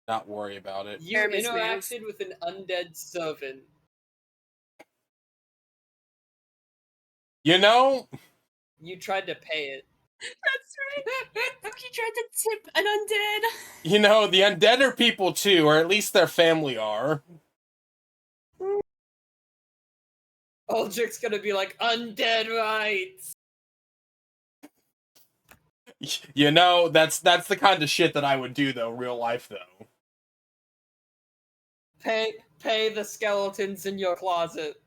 not worry about it. You interacted with an undead servant. You know? You tried to pay it. That's right. He tried to tip an undead. You know, the undead are people too, or at least their family are. Aldrich's gonna be like, undead rights! You know, that's the kind of shit that I would do, though, real life, though. Pay the skeletons in your closet.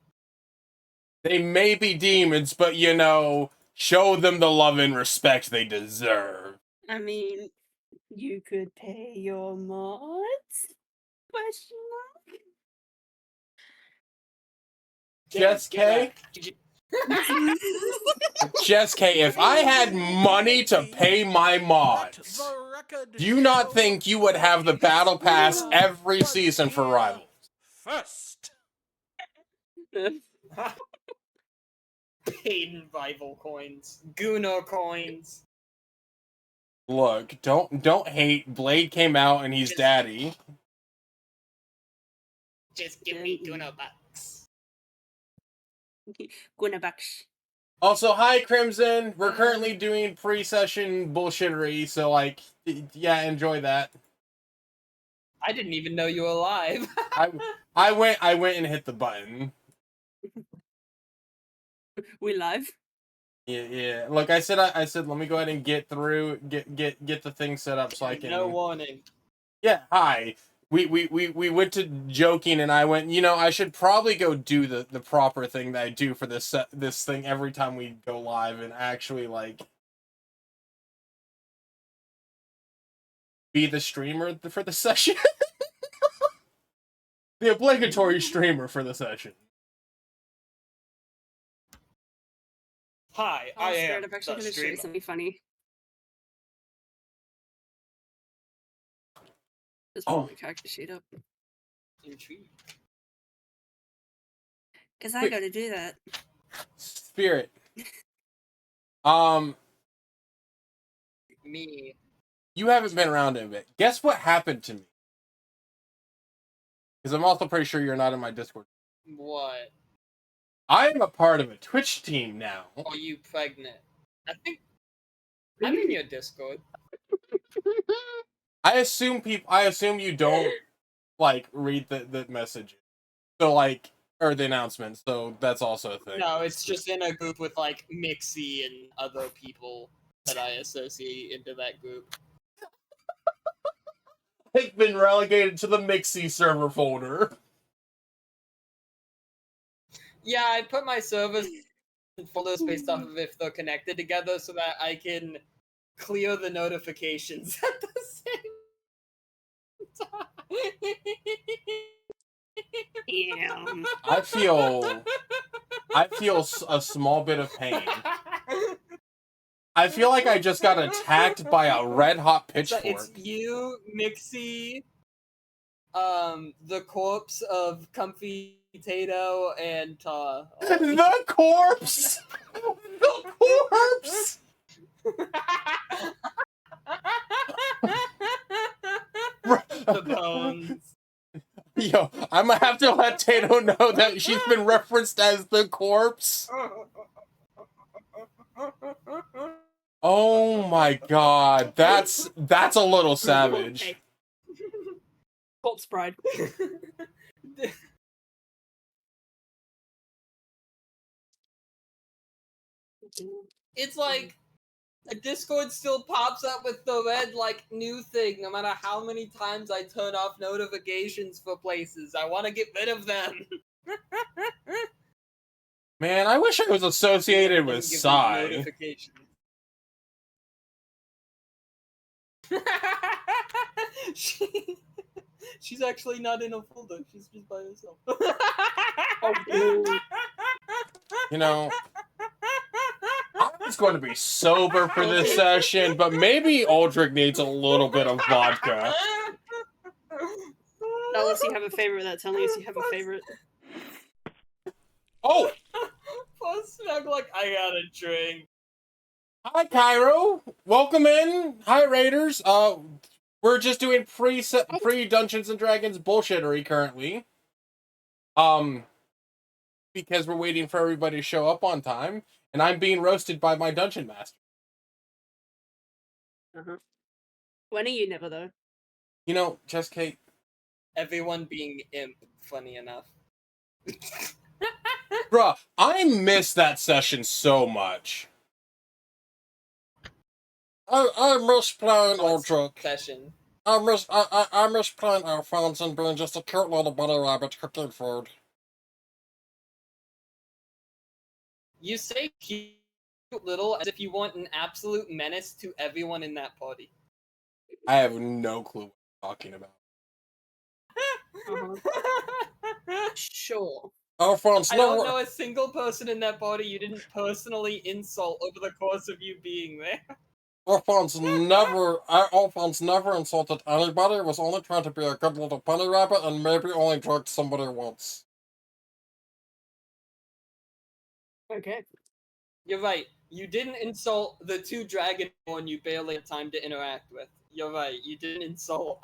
They may be demons, but, you know, show them the love and respect they deserve. I mean, you could pay your mods? Question mark? Jess K? Jess K, if I had money to pay my mods, do you not think you would have the battle pass every season for Rivals? First. Paid rival coins. Gunnar coins. Look, don't hate. Blade came out and he's daddy. Just give me Gunnar bucks. Gunnar bucks. Also, hi Crimson. We're currently doing pre-session bullshittery, so like, yeah, enjoy that. I didn't even know you were alive. I went and hit the button. We live? Yeah. Look, I said let me go ahead and get the thing set up so I can. No warning. Yeah, hi. We went to joking, and I went, you know, I should probably go do the proper thing that I do for this thing every time we go live, and actually, like, be the streamer for the session. The obligatory streamer for the session. Hi, Oh, I Spirit, am I'm actually the going to show you streamer. something funny. Just pull my character sheet up. Intrigued. Because I gotta do that. Spirit. Me. You haven't been around in a bit. Guess what happened to me? Because I'm also pretty sure you're not in my Discord. What? I am a part of a Twitch team now. Are you pregnant? I think I'm in your Discord. I assume you don't like read the messages. So like, or the announcements, so that's also a thing. No, it's just in a group with like Mixie and other people that I associate into that group. I've been relegated to the Mixie server folder. Yeah, I put my servers in folders based off of if they're connected together so that I can clear the notifications at the same time. Damn. I feel a small bit of pain. I feel like I just got attacked by a red-hot pitchfork. It's you, Mixie, the corpse of Comfy Potato, and The corpse! The corpse! the bones. Yo, I'm gonna have to let Tato know that she's been referenced as the corpse. Oh my god, that's a little savage. Okay. Corpse pride. It's like a Discord still pops up with the red like new thing no matter how many times I turn off notifications for places. I want to get rid of them. Man, I wish I was associated with Psy. Notifications. She's actually not in a folder. She's just by herself. You know, I was going to be sober for this session, but maybe Aldrich needs a little bit of vodka. Not unless you have a favorite, that's telling us you have a favorite. Oh! Plus, I'm like, I got a drink. Hi, Cairo. Welcome in. Hi, Raiders. We're just doing pre Dungeons and Dragons bullshittery currently. Because we're waiting for everybody to show up on time, and I'm being roasted by my dungeon master. When are you never though? You know, just Kate. Everyone being imp, funny enough. Bruh, I miss that session so much. I miss playing Ultra. Session. I miss playing Alphonse and being just a cute little bunny rabbit cooking food. You say cute little as if you want an absolute menace to everyone in that party. I have no clue what you're talking about. Sure. Alphonse, I no. don't know a single person in that party you didn't personally insult over the course of you being there. Alphonse never insulted anybody. Was only trying to be a good little bunny rabbit and maybe only drugged somebody once. Okay. You're right. You didn't insult the two dragonborn you barely had time to interact with. You're right. You didn't insult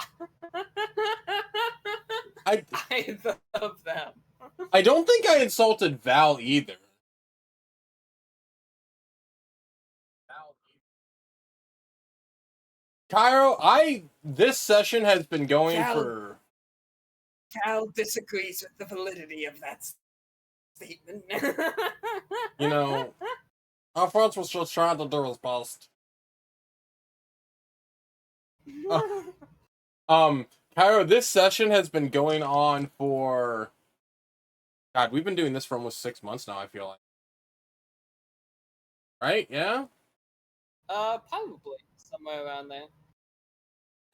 either of them. I don't think I insulted Val either. Cairo, this session has been going for... Cal disagrees with the validity of that statement. You know, Alphonse was just trying to do his best. Cairo, this session has been going on for... God, we've been doing this for almost 6 months now, I feel like. Right? Yeah? Probably. Somewhere around there.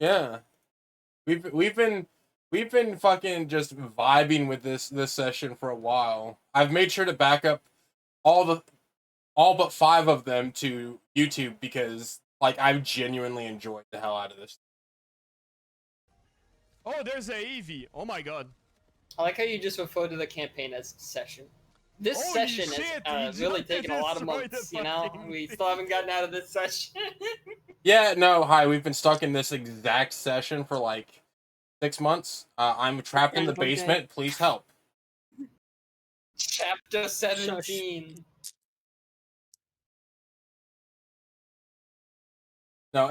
Yeah. We've been fucking just vibing with this session for a while. I've made sure to back up all but 5 of them to YouTube because like I've genuinely enjoyed the hell out of this. Oh, there's a Eevee. Oh my god. I like how you just refer to the campaign as session. This Holy session shit, has we really just taken a lot of destroyed the months, you know? fucking We thing. still haven't gotten out of this session. Yeah, no, hi. We've been stuck in this exact session for like 6 months. I'm trapped in the Groundhog Day. basement. Please help. Chapter 17. No,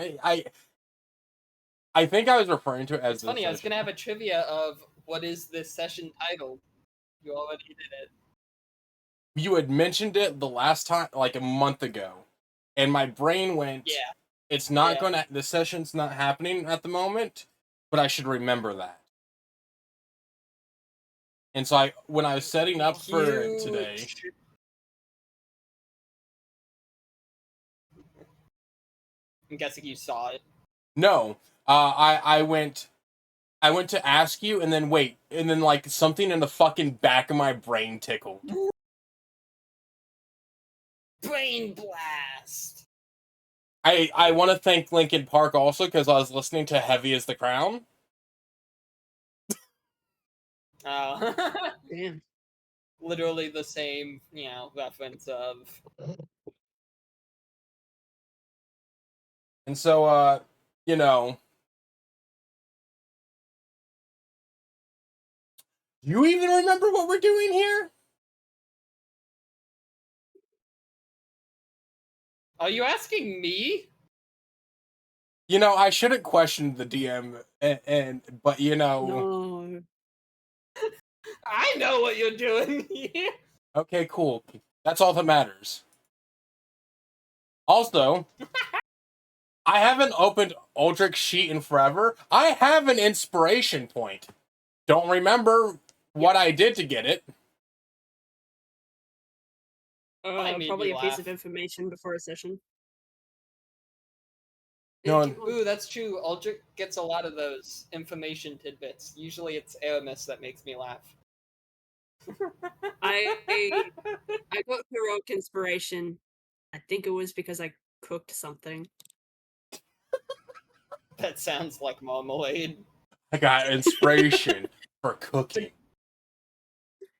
I think I was referring to it as It's funny, this I was session. gonna have a trivia of what is this session titled. You already did it. You had mentioned it the last time, like a month ago, and my brain went, Yeah. it's not Yeah. gonna, the session's not happening at the moment, but I should remember that. And so when I was setting up for today, I'm guessing you saw it. no, I went to ask you, and then wait, and then like something in the fucking back of my brain tickled. Brain blast. I want to thank Linkin Park also because I was listening to Heavy as the Crown. Oh. Damn. Literally the same, reference of. And so, you know, do you even remember what we're doing here? Are you asking me? You know, I shouldn't question the DM, but you know, No. I know what you're doing here. okay, cool. That's all that matters. Also, I haven't opened Aldrich's sheet in forever. I have an inspiration point. Don't remember what I did to get it. Probably made Probably me a piece laugh. of information before a session. No, Ooh, that's true. Aldrich gets a lot of those information tidbits. Usually it's Aramis that makes me laugh. I got heroic inspiration. I think it was because I cooked something. That sounds like marmalade. I got inspiration for cooking.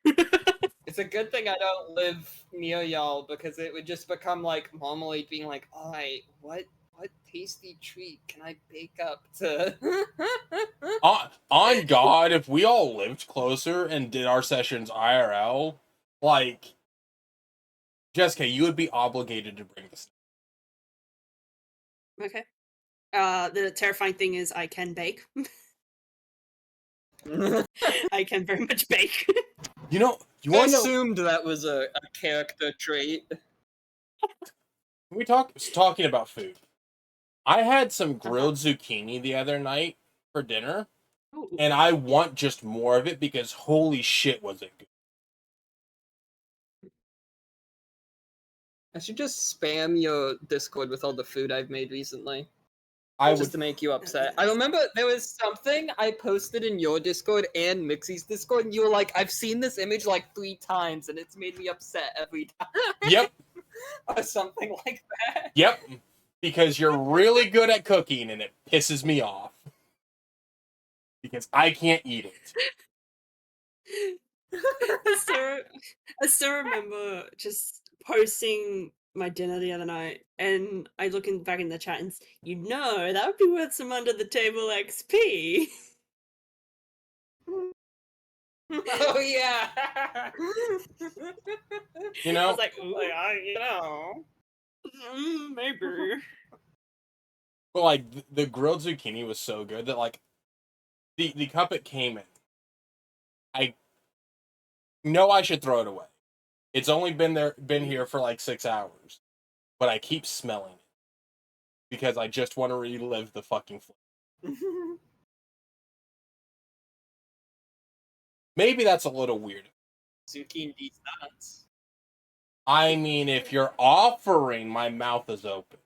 It's a good thing I don't live near y'all because it would just become like marmalade being like, alright, what what tasty treat can I bake up to? On God, if we all lived closer and did our sessions IRL, like, Jessica, you would be obligated to bring this. Okay. The terrifying thing is I can bake. I can very much bake. You know, you I want to know? assumed that was a character trait. We talking about food. I had some grilled zucchini the other night for dinner, Ooh. and I want just more of it because holy shit was it good. I should just spam your Discord with all the food I've made recently. I Just would to make you upset. I remember there was something I posted in your Discord and Mixie's Discord, and you were like, I've seen this image like 3 times, and it's made me upset every time. Yep. Or something like that. Yep. Because you're really good at cooking and it pisses me off. Because I can't eat it. I still remember just posting my dinner the other night, and I looking back in the chat and that would be worth some under the table XP. Oh yeah. You I know, was like, ooh, maybe. but like the grilled zucchini was so good that like the cup it came in, I know I should throw it away. It's only been here for like 6 hours, but I keep smelling it because I just want to relive the fucking flavor. Maybe that's a little weird. Zucchini's nuts. I mean, if you're offering, my mouth is open.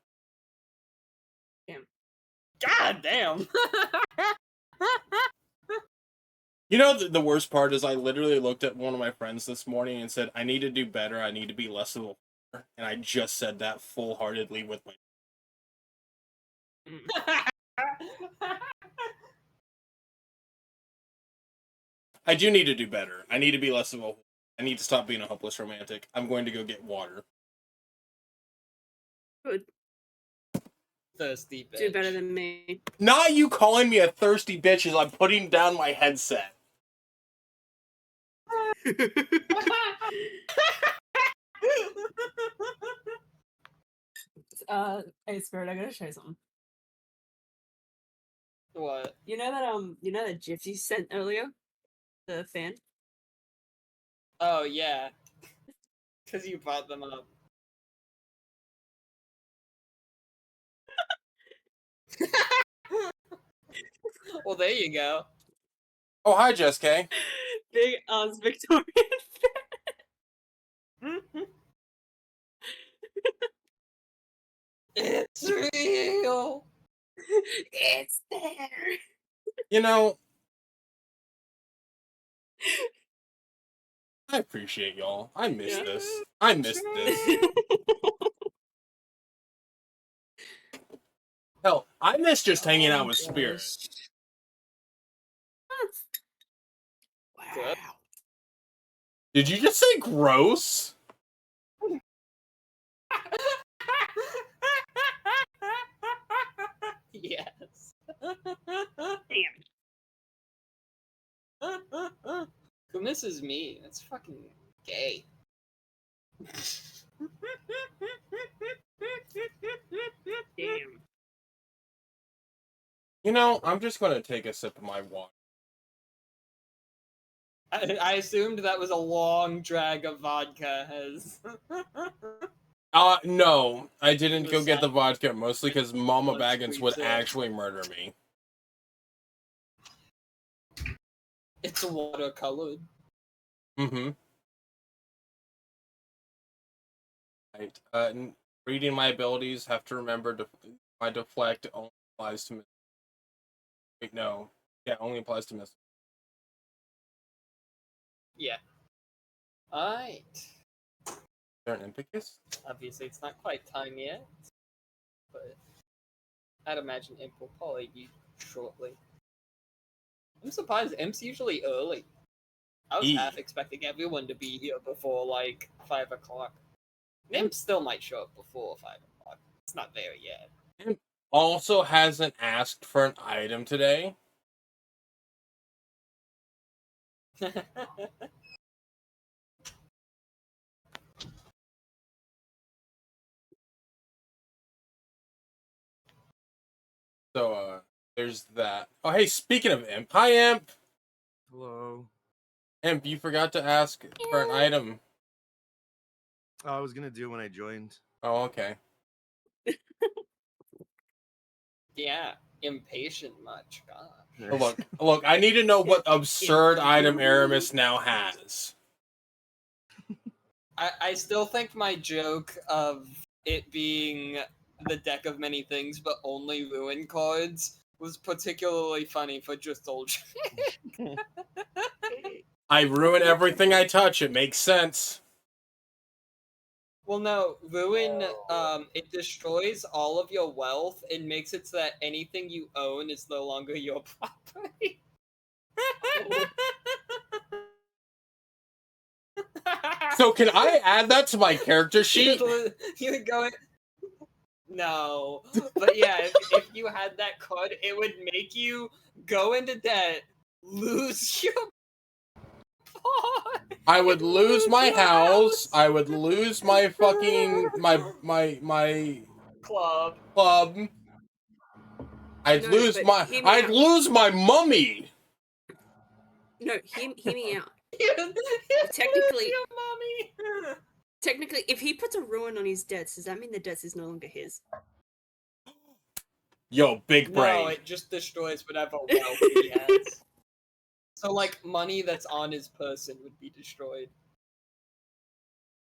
God damn. You know, the worst part is I literally looked at one of my friends this morning and said, I need to do better. I need to be less of a whore. And I just said that full-heartedly with my... I do need to do better. I need to be less of a whore. I need to stop being a hopeless romantic. I'm going to go get water. Good. Thirsty bitch. Do better than me. Not you calling me a thirsty bitch as I'm putting down my headset. Hey Spirit, I gotta show you something. What? You know that GIF you sent earlier? The fan? Oh yeah. Because you brought them up. Well, there you go. Oh, hi, Jess K. Big ass Victorian It's real. It's there. You know, I appreciate y'all. I miss this. I missed this. Hell, I miss just hanging out with Spirit. Wow. Did you just say gross? Yes. Damn. Who misses me? That's fucking gay. Damn. You know, I'm just gonna take a sip of my water. I assumed that was a long drag of vodka. As No, I didn't The go get the sad- vodka, mostly because Mama Let's Baggins would read it. actually murder me. it's watercolored. Mm-hmm. Right. Reading my abilities, have to remember my deflect only applies to miss. Wait, no. Yeah, only applies to miss. Yeah. Alright. Is there an Impicus? Obviously, it's not quite time yet, but I'd imagine Imp will probably be shortly. I'm surprised Imp's usually early. I was half expecting everyone to be here before like 5 o'clock. Imp still might show up before 5 o'clock. It's not there yet. Imp also hasn't asked for an item today. So, there's that. Oh, hey, speaking of Imp. Hi, Imp! Hello. Imp, you forgot to ask for an item. Oh, I was gonna do it when I joined. Oh, okay. Yeah, impatient much. Gosh. Oh, look, I need to know what absurd item Aramis now has. I still think my joke of it being the deck of many things, but only ruin cards, was particularly funny for just old. I ruin everything I touch. It makes sense. Well, no, ruin. It destroys all of your wealth and makes it so that anything you own is no longer your property. So can I add that to my character sheet? You would go. No, but yeah, if you had that card, it would make you go into debt, lose your. I would lose my your house. I would lose my fucking my club. club. I'd No, lose but my hear me I'd out. lose my mummy. No, hear me out. You Technically- lose your mommy. Technically, if he puts a ruin on his debts, does that mean the debts is no longer his? Yo, big brain. No, it just destroys whatever wealth he has. So, like, money that's on his person would be destroyed.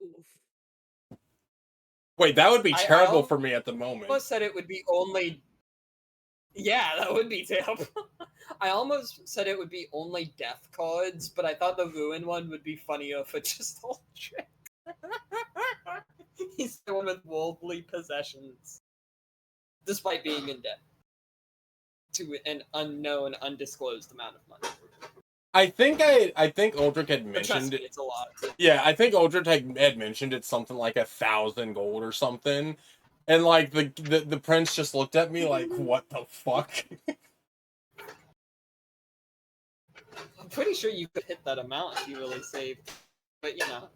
Oof. Wait, that would be I terrible al- for me at the moment. Almost said it would be only. Yeah, that would be terrible. I almost said it would be only death cards, but I thought the ruin one would be funnier for just old trick. He's the one with worldly possessions, despite being in debt to an unknown, undisclosed amount of money. I think Uldrick had But trust mentioned me, it. it's a lot. Yeah, I think Uldrick had mentioned it's something like 1,000 gold or something. And like the prince just looked at me like, what the fuck? I'm pretty sure you could hit that amount if you really saved. But you know.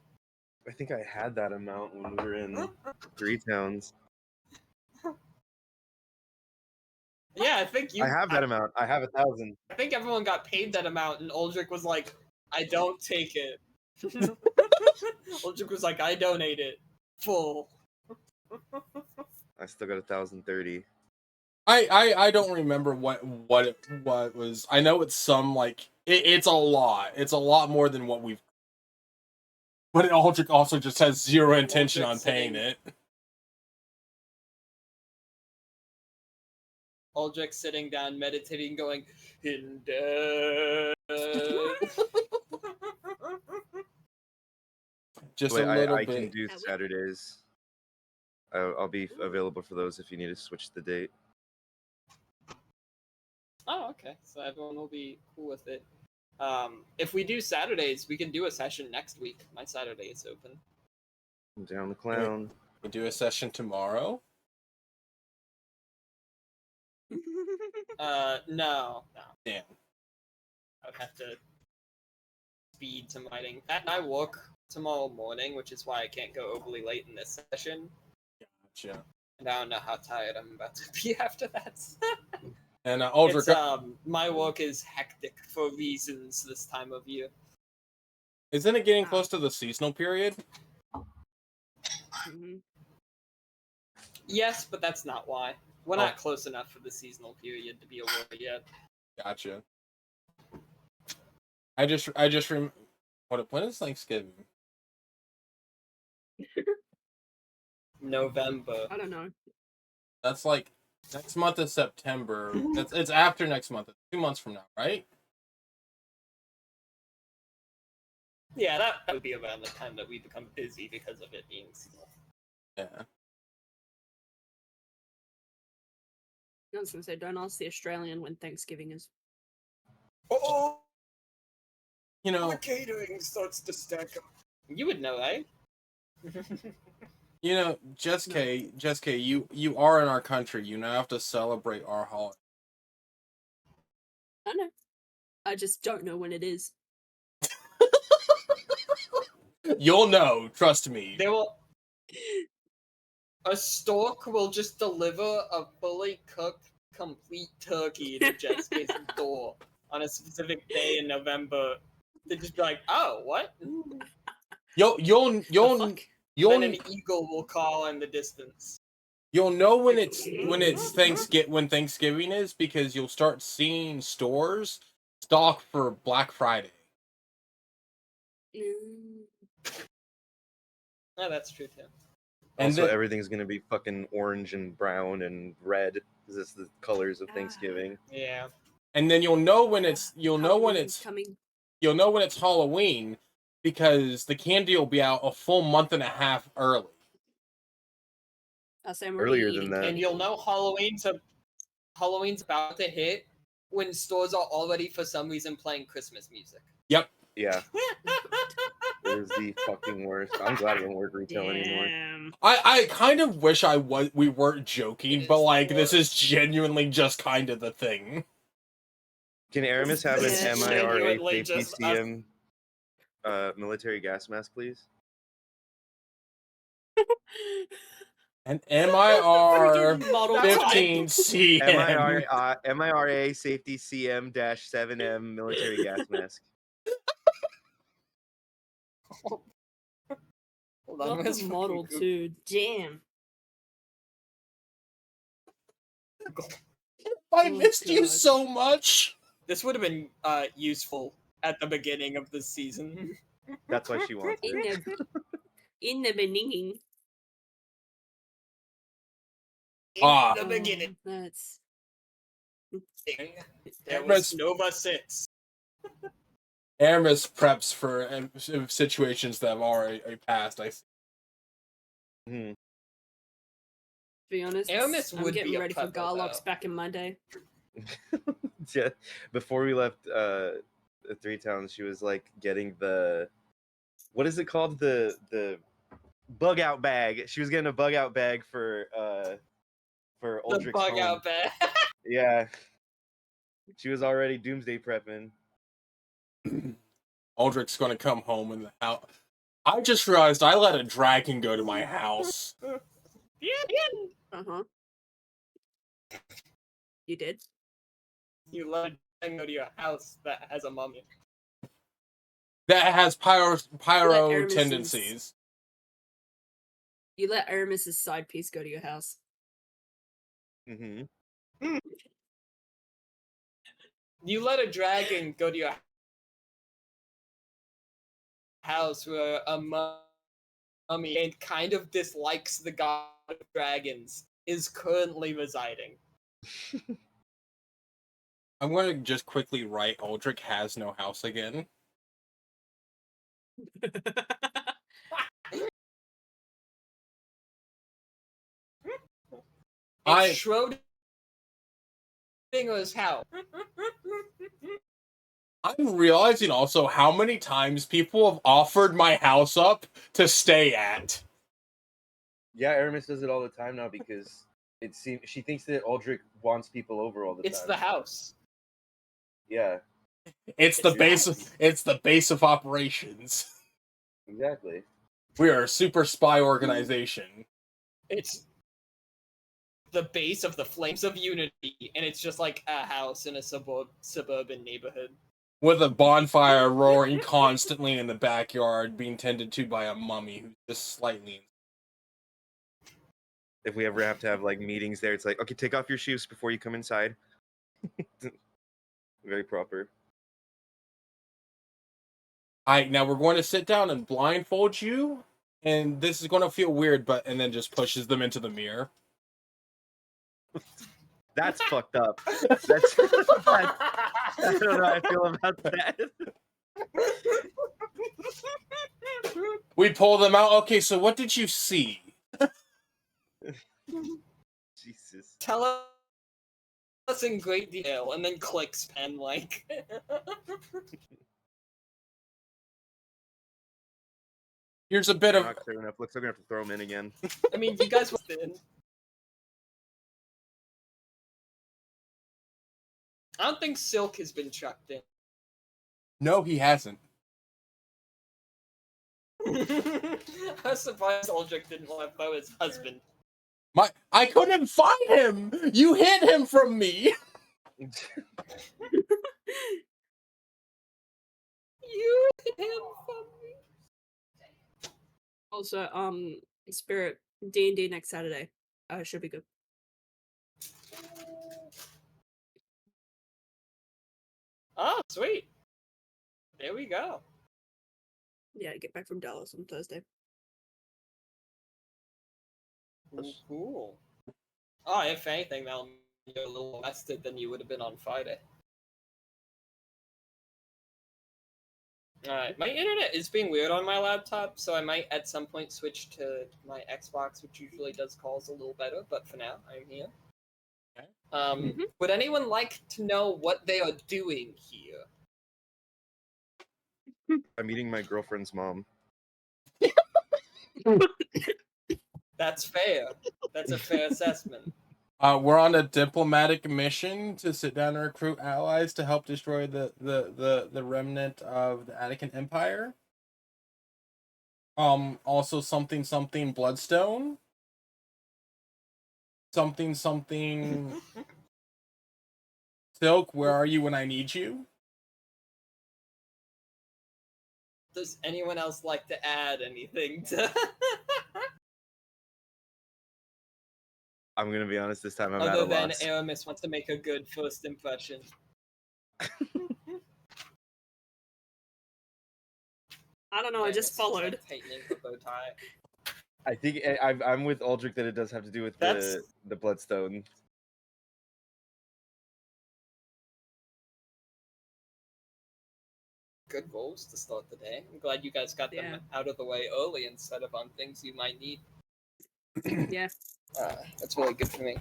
I think I had that amount when we were in Three Towns. Yeah, I think you. I have that amount. I have 1,000. I think everyone got paid that amount, and Uldrick was like, "I don't take it." Uldrick was like, "I donate it full." I still got 1,030. I don't remember what it was. I know it's some like it's a lot. It's a lot more than what we've. But Uldrick also just has zero intention on paying it. Uldrick sitting down, meditating, going, "In debt." Just Wait, a little I bit. can do Saturdays. I'll be available for those if you need to switch the date. Oh, okay. So everyone will be cool with it. If we do Saturdays, we can do a session next week. My Saturday is open. I'm down the clown. We do a session tomorrow. No. Damn. I would have to speed to mining. I work tomorrow morning, which is why I can't go overly late in this session. Gotcha. And I don't know how tired I'm about to be after that. And Uldrick, It's, my work is hectic for reasons this time of year. isn't it getting close to the seasonal period? Mhm. Yes, but that's not why. We're not close enough for the seasonal period to be a war yet. Gotcha. When is Thanksgiving? November. I don't know. That's like next month is September. It's after next month. It's 2 months from now, right? Yeah, that would be around the time that we become busy because of it being seasonal. Yeah. I was gonna say, don't ask the Australian when Thanksgiving is. Oh, You know, the catering starts to stack up. You would know, right? You know, Jessica, you are in our country. You now have to celebrate our holiday. I know. I just don't know when it is. You'll know, trust me. They will. A stork will just deliver a fully cooked, complete turkey to Jessica's door on a specific day in November. They just be like, "Oh, what?" You'll The fuck? Then an you'll eagle will call in the distance. you'll know when it's Thanksgiving is because you'll start seeing stores stock for Black Friday. Mm. Oh, that's true too. And Also, then- everything's gonna be fucking orange and brown and red because it's the colors of Thanksgiving. Yeah. And then you'll know when it's Halloween's coming. you'll know when it's Halloween because the candy will be out a full month and a half early. I'll say I'm Earlier already than eating that. candy And you'll corn. know Halloween's about to hit when stores are already for some reason playing Christmas music. Yeah, it is the fucking worst. I'm glad I don't work retail anymore. Damn. I kind of wish we weren't joking, It but is like the this is worst. genuinely just kind of the thing. Can Aramis have This an is MIRA genuinely safety just us. CM military gas mask, please? And MIR Freaking model 15 type. CM. MIRA safety CM 7M military gas mask. Hold on, Not where's the fucking model Google? too. Damn. I Oh, missed you God. so much. This would have been useful at the beginning of the season. That's why she wants In it. in the beginning. Ah. In the beginning, That's there Emma's- was Nova 6. Aramis preps for situations that have already passed. I see. Mhm. to be honest. Aramis I'm would be getting a ready for prepper, Garlock's though. back in my day. Yeah, before we left Three Towns, she was like getting the what is it called, the bug out bag. She was getting a bug out bag for The Uldrich's bug home. out bag. Yeah, she was already doomsday prepping. Aldrich's gonna come home in the house. I just realized I let a dragon go to my house. Uh-huh. You did? You let a go to your house that has a mummy. That has pyro Aramis's- tendencies. You let Aramis's side piece go to your house. Mm-hmm. You let a dragon go to your house where a mummy and kind of dislikes the god of dragons is currently residing. I'm gonna just quickly write Aldrich has no house again. It's Schrodinger's house. I'm realizing also how many times people have offered my house up to stay at. Yeah, Aramis does it all the time now because it seems she thinks that Uldrich wants people over all the It's time. the house. Yeah, It's the It's base. nice. It's the base of operations. exactly. We are a super spy organization. It's the base of the Flames of Unity, and it's just like a house in a suburban neighborhood. With a bonfire roaring constantly in the backyard, being tended to by a mummy who's just slightly. If we ever have to have like meetings there, it's like, okay, take off your shoes before you come inside. Very proper. Alright, now we're going to sit down and blindfold you, and this is going to feel weird, and then just pushes them into the mirror. That's fucked up. That's I don't know how I feel about that. We pull them out. Okay, so what did you see? Jesus. Tell us in great detail, and then clicks pen like. Here's a bit They're of not clear enough. Looks like we're gonna have to throw them in again. I mean, you guys were in. I don't think Silk has been chucked in. no, he hasn't. I was surprised Aldrich didn't let go his husband. I couldn't find him. You hid him from me. You hit him from me. Also, Spirit D&D next Saturday. Should be good. Oh, sweet. There we go. Yeah, I get back from Dallas on Thursday. Cool. Oh, if anything, that'll make you a little rested than you would have been on Friday. Alright, my internet is being weird on my laptop, so I might at some point switch to my Xbox, which usually does calls a little better, but for now, I'm here. Okay. Would anyone like to know what they are doing here? I'm meeting my girlfriend's mom. That's fair. That's a fair assessment. We're on a diplomatic mission to sit down and recruit allies to help destroy the remnant of the Attican Empire. Also something Bloodstone. Something Silk, where are you when I need you? Does anyone else like to add anything to I'm gonna be honest. This time I'm at other a than loss. Aramis wants to make a good first impression? I don't know, I just Aramis is, like, followed. tightening her bow tie. I think I'm with Aldrich that it does have to do with That's- the Bloodstone. Good rolls to start the day. I'm glad you guys got them Yeah. out of the way early instead of on things you might need. Yeah. That's really good for me.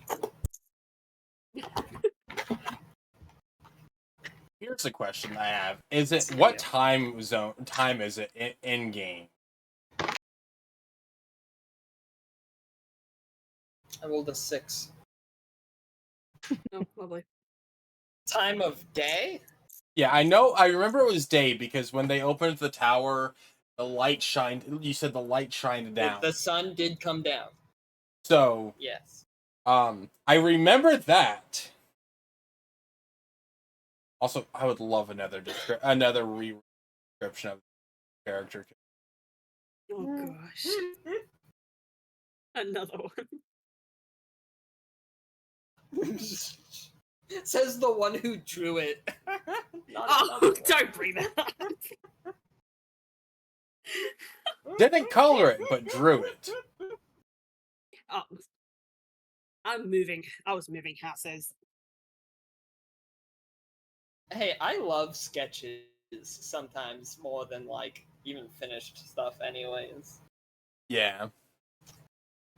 Here's a question I have: Is it Yeah. what time is it in game? I rolled a 6. Oh, lovely. Time of day? Yeah, I know. I remember it was day because when they opened the tower, the light shined. You said the light shined down. The sun did come down. So, Yes. I remember that. Also, I would love another re-description of the character. Oh gosh. Another one. Says the one who drew it. Not Oh, another one. don't bring that up. Didn't color it, but drew it. Oh. I'm moving. I was moving houses. Hey, I love sketches sometimes more than like even finished stuff anyways. Yeah.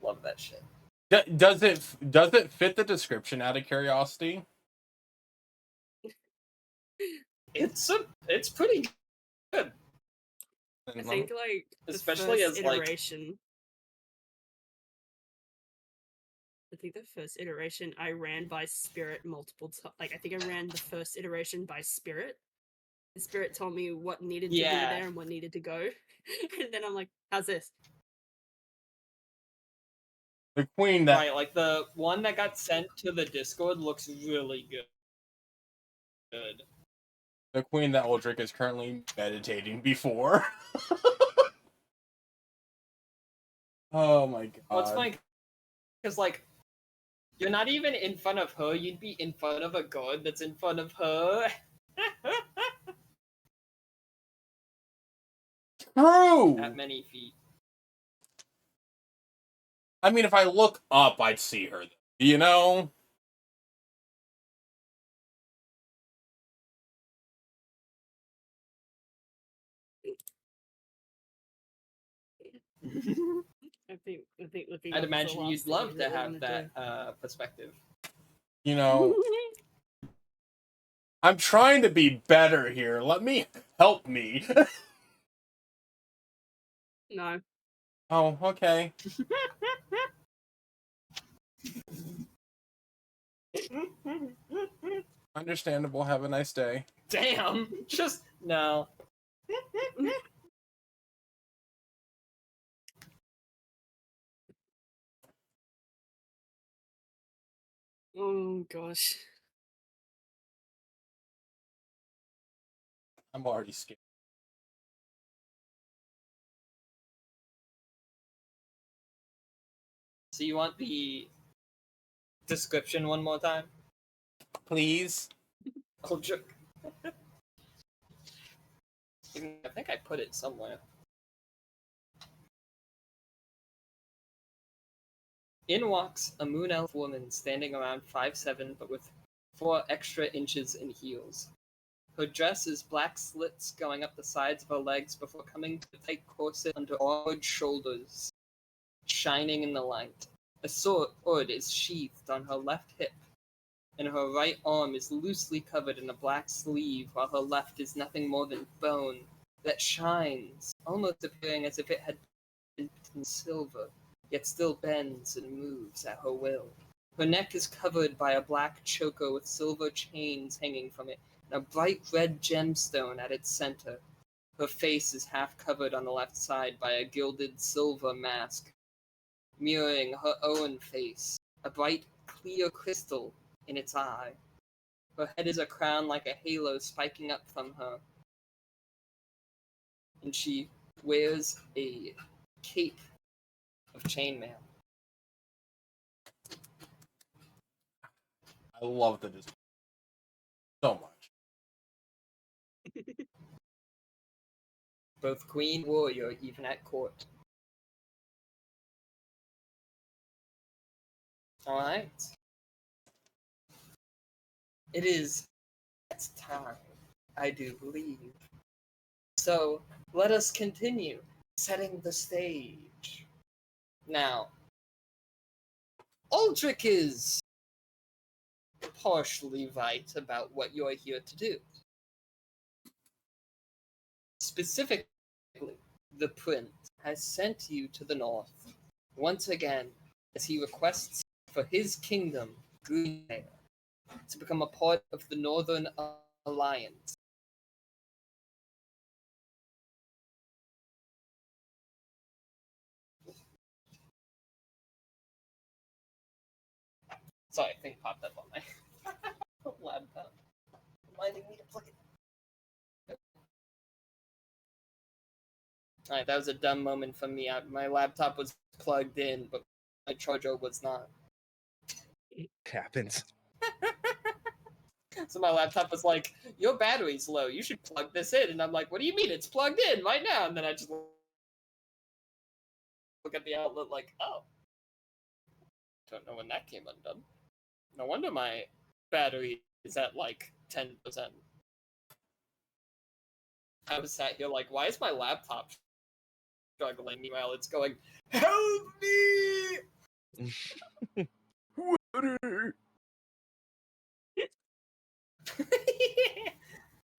Love that shit. Does it fit the description out of curiosity? It's pretty good. I think like the Especially first as, like- iteration. I think the first iteration I ran by Spirit multiple times. Like I think I ran the first iteration by Spirit. The Spirit told me what needed to be Yeah. there and what needed to go, and then I'm like, "How's this?" the queen that Right, like the one that got sent to the Discord looks really good. the queen that Aldrich is currently meditating before. Oh my god. What's funny, because like, you're not even in front of her, you'd be in front of a god that's in front of her. True. At many feet. I mean, if I look up, I'd see her. You know. I think looking I'd up is the imagine last you'd thing I love to really have wanna that perspective. You know. I'm trying to be better here. Let me help me. No. Oh, okay. Understandable. Have a nice day. Damn. Just no. Oh gosh. I'm already scared. So you want the description one more time? Please. Eldritch. I think I put it somewhere. In walks a moon elf woman standing around 5'7", but with 4 extra inches in heels. Her dress is black slits going up the sides of her legs before coming to a tight corset under awkward shoulders, shining in the light. A sword is sheathed on her left hip, and her right arm is loosely covered in a black sleeve, while her left is nothing more than bone that shines, almost appearing as if it had been in silver, yet still bends and moves at her will. Her neck is covered by a black choker with silver chains hanging from it, and a bright red gemstone at its center. Her face is half covered on the left side by a gilded silver mask, mirroring her own face, a bright, clear crystal in its eye. Her head is a crown like a halo spiking up from her, and she wears a cape of chainmail. I love the design so much. Both queen and warrior, even at court. Alright. It is that time, I do believe. So, let us continue setting the stage. Now, Aldrich is partially right about what you're here to do. Specifically, the prince has sent you to the north, once again, as he requests for his kingdom, Greenlair, to become a part of the Northern Alliance. Sorry, I think popped up on my laptop, reminding me to plug it. Alright, that was a dumb moment from me. My laptop was plugged in, but my charger was not. Happens. So my laptop was like, your battery's low, you should plug this in. And I'm like, what do you mean? It's plugged in right now. And then I just look at the outlet like, oh. Don't know when that came undone. No wonder my battery is at like 10%. I was sat here like, why is my laptop struggling? Meanwhile, it's going, help me! I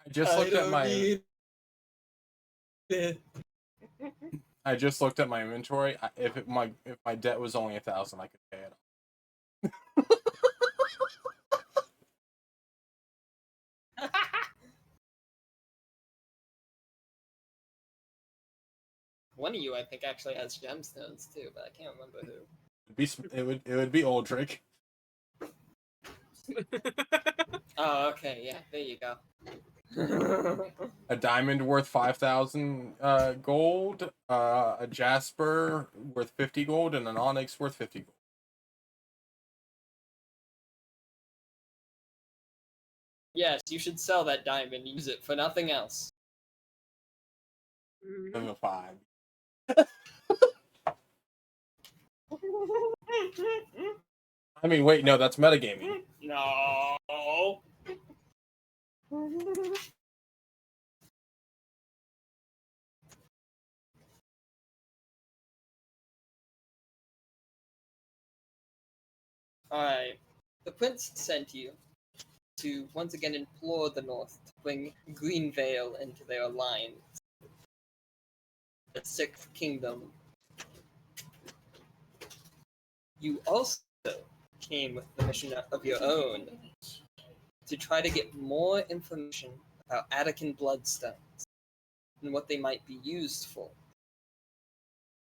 just looked at my. I just looked at my inventory. If my debt was only 1,000, I could pay it. One of you, I think, actually has gemstones too, but I can't remember who. It would be Aldrich. Oh, okay, yeah, there you go. A diamond worth 5,000 gold, a jasper worth 50 gold, and an onyx worth 50 gold. Yes, you should sell that diamond and use it for nothing else. And a 5. I mean, wait, no, that's metagaming. No. Alright. The prince sent you to once again implore the North to bring Greenvale into their alliance. the Sixth Kingdom, you also came with the mission of your own to try to get more information about Attican bloodstones and what they might be used for,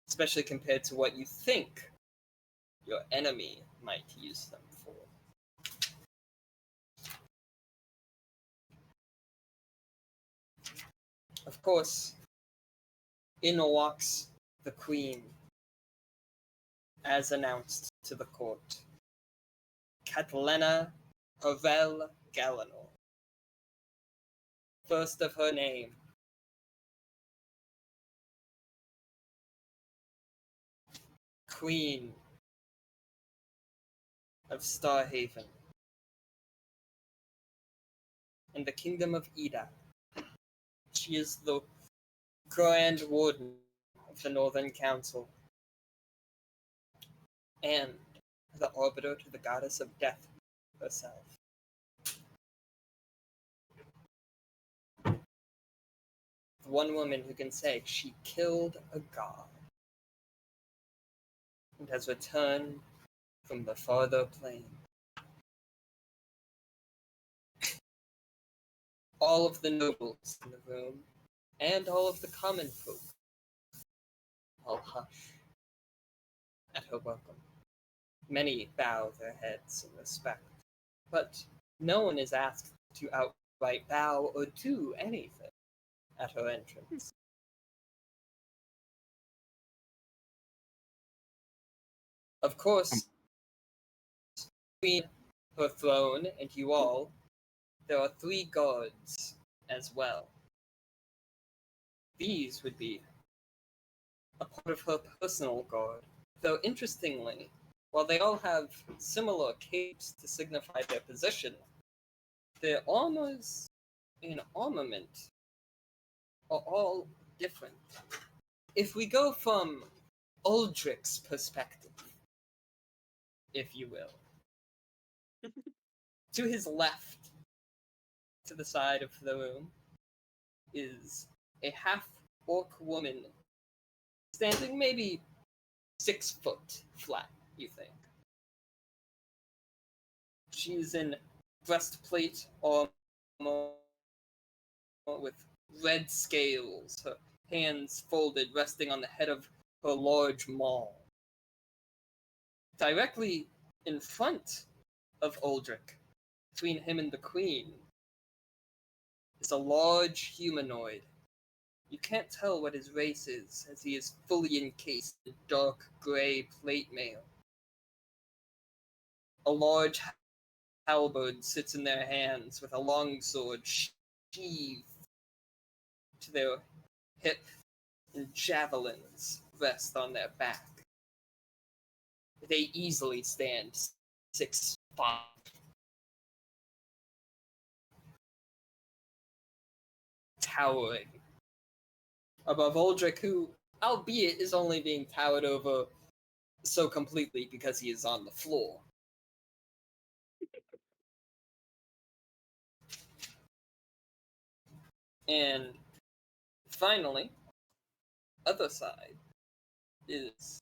especially compared to what you think your enemy might use them for. Of course, in walks the Queen, as announced to the court. Catalina Havel Galanor. First of her name. Queen of Starhaven. In the Kingdom of Ida. She is the Grand Warden of the Northern Council. And the Arbiter to the Goddess of Death herself. One woman who can say she killed a god and has returned from the farther plane. All of the nobles in the room and all of the common folk all hush at her welcome. Many bow their heads in respect, but no one is asked to outright bow or do anything at her entrance. Of course, between her throne and you all, there are 3 guards as well. These would be a part of her personal guard, though interestingly, while they all have similar capes to signify their position, their armors and armament are all different. If we go from Uldrich's perspective, if you will, to his left, to the side of the room, is a half-orc woman standing maybe 6 foot flat, you think. She's in breastplate armor with red scales, her hands folded, resting on the head of her large maul. Directly in front of Uldrich, between him and the Queen, is a large humanoid. You can't tell what his race is, as he is fully encased in dark grey plate mail. A large halberd sits in their hands, with a longsword sheathed to their hip, and javelins rest on their back. They easily stand 6'5". Towering above Uldrich, who, albeit, is only being towered over so completely because he is on the floor. And finally, other side is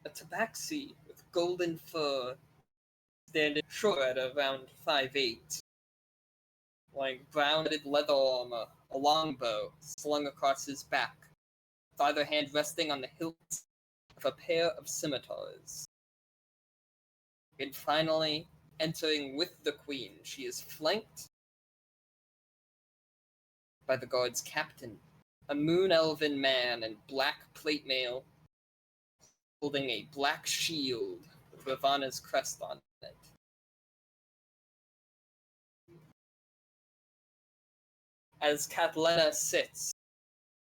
a tabaxi with golden fur, standing short at around 5'8", wearing brown-headed leather armor, a longbow slung across his back, with either hand resting on the hilt of a pair of scimitars. And finally, entering with the Queen, she is flanked by the guard's captain, a moon-elven man in black plate mail, holding a black shield with Ravana's crest on it. As Catalina sits,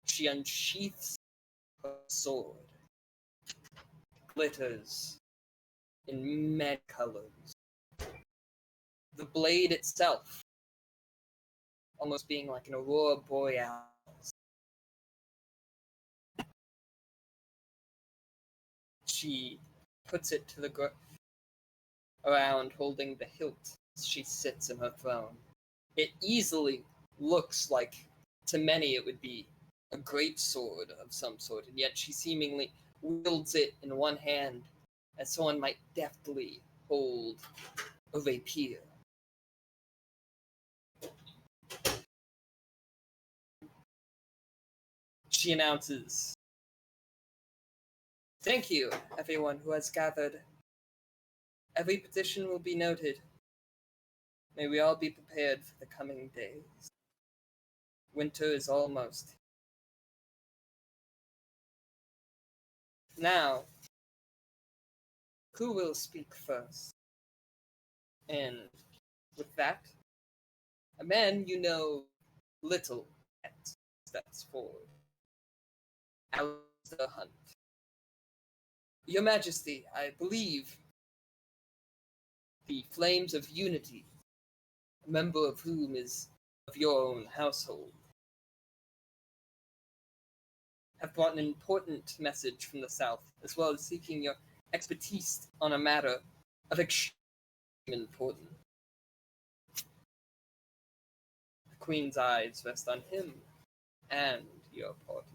she unsheaths her sword. Glitters in many colors. The blade itself almost being like an aurora borealis. She puts it to the around, holding the hilt as she sits in her throne. It easily looks like, to many, it would be a great sword of some sort, and yet she seemingly wields it in one hand as someone might deftly hold a rapier. She announces, "Thank you, everyone who has gathered. Every petition will be noted. May we all be prepared for the coming days. Winter is almost." Now, who will speak first? And with that, a man you know little yet steps forward. Alistair Hunt. Your Majesty, I believe the Flames of Unity, a member of whom is of your own household, have brought an important message from the South, as well as seeking your expertise on a matter of extreme importance. The Queen's eyes rest on him and your party.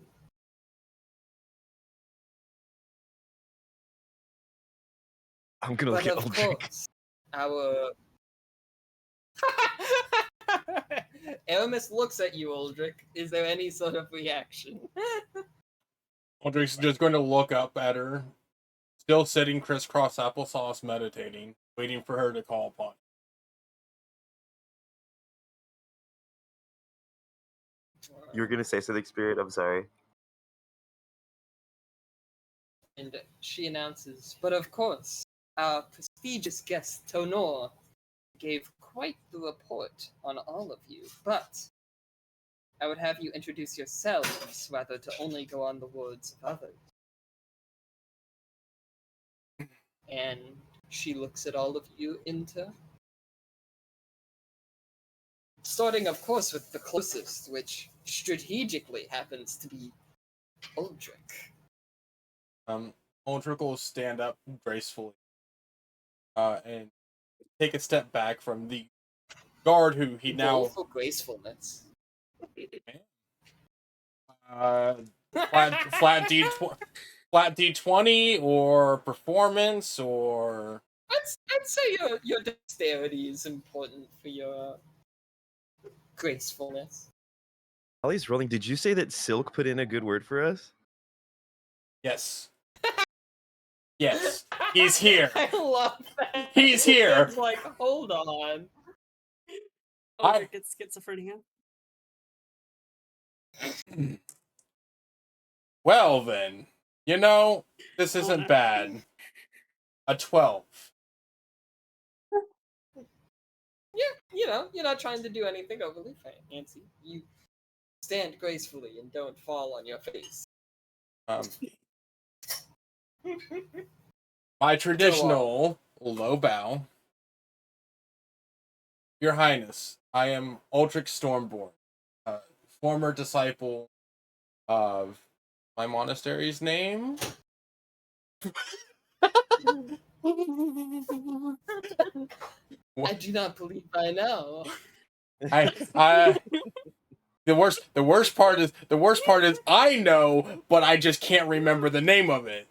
I'm gonna But look at of Aldrich. course, our Aramis looks at you, Aldrich. Is there any sort of reaction? Aldrich's just going to look up at her, still sitting crisscross applesauce meditating, waiting for her to call upon. You were gonna say something, Spirit. I'm sorry. And she announces, "But of course, our prestigious guest Tonor gave quite the report on all of you, but I would have you introduce yourselves rather to only go on the words of others." And she looks at all of you into, starting, of course, with the closest, which strategically happens to be Aldrich. Aldrich will stand up gracefully, and take a step back from the guard who he Roll now for gracefulness. flat D20 or performance or I'd say your dexterity is important for your gracefulness. While he's rolling, did you say that Silk put in a good word for us? yes. Yes, he's here. I love that. He's here. It's like, hold on. Aldrich gets schizophrenia. Well then, this Oh, isn't no. bad. A 12. Yeah, you're not trying to do anything overly fancy. You stand gracefully and don't fall on your face. My traditional low bow. Your Highness, I am Aldrich Stormborn, former disciple of my monastery's name. I do not believe I know. The worst part is I know, but I just can't remember the name of it.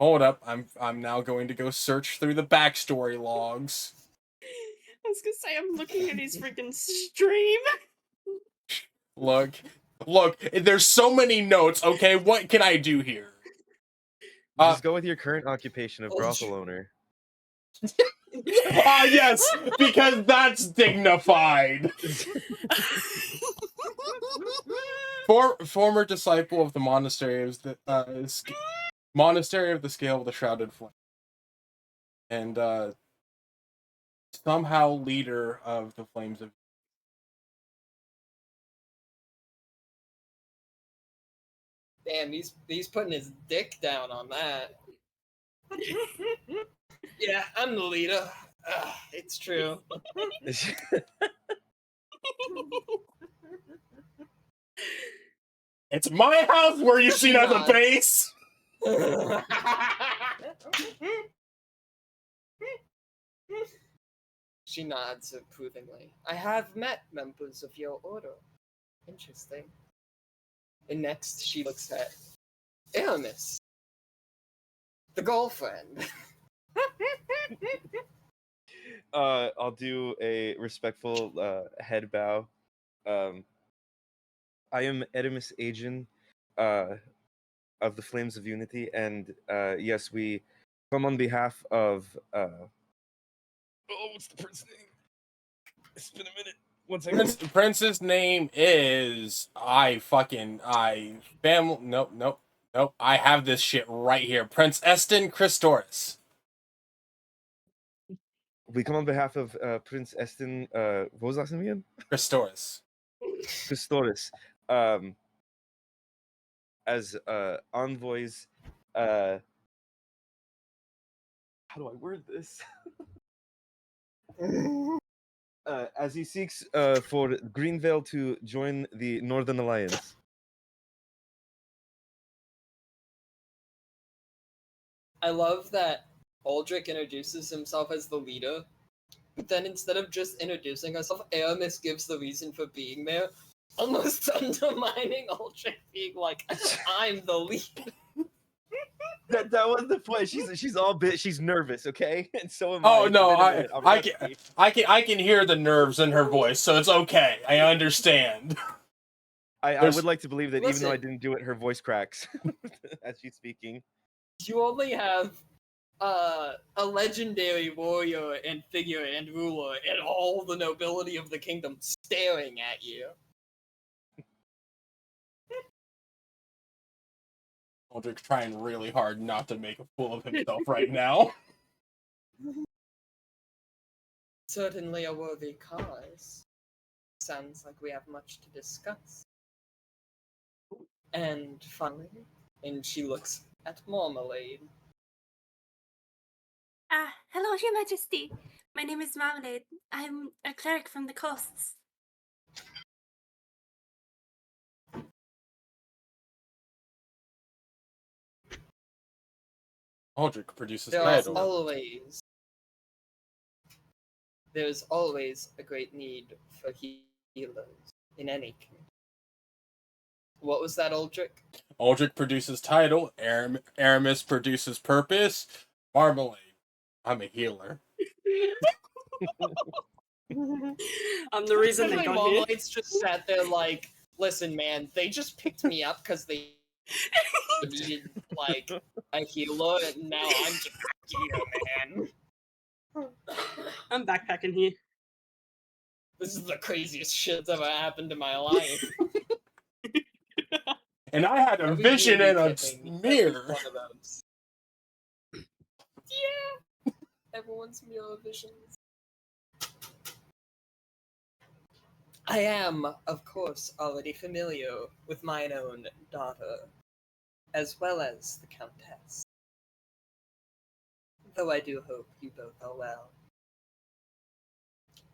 Hold up, I'm now going to go search through the backstory logs. I was gonna say, I'm looking at his freaking stream. Look, there's so many notes, okay? What can I do here? Just go with your current occupation of brothel owner. Yes, because that's dignified. Former disciple of the monastery of the monastery of the Scale of the Shrouded Flame, and somehow leader of the Flames of. Damn, he's putting his dick down on that. Yeah, I'm the leader. It's true. It's my house where you seen as a base. She nods approvingly. I have met members of your order. Interesting. And next she looks at Aramis, the girlfriend. I'll do a respectful head bow. I am Edimus Agent of the Flames of Unity, and yes, we come on behalf of. What's the prince's name? It's been a minute. One second. Prince's name is Nope. I have this shit right here. Prince Eston Christoris. We come on behalf of Prince Eston. What was last name again? Christoris. Christoris. As envoys. How do I word this? As he seeks for Greenvale to join the Northern Alliance. I love that Aldrich introduces himself as the leader, but then instead of just introducing herself, Aramis gives the reason for being there, almost undermining Aldrich being like, I'm the leader. That was the point. She's all bit. She's nervous, okay, and so am I. Oh It's no, been a minute. I'm rusty. I can hear the nerves in her voice, so it's okay. I understand. I would like to believe that even though I Listen. didn't do it, her voice cracks as she's speaking. You only have a legendary warrior and figure and ruler and all the nobility of the kingdom staring at you. Aldrich's trying really hard not to make a fool of himself right now. Certainly a worthy cause. Sounds like we have much to discuss. And finally, and she looks at Marmalade. Hello, Your Majesty. My name is Marmalade. I'm a cleric from the coasts. Aldrich produces title. There's always a great need for healers in any community. What was that, Aldrich? Aldrich produces title. Aramis produces purpose. Marmalade. I'm a healer. I'm the reason they got here. Marmalade's just sat there like, listen, man, they just picked me up because they needed, like, a healer, and now I'm just here, man. I'm backpacking here. This is the craziest shit that's ever happened in my life. And I had a vision and a mirror. One of those. Yeah. Everyone's mirror visions. I am, of course, already familiar with mine own daughter, as well as the Countess. Though I do hope you both are well.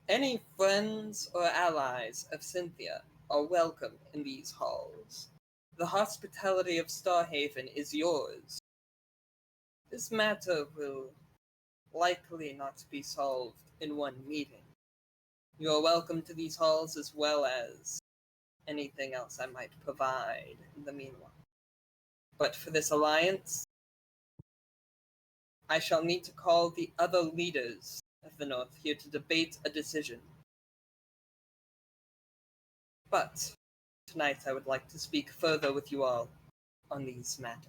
Any friends or allies of Cynthia are welcome in these halls. The hospitality of Starhaven is yours. This matter will likely not be solved in one meeting. You are welcome to these halls as well as anything else I might provide in the meanwhile. But for this alliance, I shall need to call the other leaders of the North here to debate a decision. But tonight I would like to speak further with you all on these matters.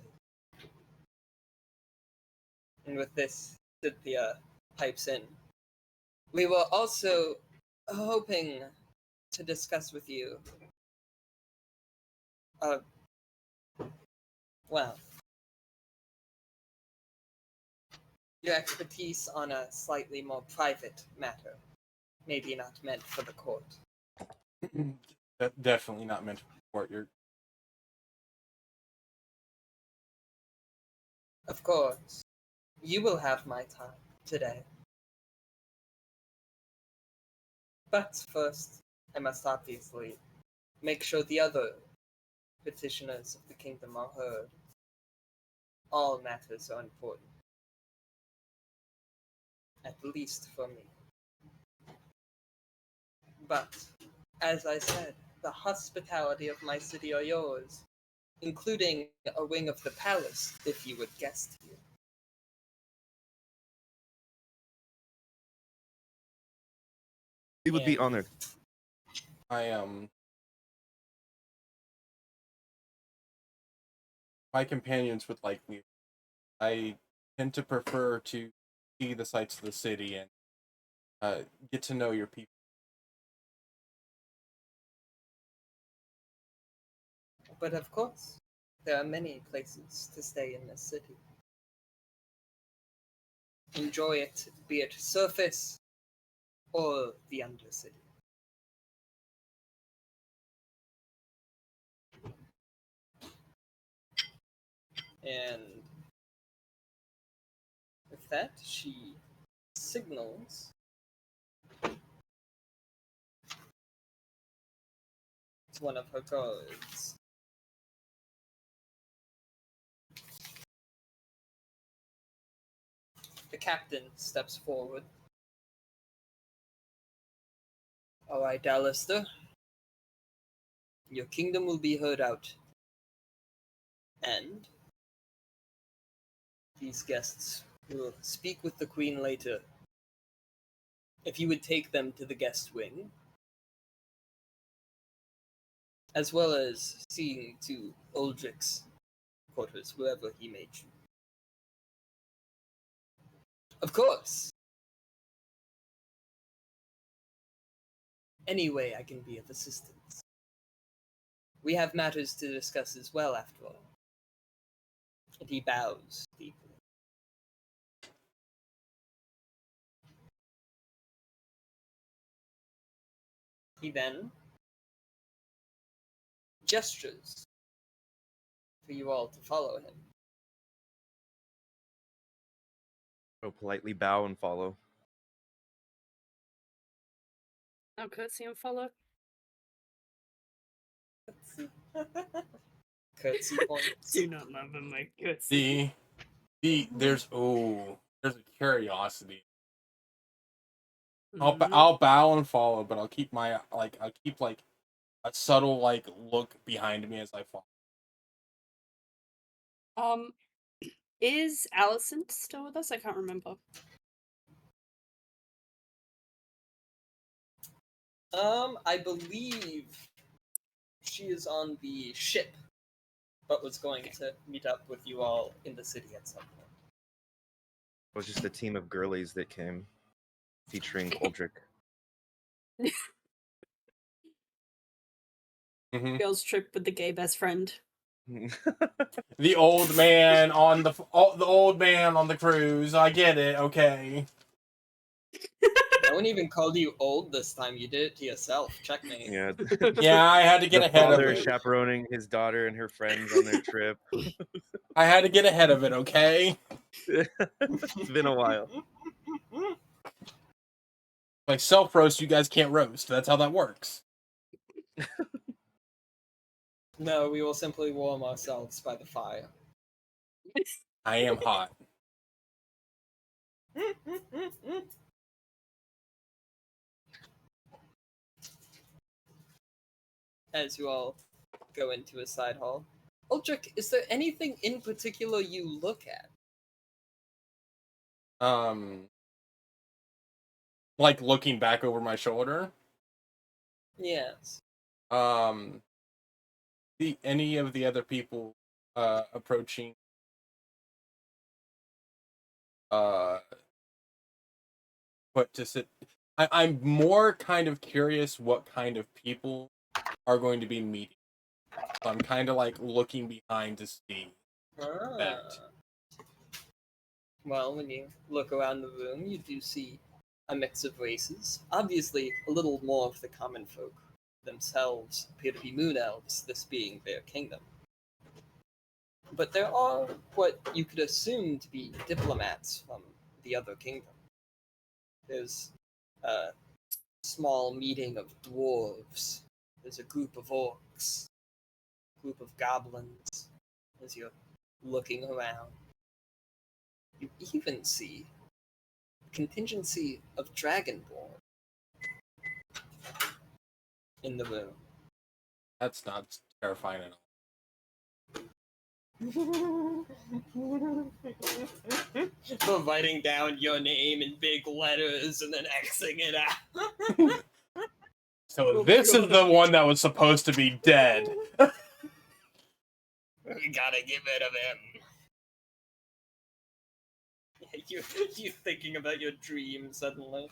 And with this, Cynthia pipes in. We were also hoping to discuss with you, your expertise on a slightly more private matter. Maybe not meant for the court. Definitely not meant for your. Of course, you will have my time today. But first, I must obviously make sure the other petitioners of the kingdom are heard. All matters are important. At least for me. But, as I said, the hospitality of my city are yours, including a wing of the palace, if you would guest here. We would be And honored. My companions would like me. I tend to prefer to see the sights of the city and get to know your people. But of course, there are many places to stay in this city. Enjoy it, be it surface or the undercity. And with that, she signals to one of her guards. The captain steps forward. All right, Alistair. Your kingdom will be heard out. And these guests will speak with the queen later. If you would take them to the guest wing, as well as seeing to Uldric's quarters, wherever he may choose. Of course! Any way I can be of assistance. We have matters to discuss as well, after all. And he bows deeply. He then gestures for you all to follow him. So politely bow and follow. I'll curtsy and follow. Curtsy points. Do not love him, my curtsy. There's a curiosity. Mhm. I'll bow and follow, but I'll keep a subtle look behind me as I follow. Is Allison still with us? I can't remember. I believe she is on the ship, but was going to meet up with you all in the city at some point. It was just a team of girlies that came, featuring Uldric. Mm-hmm. Girls trip with the gay best friend. The old man on the old man on the cruise. I get it. Okay. No one even called you old this time. You did it to yourself. Checkmate. Yeah. Yeah, I had to get The ahead of father it. chaperoning his daughter and her friends on their trip. I had to get ahead of it. Okay. It's been a while. Like self roast, you guys can't roast. That's how that works. No, we will simply warm ourselves by the fire. I am hot. As you all go into a side hall. Uldric, is there anything in particular you look at? Like looking back over my shoulder. Yes. Any of the other people approaching but to sit I'm more kind of curious what kind of people are going to be meeting. So I'm kind of like looking behind to see that. Well, when you look around the room, you do see a mix of races. Obviously, a little more of the common folk themselves appear to be moon elves, this being their kingdom. But there are what you could assume to be diplomats from the other kingdom. There's a small meeting of dwarves. There's a group of orcs, a group of goblins, as you're looking around. You even see a contingency of dragonborn in the room. That's not terrifying at all. For writing down your name in big letters and then Xing it out. So Oh this is God. the one that was supposed to be dead. We gotta get rid of him. You thinking about your dream suddenly.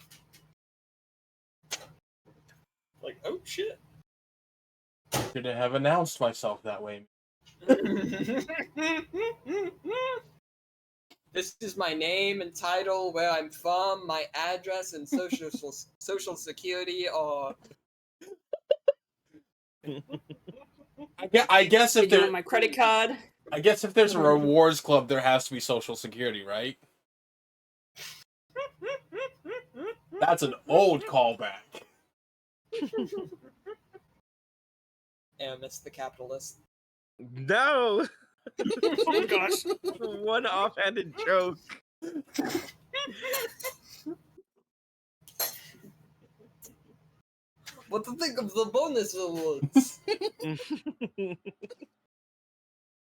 Like, oh shit. Shouldn't have announced myself that way. This is my name and title, where I'm from, my address and social security, or I guess if Did you there, want my credit card? I guess if there's a rewards club, there has to be Social Security, right? That's an old callback. Aramis the capitalist. No! Oh gosh. One offhanded joke. What to think of the bonus rewards?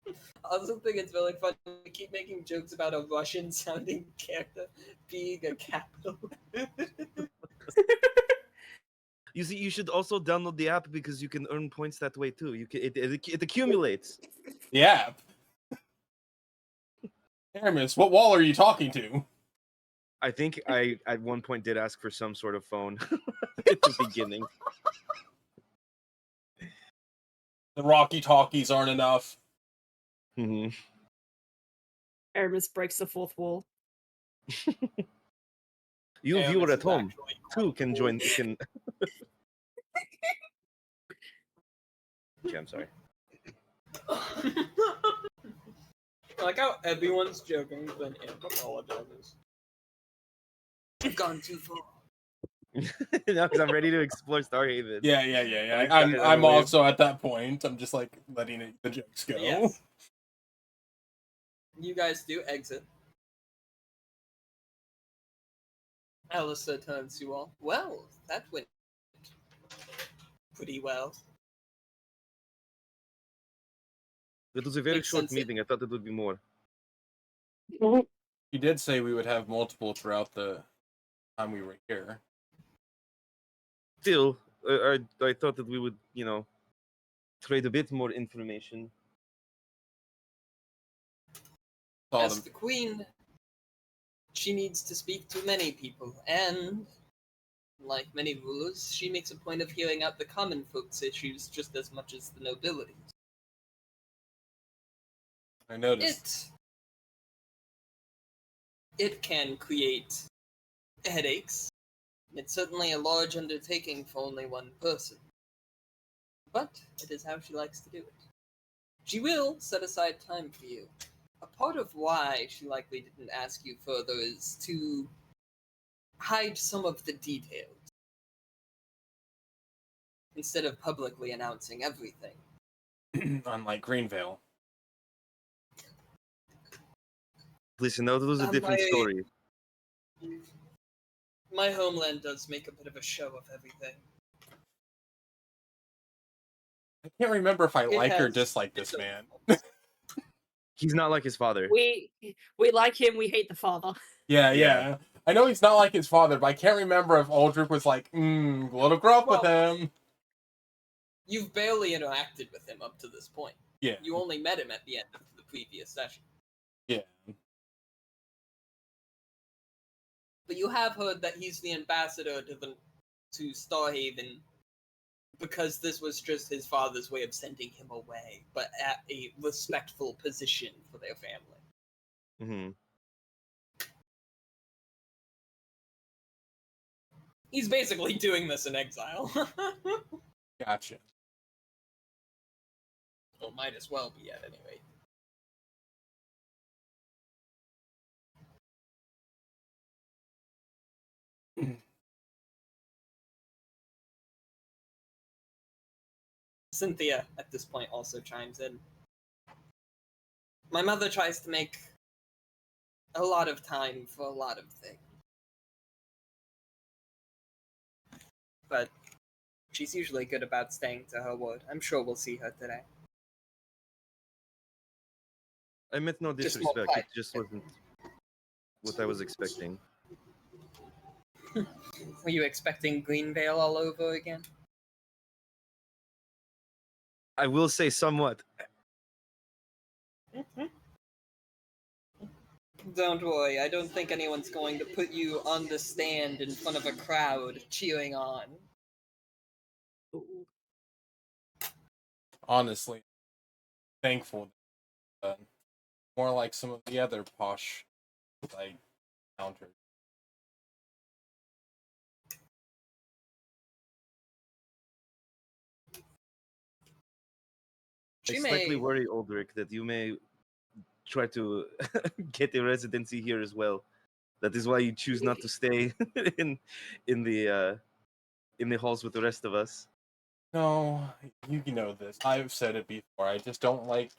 I also think it's really fun to keep making jokes about a Russian-sounding character being a capitalist. You see, you should also download the app because you can earn points that way too. You can, it accumulates. The app. Aramis, what wall are you talking to? I think I at one point did ask for some sort of phone at the beginning. The Rocky Talkies aren't enough. Mhm. Aramis breaks the fourth wall. You Aramis viewer at is home actually too can join. Can. Okay, I'm sorry. I like how everyone's joking, but Amber apologizes. I've gone too far. No, because I'm ready to explore Starhaven. Yeah. Like, I'm I- also at that point. I'm just like letting the jokes go. Yes. You guys do exit. Alistair turns to you all. Well, that went pretty well. It was a very Makes short sense. meeting. I thought it would be more. You did say we would have multiple throughout the time we were here. Still, I thought that we would, trade a bit more information. Saw As them. the queen, she needs to speak to many people, and like many rulers, she makes a point of hearing out the common folks' issues just as much as the nobility. I noticed. It can create headaches. It's certainly a large undertaking for only one person. But it is how she likes to do it. She will set aside time for you. A part of why she likely didn't ask you further is to hide some of the details instead of publicly announcing everything. Unlike Greenvale. Listen, that was a different story. My homeland does make a bit of a show of everything. I can't remember if I It like or has dislike its this own man. faults. He's not like his father. We like him, we hate the father. Yeah. I know he's not like his father, but I can't remember if Aldrich was like, a little gruff with him. You've barely interacted with him up to this point. Yeah. You only met him at the end of the previous session. Yeah. But you have heard that he's the ambassador to Starhaven because this was just his father's way of sending him away, but at a respectful position for their family. Mm-hmm. He's basically doing this in exile. Gotcha. Well, might as well be at any rate. Cynthia, at this point, also chimes in. My mother tries to make a lot of time for a lot of things. But She's usually good about staying to her word. I'm sure we'll see her today. I meant no Just more disrespect. It just wasn't what I was expecting. Were you expecting Greenvale all over again? I will say somewhat. Don't worry, I don't think anyone's going to put you on the stand in front of a crowd cheering on. Ooh. Honestly, thankful. More like some of the other posh I encountered. She I slightly may. worry, Aldrich, that you may try to get a residency here as well. That is why you choose not to stay in in the halls with the rest of us. No, you know this. I've said it before. I just don't like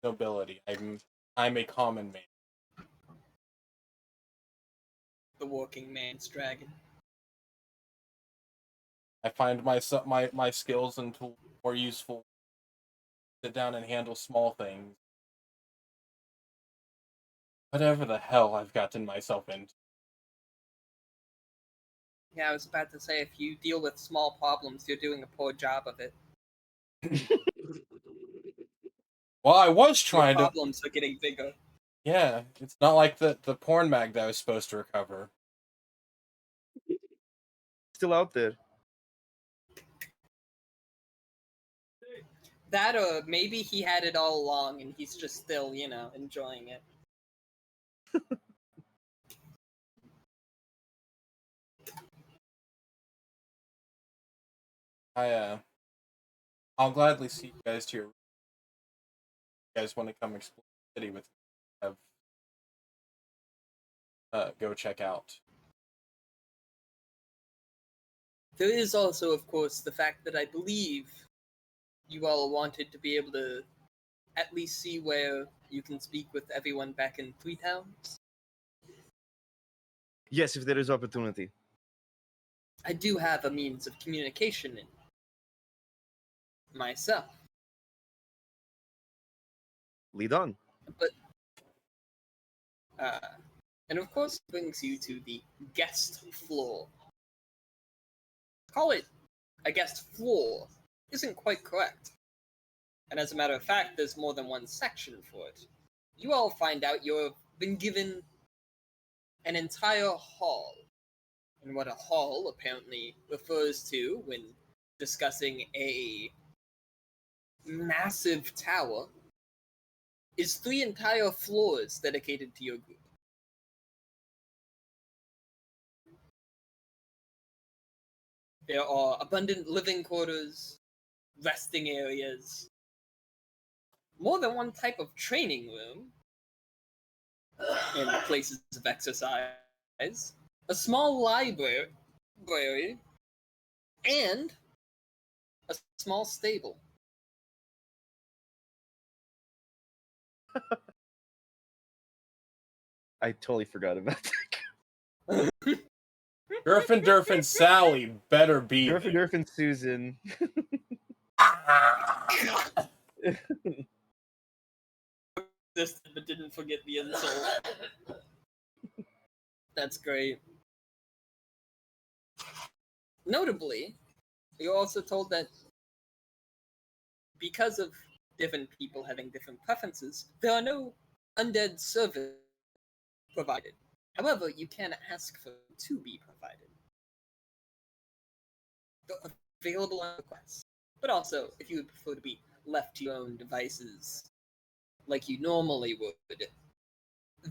nobility. I'm a common man. The working man's dragon. I find my skills and tools more useful. Sit down and handle small things. Whatever the hell I've gotten myself into. Yeah, I was about to say, if you deal with small problems, you're doing a poor job of it. Well, I was Your trying to. problems are getting bigger. Yeah, it's not like the porn mag that I was supposed to recover. Still out there. That or maybe he had it all along and he's just still, enjoying it. I'll gladly see you guys to your. You guys want to come explore the city with me? Go check out. There is also, of course, the fact that I believe you all wanted to be able to at least see where you can speak with everyone back in Three Towns. Yes, if there is opportunity. I do have a means of communication in myself. Lead on. But, and of course, brings you to the guest floor. Call it a guest floor isn't quite correct. And as a matter of fact, there's more than one section for it. You all find out you've been given an entire hall. And what a hall apparently refers to when discussing a massive tower is 3 entire floors dedicated to your group. There are abundant living quarters, resting areas, more than one type of training room, and places of exercise, a small library, and a small stable. I totally forgot about that. Durf and Sally better be Durf there. and Susan. This but didn't forget the insult. That's great. Notably, you're also told that because of different people having different preferences, there are no undead service provided. However, you can ask for them to be provided. They're available on request. But also, if you would prefer to be left to your own devices like you normally would,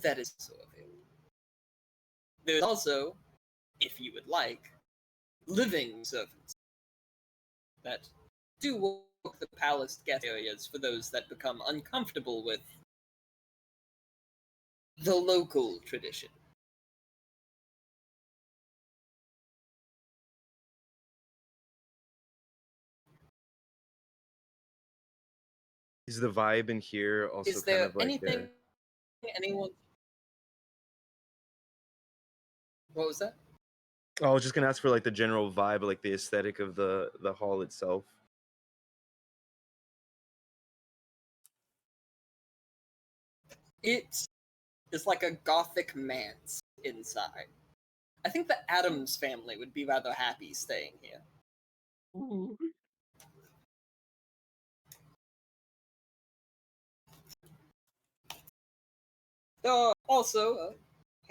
that is also available. There's also, if you would like, living servants that do walk the palace guest areas for those that become uncomfortable with the local tradition. Is the vibe in here also Is kind there of like anything anyone? What was that? Oh, I was just gonna ask for like the general vibe, like the aesthetic of the hall itself. It is like a gothic manse inside. I think the Adams family would be rather happy staying here. Ooh. There are also a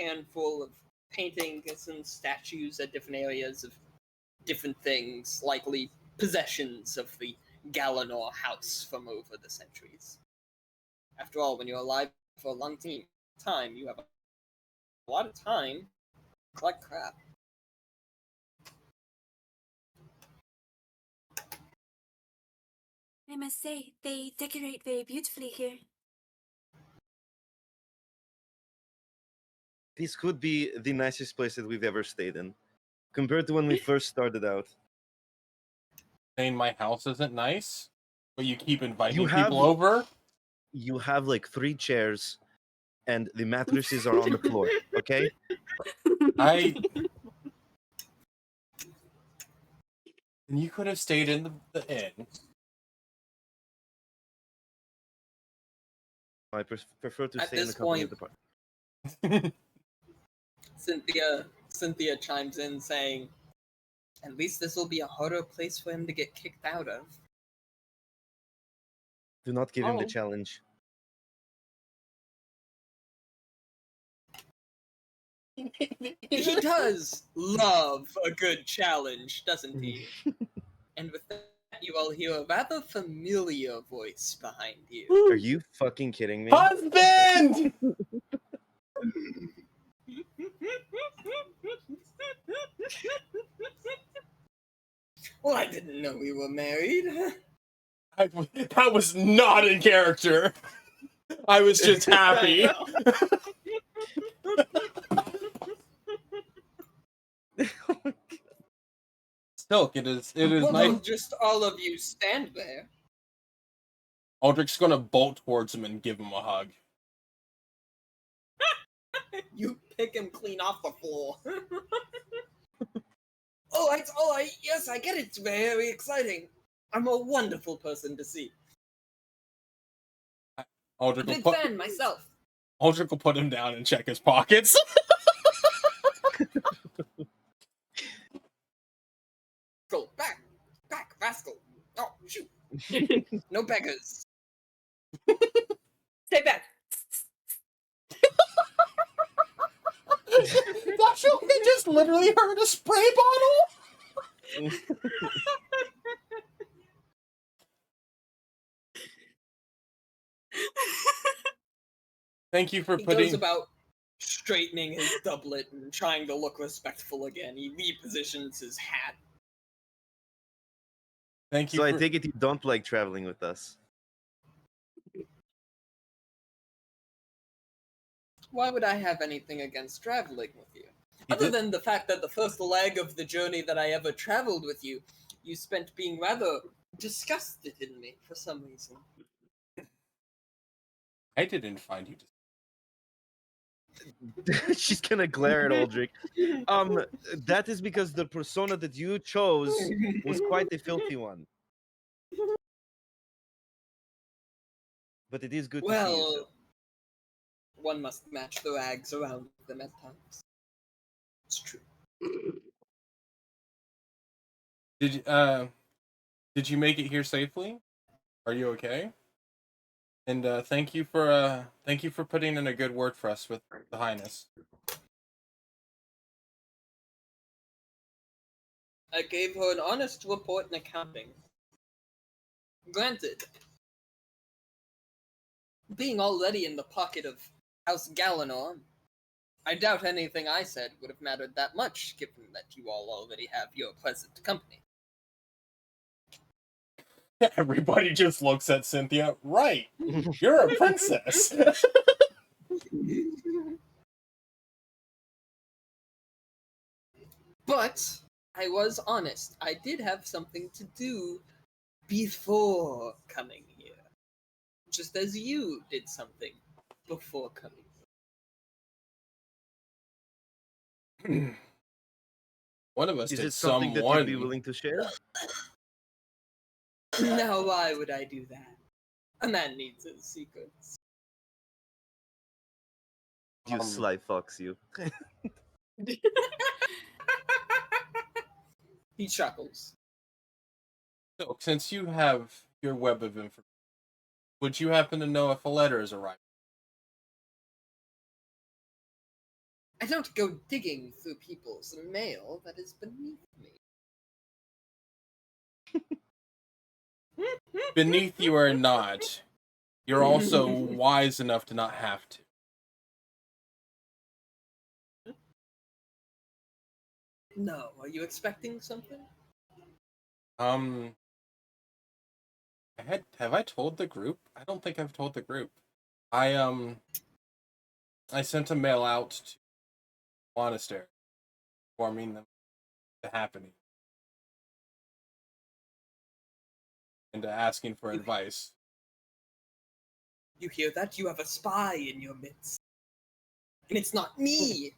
handful of paintings and statues at different areas of different things, likely possessions of the Galanor house from over the centuries. After all, when you're alive for a long time, you have a lot of time to collect crap. I must say, they decorate very beautifully here. This could be the nicest place that we've ever stayed in, compared to when we first started out. Saying my house isn't nice, but you keep inviting You people have- over. You have like 3 chairs, and the mattresses are on the floor. Okay. And you could have stayed in the inn. I prefer to At stay in the this company of point- the party. Cynthia chimes in saying, "At least this will be a harder place for him to get kicked out of." Do not give him the Oh. challenge. He does love a good challenge, doesn't he? And with that, you all hear a rather familiar voice behind you. Are you fucking kidding me? Husband! Well, I didn't know we were married. That was not in character. I was just happy. Silk, it is Well, nice. don't just all of you stand there. Aldrich's gonna bolt towards him and give him a hug. You pick him clean off the floor. All right. Yes, I get it. It's very exciting. I'm a wonderful person to see. Aldrich Big will fan myself. put him down and check his pockets. Go back, rascal. Oh, shoot. No beggars. Stay back. That show he just literally heard a spray bottle. Thank you for He putting. goes about straightening his doublet and trying to look respectful again. He repositions his hat. Thank you. So I for... take it you don't like traveling with us. Why would I have anything against traveling with you? He Other did- than the fact that the first leg of the journey that I ever traveled with you, you spent being rather disgusted in me for some reason. I didn't find you. She's gonna glare at Aldrich. That is because the persona that you chose was quite a filthy one. But it is good to see you. Well, So. one must match the rags around them at times. It's true. Did you make it here safely? Are you okay? And thank you for putting in a good word for us with the Highness. I gave her an honest report and accounting. Granted, being already in the pocket of House Galanor, I doubt anything I said would have mattered that much, given that you all already have your pleasant company. Everybody just looks at Cynthia. Right, you're a princess. But I was honest. I did have something to do before coming here. Just as you did something before coming One of us Is did it something that you'd someone. be willing to share? Now, why would I do that? A man needs his secrets. You sly fox, you. He chuckles. So, since you have your web of information, would you happen to know if a letter has arrived? I don't go digging through people's mail. That is beneath me. Beneath you or not, you're also wise enough to not have to. No, are you expecting something? Have I told the group? I don't think I've told the group. I sent a mail out to monastery informing them the happening and asking for advice. You hear that? You have a spy in your midst. And it's not me!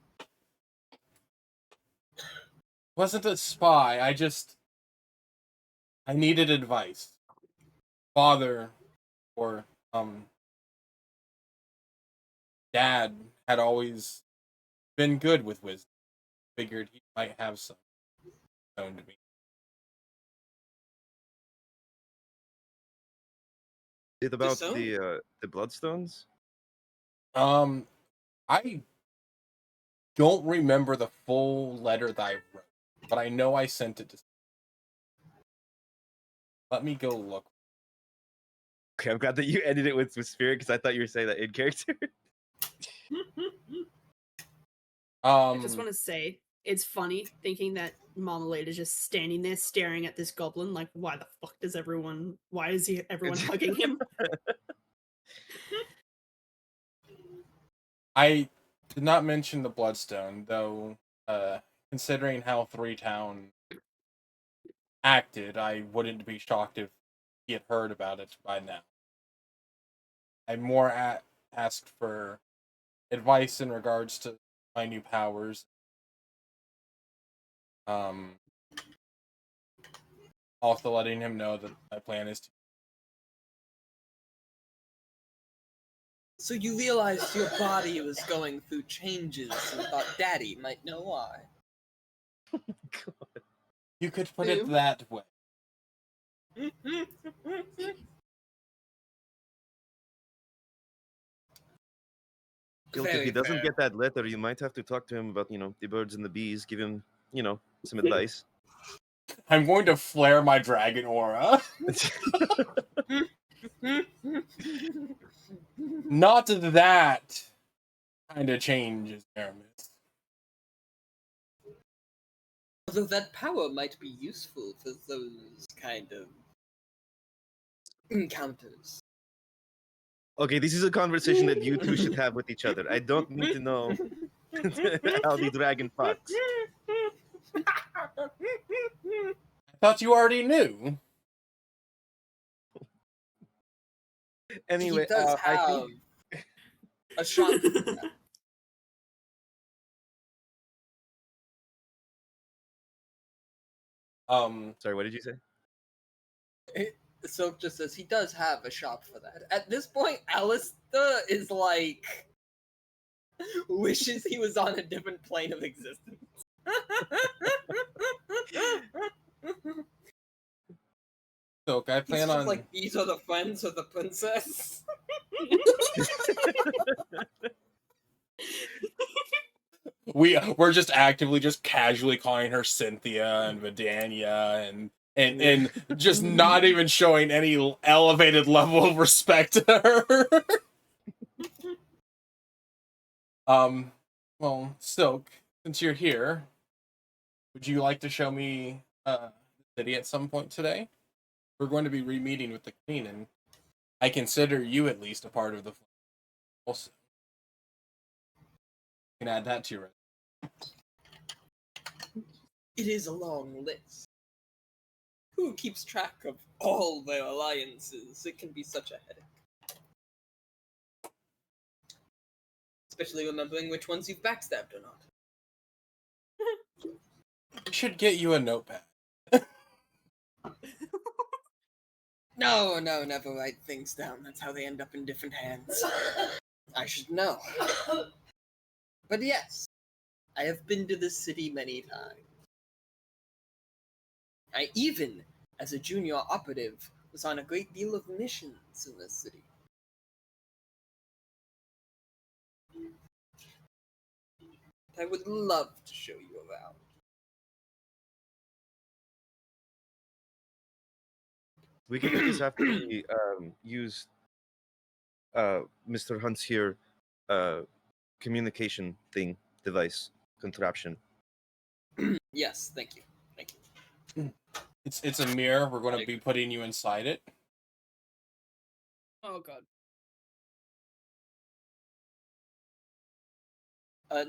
Wasn't a spy, I needed advice. Father or dad had always been good with wisdom. Figured he might have some known to me. Is it about So? the bloodstones? I don't remember the full letter that I wrote, but I know I sent it to. Let me go look. Okay, I'm glad that you ended it with spirit because I thought you were saying that in character. I just want to say, it's funny thinking that Marmalade is just standing there staring at this goblin like, why the fuck does everyone, why is everyone hugging him? I did not mention the Bloodstone, though, considering how Three Town acted, I wouldn't be shocked if he had heard about it by now. I more asked for advice in regards to my new powers. Also letting him know that my plan is to. So you realized your body was going through changes and thought Daddy might know why. You could put it that way. Guilt, if he doesn't get that letter, you might have to talk to him about, the birds and the bees. Give him, some advice. I'm going to flare my dragon aura. Not that kind of changes, Aramis. Although that power might be useful for those kind of encounters. Okay, this is a conversation that you two should have with each other. I don't need to know how the dragon fucks. I thought you already knew. Anyway, he does I have think... a shot. Sorry, what did you say? Silk just says he does have a shop for that. At this point, Alistair is like wishes he was on a different plane of existence. So I plan on like, these are the friends of the princess. we're just actively just casually calling her Cynthia and Vidania and just not even showing any elevated level of respect to her. Well, Silk, since you're here, would you like to show me the city at some point today? We're going to be re-meeting with the queen, and I consider you at least a part of the also. You can add that to your resume. It is a long list. Who keeps track of all their alliances? It can be such a headache. Especially remembering which ones you've backstabbed or not. We should get you a notepad. No, never write things down. That's how they end up in different hands. I should know. But yes, I have been to this city many times. I even, as a junior operative, was on a great deal of missions in this city. I would love to show you around. We can do this after we use Mr. Hunt's here communication thing device contraption. Yes, thank you. Thank you. It's a mirror. We're going to be putting you inside it. Oh god.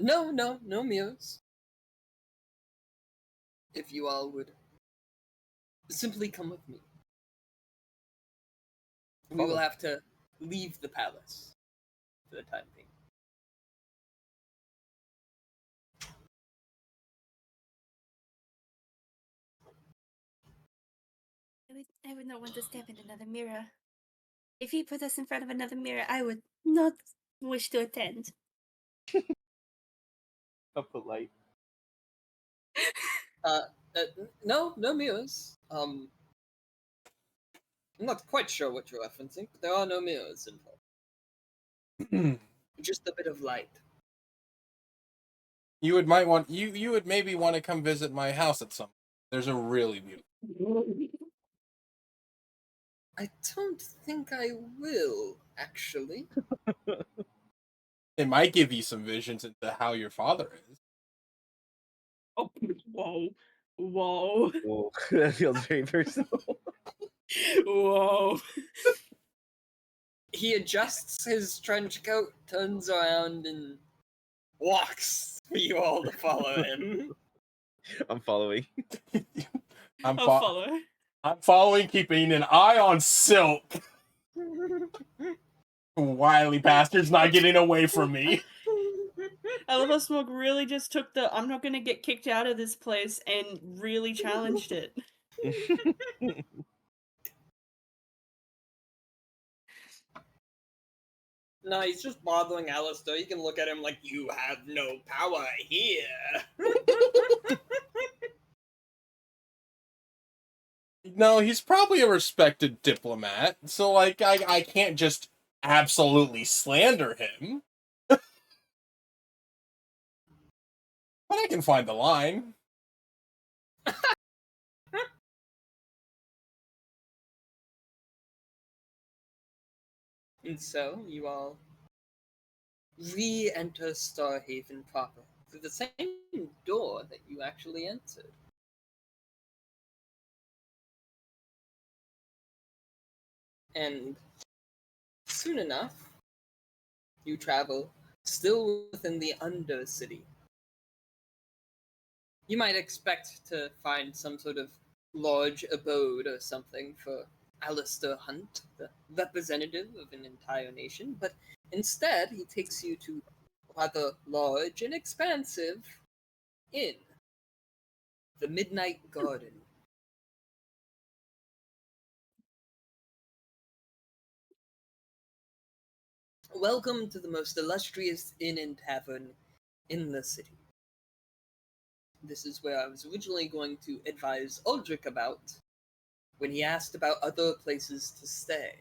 No mirrors. If you all would simply come with me. We will Follow. have to leave the palace for the time being. I would not want to step in another mirror. If he put us in front of another mirror, I would not wish to attend. How polite. No mirrors. I'm not quite sure what you're referencing, but there are no mirrors involved. Just a bit of light. You would maybe want to come visit my house at some. There's a really beautiful. I don't think I will, actually. It might give you some visions into how your father is. Oh, whoa. Whoa, that feels very personal. Whoa. He adjusts his trench coat, turns around, and walks for you all to follow him. I'm following. I'm I'll follow. I'm following, keeping an eye on Silk. Wily bastard's not getting away from me. I love how Smoke really just took the I'm not gonna get kicked out of this place and really challenged it. No, he's just bothering Alistair. You can look at him like, you have no power here. No, he's probably a respected diplomat, so like I can't just absolutely slander him. But I can find the line. And so, you all re-enter Starhaven proper through the same door that you actually entered. And soon enough, you travel still within the Undercity. You might expect to find some sort of large abode or something for Alistair Hunt, the representative of an entire nation, but instead he takes you to a rather large and expansive inn, the Midnight Garden. Welcome to the most illustrious inn and tavern in the city. This is where I was originally going to advise Aldrich about when he asked about other places to stay.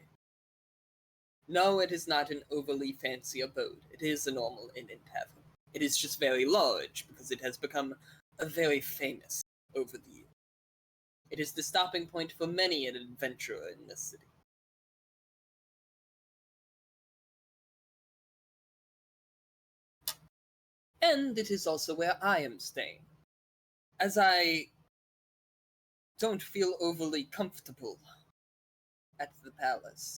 No, it is not an overly fancy abode. It is a normal inn and tavern. It is just very large because it has become very famous over the years. It is the stopping point for many an adventurer in this city. And it is also where I am staying, as I don't feel overly comfortable at the palace.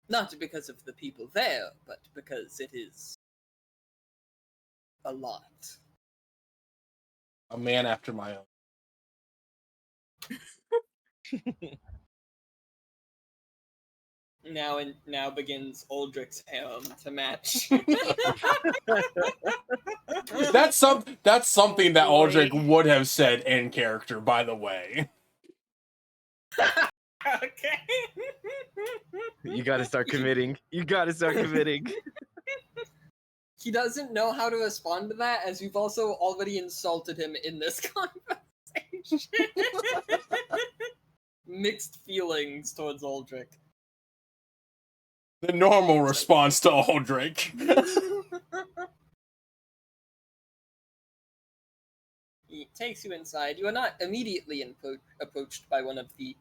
Not because of the people there, but because it is a lot. A man after my own. Now begins Aldrich's harem to match. That's something that boy. Aldrich would have said in character, by the way. Okay. You gotta start committing. You gotta start committing. He doesn't know how to respond to that, as you've also already insulted him in this conversation. Mixed feelings towards Aldrich. The normal response to Aldrich. He takes you inside. You are not immediately approached by one of the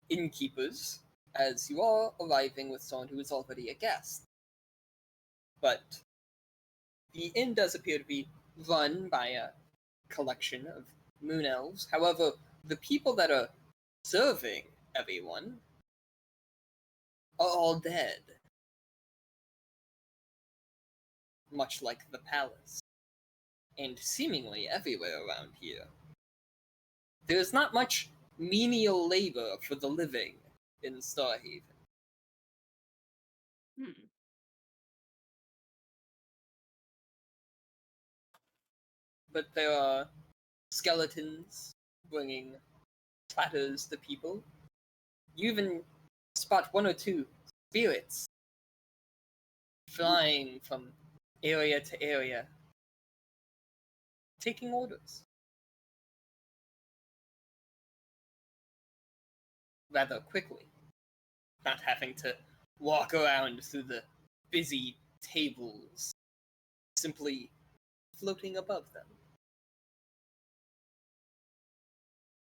innkeepers, as you are arriving with someone who is already a guest. But the inn does appear to be run by a collection of moon elves. However, the people that are serving everyone are all dead. Much like the palace. And seemingly everywhere around here. There is not much menial labor for the living in Starhaven. Hmm. But there are skeletons bringing platters to people. You even spot one or two spirits flying from area to area, taking orders. Rather quickly, not having to walk around through the busy tables, simply floating above them.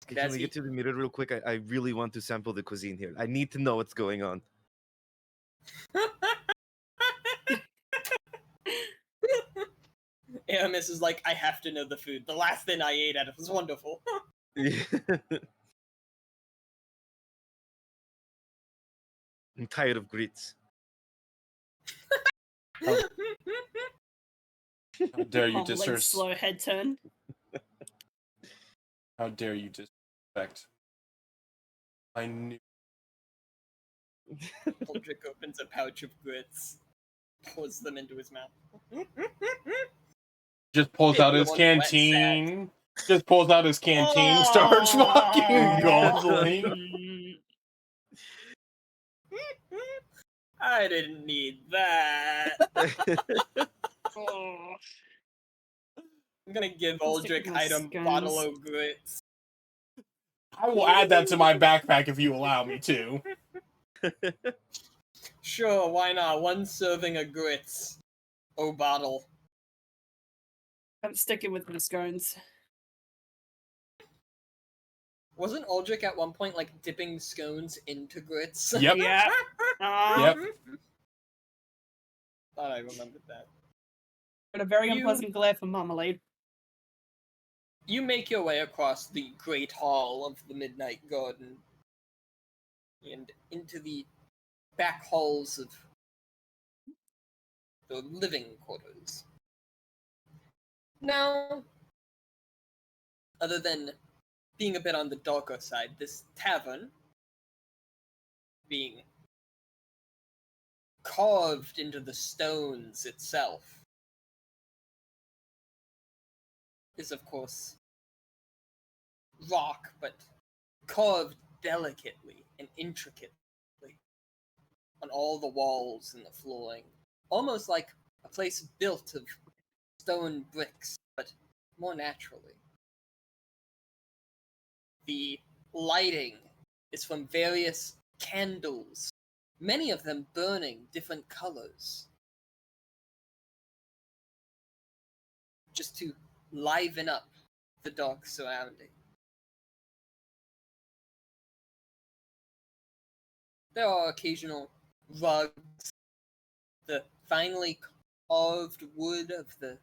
Can As we he- get to the mirror real quick? I really want to sample the cuisine here. I need to know what's going on. Aramis is like, I have to know the food. The last thing I ate at it was wonderful. I'm tired of grits. How dare you Mumbling slow head turn. How dare you disrespect? I knew. Aldrich opens a pouch of grits, pours them into his mouth. Just pulls out his Everyone's wet canteen. Just pulls out his canteen, starts fucking Oh. gobbling. I didn't need that. Oh. I'm gonna give I'll stick Aldrich with my item scones. bottle of grits. I will add that to my backpack if you allow me to. Sure, why not? One serving of grits. Oh, bottle. I'm sticking with the scones. Wasn't Aldrich at one point like dipping scones into grits? Yep. Yeah. Yep. Thought I remembered that. Got a very You- unpleasant glare for marmalade. You make your way across the great hall of the Midnight Garden and into the back halls of the living quarters. Now, other than being a bit on the darker side, this tavern being carved into the stones itself is, of course, rock, but carved delicately and intricately on all the walls and the flooring. Almost like a place built of stone bricks, but more naturally. The lighting is from various candles, many of them burning different colors, just to liven up the dark surrounding. There are occasional rugs, the finely carved wood of the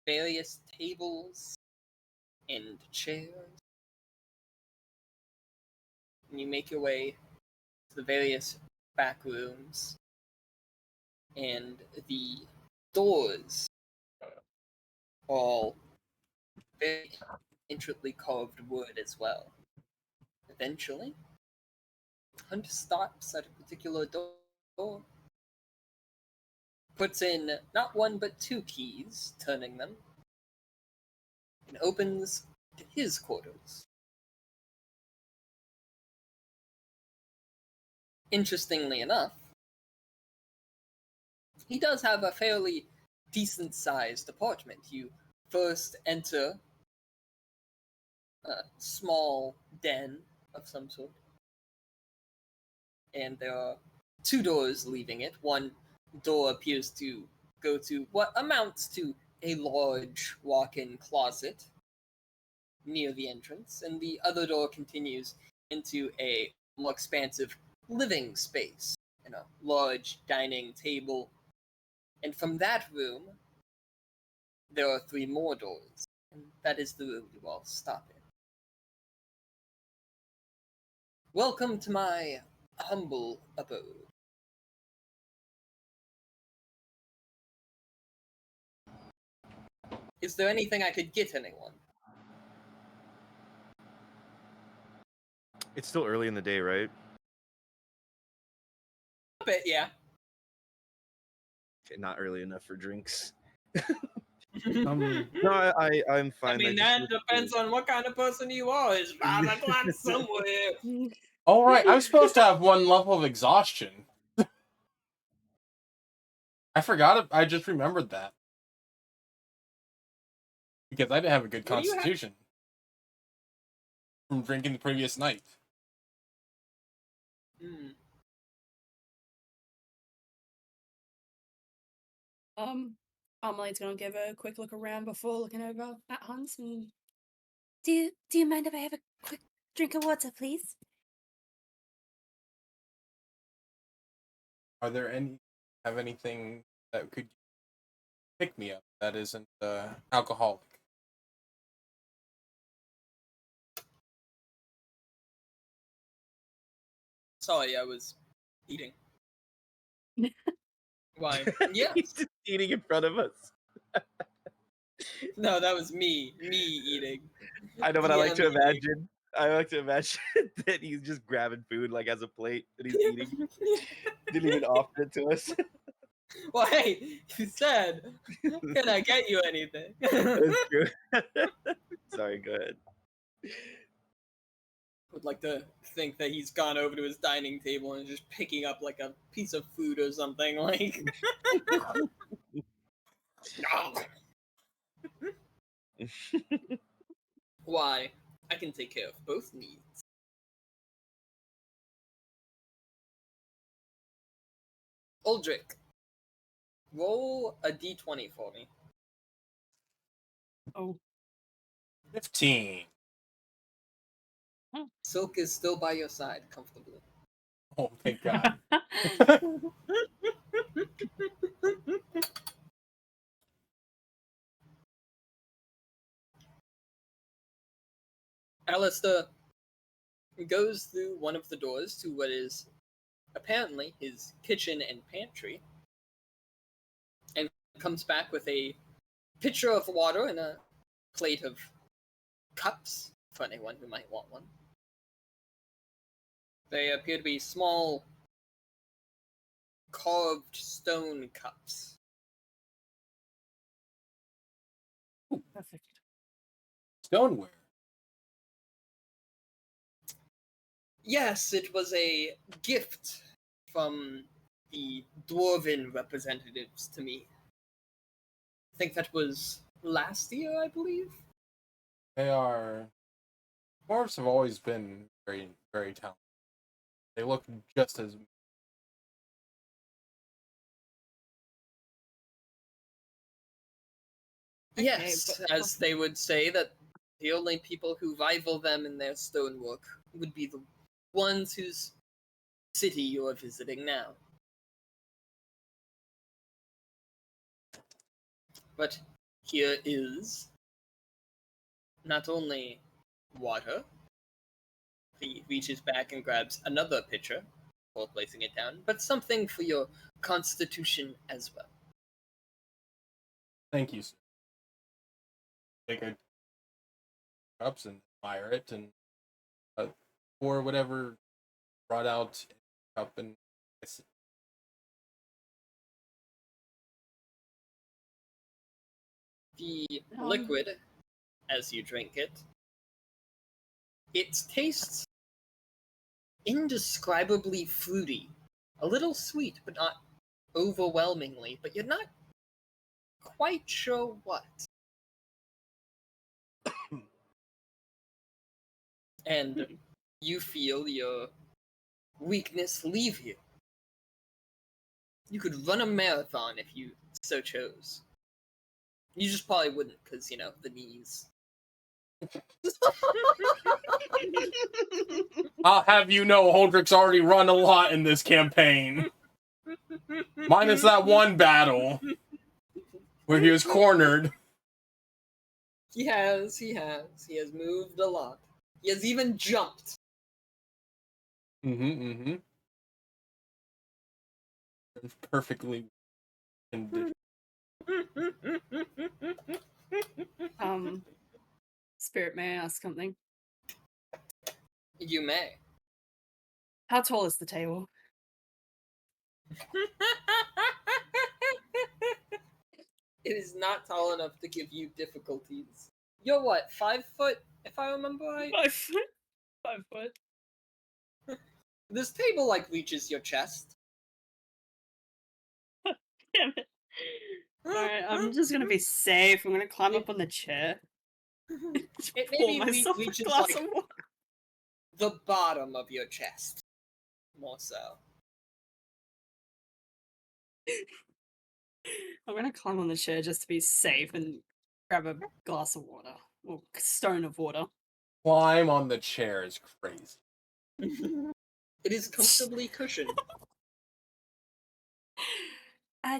various tables and chairs. And you make your way to the various back rooms, and the doors are all very intricately carved wood as well. Eventually, Hunt stops at a particular door door, puts in not one but two keys, turning them, and opens to his quarters. Interestingly enough, he does have a fairly decent-sized apartment. You first enter a small den of some sort, and there are two doors leaving it. One door appears to go to what amounts to a large walk-in closet near the entrance, and the other door continues into a more expansive living space and a large dining table. And from that room, there are three more doors, and that is the room you all stop in. Welcome to my humble abode. Is there anything I could get anyone? It's still early in the day, right? A bit, yeah. Okay, not early enough for drinks. Um, No, I'm fine. I mean, just that need depends to- on what kind of person you are. It's 5 o'clock somewhere. all right, I'm supposed to have one level of exhaustion. I forgot it. I just remembered that because I didn't have a good What do you have? constitution from drinking the previous night. Hmm. Amelie's gonna give a quick look around before looking over at Hans and Do you mind if I have a quick drink of water, please? Are there anything that could pick me up that isn't alcoholic? Sorry, I was eating. Why? Yeah. He's just eating in front of us. No, that was me. Me eating. I know, but I like to DM eating. imagine. I like to imagine that he's just grabbing food like as a plate and he's eating. Didn't even offer it to us. Well, hey, you said, can I get you anything? That's true. Sorry, go ahead. Would like to think that he's gone over to his dining table and just picking up like a piece of food or something. Like, why? I can take care of both needs. Uldrick, roll a d20 for me. 15. Silk is still by your side, comfortably. Oh, thank God. Alistair goes through one of the doors to what is apparently his kitchen and pantry, and comes back with a pitcher of water and a plate of cups for anyone who might want one. They appear to be small, carved stone cups. perfect. Stoneware. Yes, it was a gift from the dwarven representatives to me. I think that was last year, I believe. They are. Dwarves have always been very, very talented. They look just as. Yes, but- as they would say that the only people who rival them in their stonework would be the ones whose city you are visiting now. But here is not only water. He reaches back and grabs another pitcher before placing it down, but something for your constitution as well. Thank you, sir. Take a cups and admire it and pour whatever brought out in a cup and I The liquid, as you drink it, it tastes indescribably fruity. A little sweet, but not overwhelmingly, but you're not quite sure what. And you feel your weakness leave you. You could run a marathon if you so chose. You just probably wouldn't, because, you know, the knees. I'll have you know, Holdrick's already run a lot in this campaign. Minus that one battle where he was cornered. He has moved a lot. He has even jumped. It's perfectly conditioned. Spirit, may I ask something? You may. How tall is the table? It is not tall enough to give you difficulties. You're what, 5 foot, if I remember right? 5 foot. 5 foot. This table, like, reaches your chest. Damn it. Alright, I'm just gonna be safe. I'm gonna climb up on the chair. It Pour maybe myself a reaches, glass like, of water. the bottom of your chest. More so. I'm gonna climb on the chair just to be safe and grab a glass of water. Or stone of water. Climb on the chair is crazy. It is comfortably cushioned.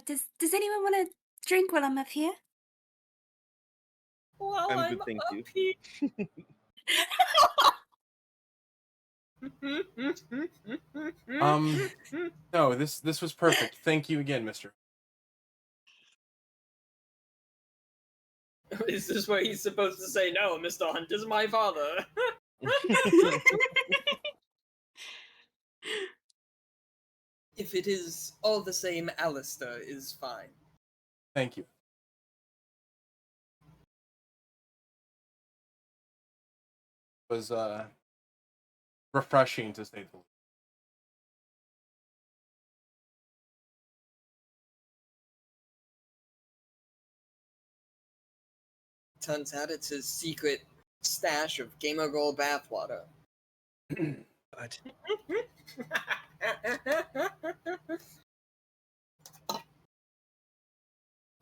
Does anyone want to drink while I'm up here? Well, I'm I'm good, thank up you. here. No, this was perfect. Thank you again, Mr. Is this where he's supposed to say, no, Mr. Hunt is my father? If it is all the same, Alistair is fine. Thank you. It was refreshing to say the least. Turns out it's his secret stash of Gamer Gold bathwater. But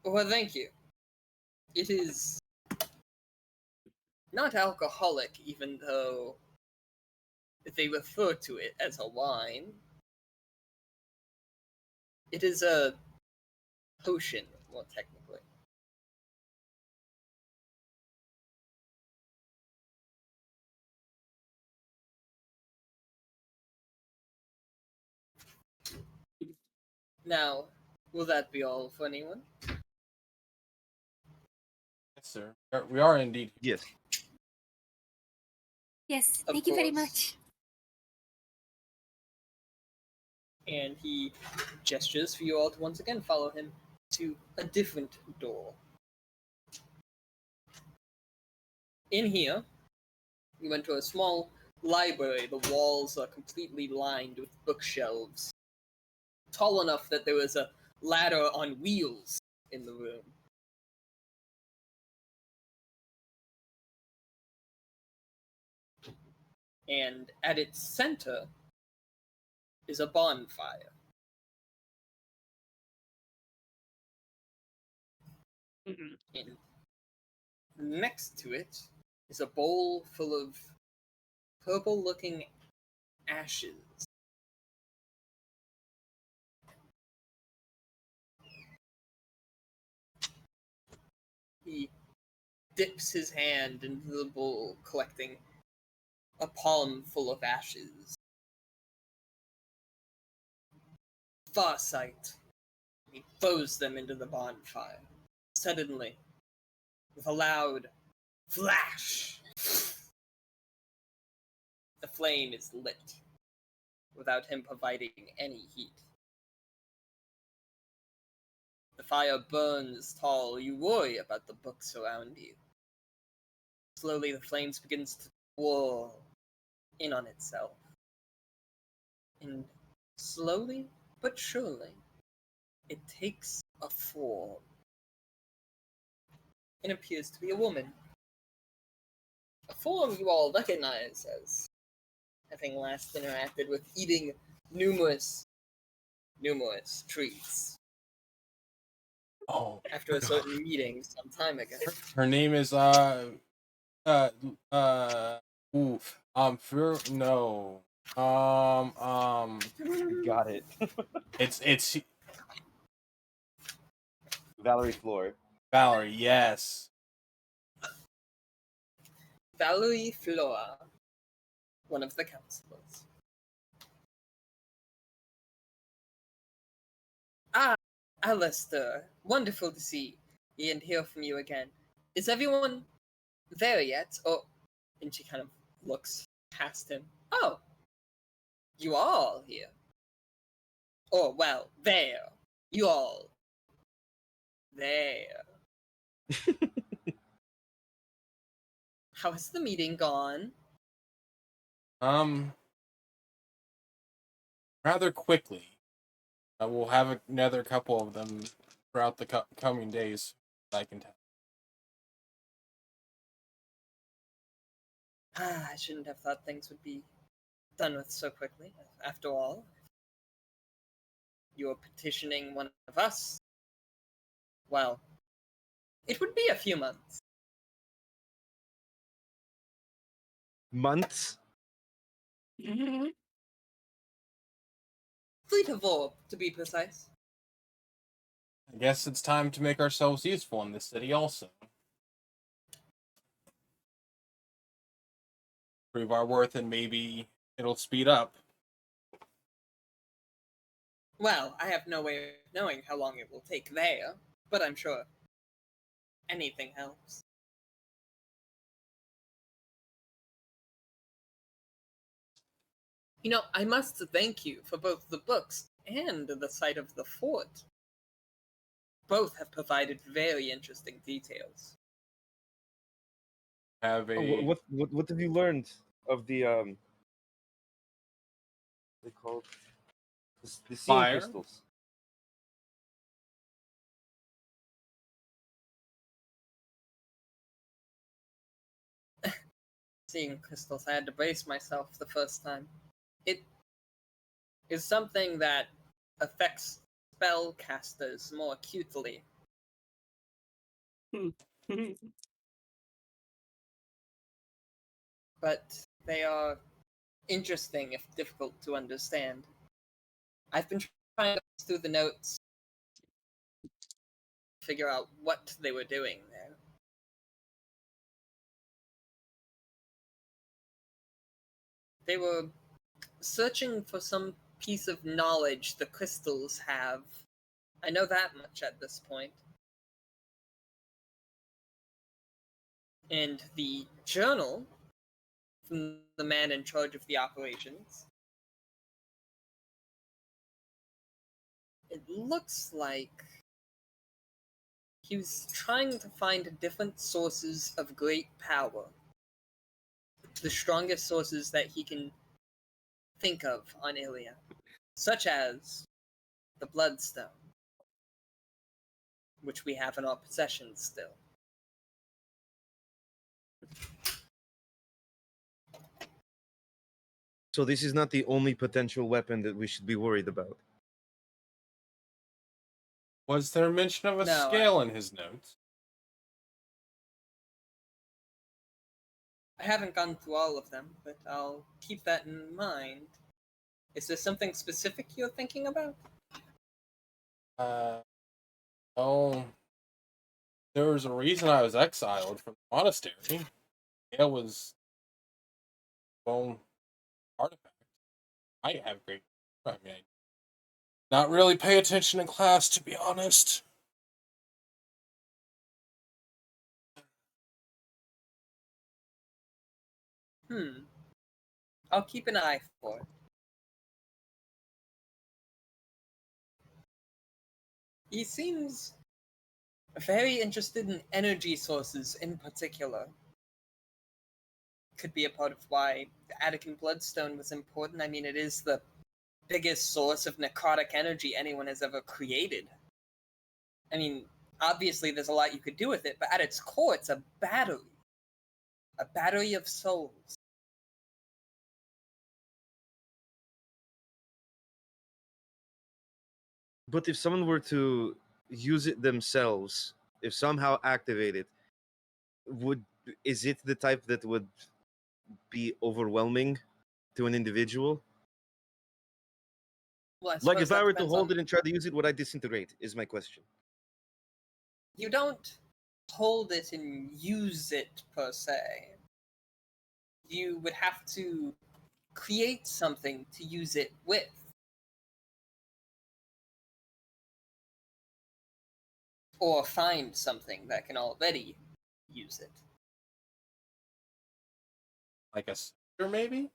Well, thank you. It is not alcoholic, even though they refer to it as a wine. It is a potion, more technically. Now, will that be all for anyone? Yes, sir. We are indeed. yes, Yes, Of thank you very course. much. And he gestures for you all to once again follow him to a different door. In here, you enter a small library. The walls are completely lined with bookshelves, tall enough that there was a ladder on wheels in the room. And at its center is a bonfire. Mhm. And next to it is a bowl full of purple-looking ashes. He dips his hand into the bowl, collecting a palm full of ashes. Farsight. He throws them into the bonfire. Suddenly, with a loud flash, the flame is lit, without him providing any heat. The fire burns tall, you worry about the books around you. Slowly, the flames begins to whirl in on itself. And slowly but surely, it takes a form. It appears to be a woman. A form you all recognize as having last interacted with eating numerous treats Oh, after a certain meeting some time ago. her name is ooh, no, Got it. it's Valerie Floor. Valerie. Yes. Valerie Flora, one of the counselors. Ah, Alistair, wonderful to see and hear from you again. Is everyone there yet? Oh, and she kind of looks past him. Oh, you are all here. Oh, well, there. You all. There. How has the meeting gone? Rather quickly. We'll have another couple of them throughout the coming days. I can tell. I shouldn't have thought things would be done with so quickly. After all, you're petitioning one of us. Well, it would be a few months. Months? Fleet of orb, to be precise. I guess it's time to make ourselves useful in this city also. Prove our worth and maybe it'll speed up. Well, I have no way of knowing how long it will take there, but I'm sure anything helps. You know, I must thank you for both the books and the site of the fort. Both have provided very interesting details. Have a Oh, what have you learned of the they called the seeing Fire? crystals? Seeing crystals, I had to brace myself the first time. It is something that affects spellcasters more acutely. But they are interesting if difficult to understand. I've been trying to go through the notes, figure out what they were doing there. They were searching for some piece of knowledge the crystals have. I know that much at this point. And the journal from the man in charge of the operations, it looks like he was trying to find different sources of great power. The strongest sources that he can think of on ILLIA, such as the Bloodstone, which we have in our possession still. So this is not the only potential weapon that we should be worried about. Was there mention of a No, scale in his notes? I haven't gone through all of them, but I'll keep that in mind. Is there something specific you're thinking about? Oh, there was a reason I was exiled from the monastery. It was, well, artifact. I have great. I mean, I not really pay attention in class, to be honest. I'll keep an eye for it. He seems Very interested in energy sources in particular. Could be a part of why the Attican Bloodstone was important. I mean, it is the biggest source of necrotic energy anyone has ever created. I mean, obviously there's a lot you could do with it, but at its core, it's a battery. A battery of souls. But if someone were to use it themselves, if somehow activate it, is it the type that would be overwhelming to an individual? Well, I Like suppose if I that were to depends hold on- it and try to use it, would I disintegrate? Is my question. You don't hold it and use it per se. You would have to create something to use it with. Or find something that can already use it. Like a scepter, maybe?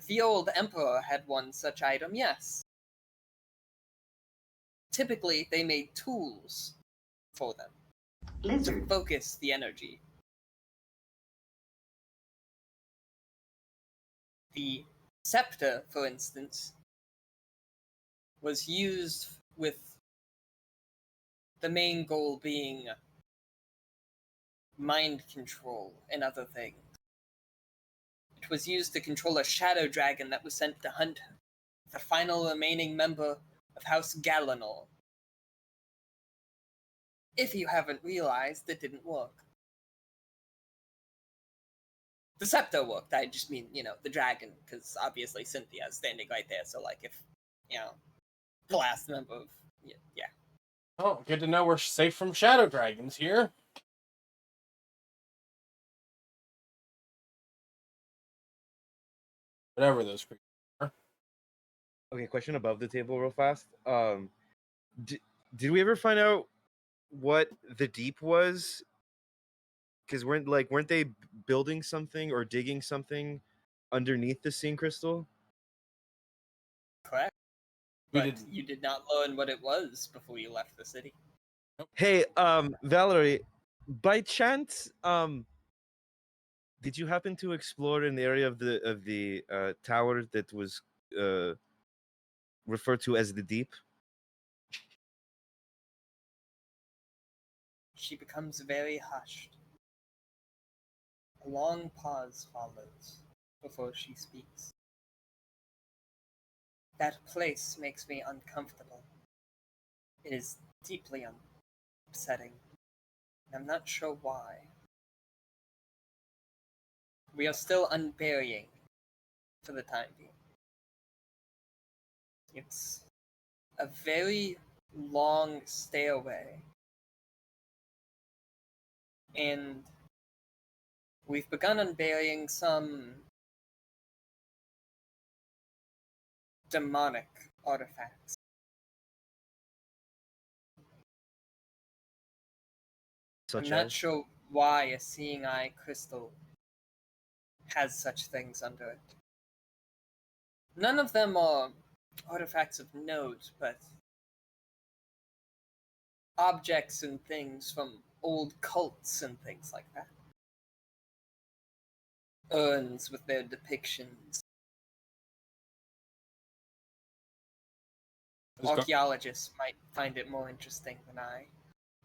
The old emperor had one such item, yes. Typically, they made tools for them to focus the energy. The scepter, for instance, was used with the main goal being mind control and other things. It was used to control a shadow dragon that was sent to hunt the final remaining member of House Galanor. If you haven't realized, it didn't work. The scepter worked, I just mean, the dragon, because obviously Cynthia's standing right there, so like if, the last member of, yeah. Oh, good to know we're safe from shadow dragons here. Whatever those creatures are. Okay, question above the table, real fast. Did we ever find out what the deep was? Because weren't they building something or digging something underneath the seeing crystal? Correct. We But did. you did not learn what it was before you left the city. Hey, Valerie, by chance, did you happen to explore an area of the tower that was referred to as the deep? She becomes very hushed. A long pause follows before she speaks. That place makes me uncomfortable. It is deeply upsetting. I'm not sure why. We are still unburying for the time being. It's a very long stairway. And we've begun unburying some demonic artifacts. Such I'm not as? sure why a seeing eye crystal has such things under it. None of them are artifacts of note, but objects and things from old cults and things like that. Urns with their depictions. Archaeologists might find it more interesting than I.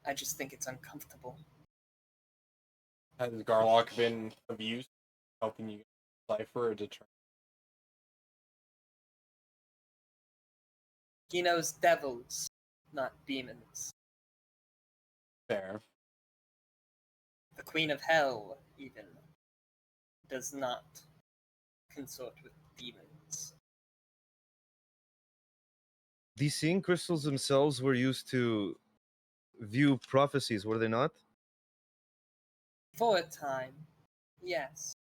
I just think it's uncomfortable. Has Garlock been of use helping you decipher or determine? He knows devils, not demons. Fair. The Queen of Hell, even, does not consort with demons. These seeing crystals themselves were used to view prophecies, were they not? For a time, yes.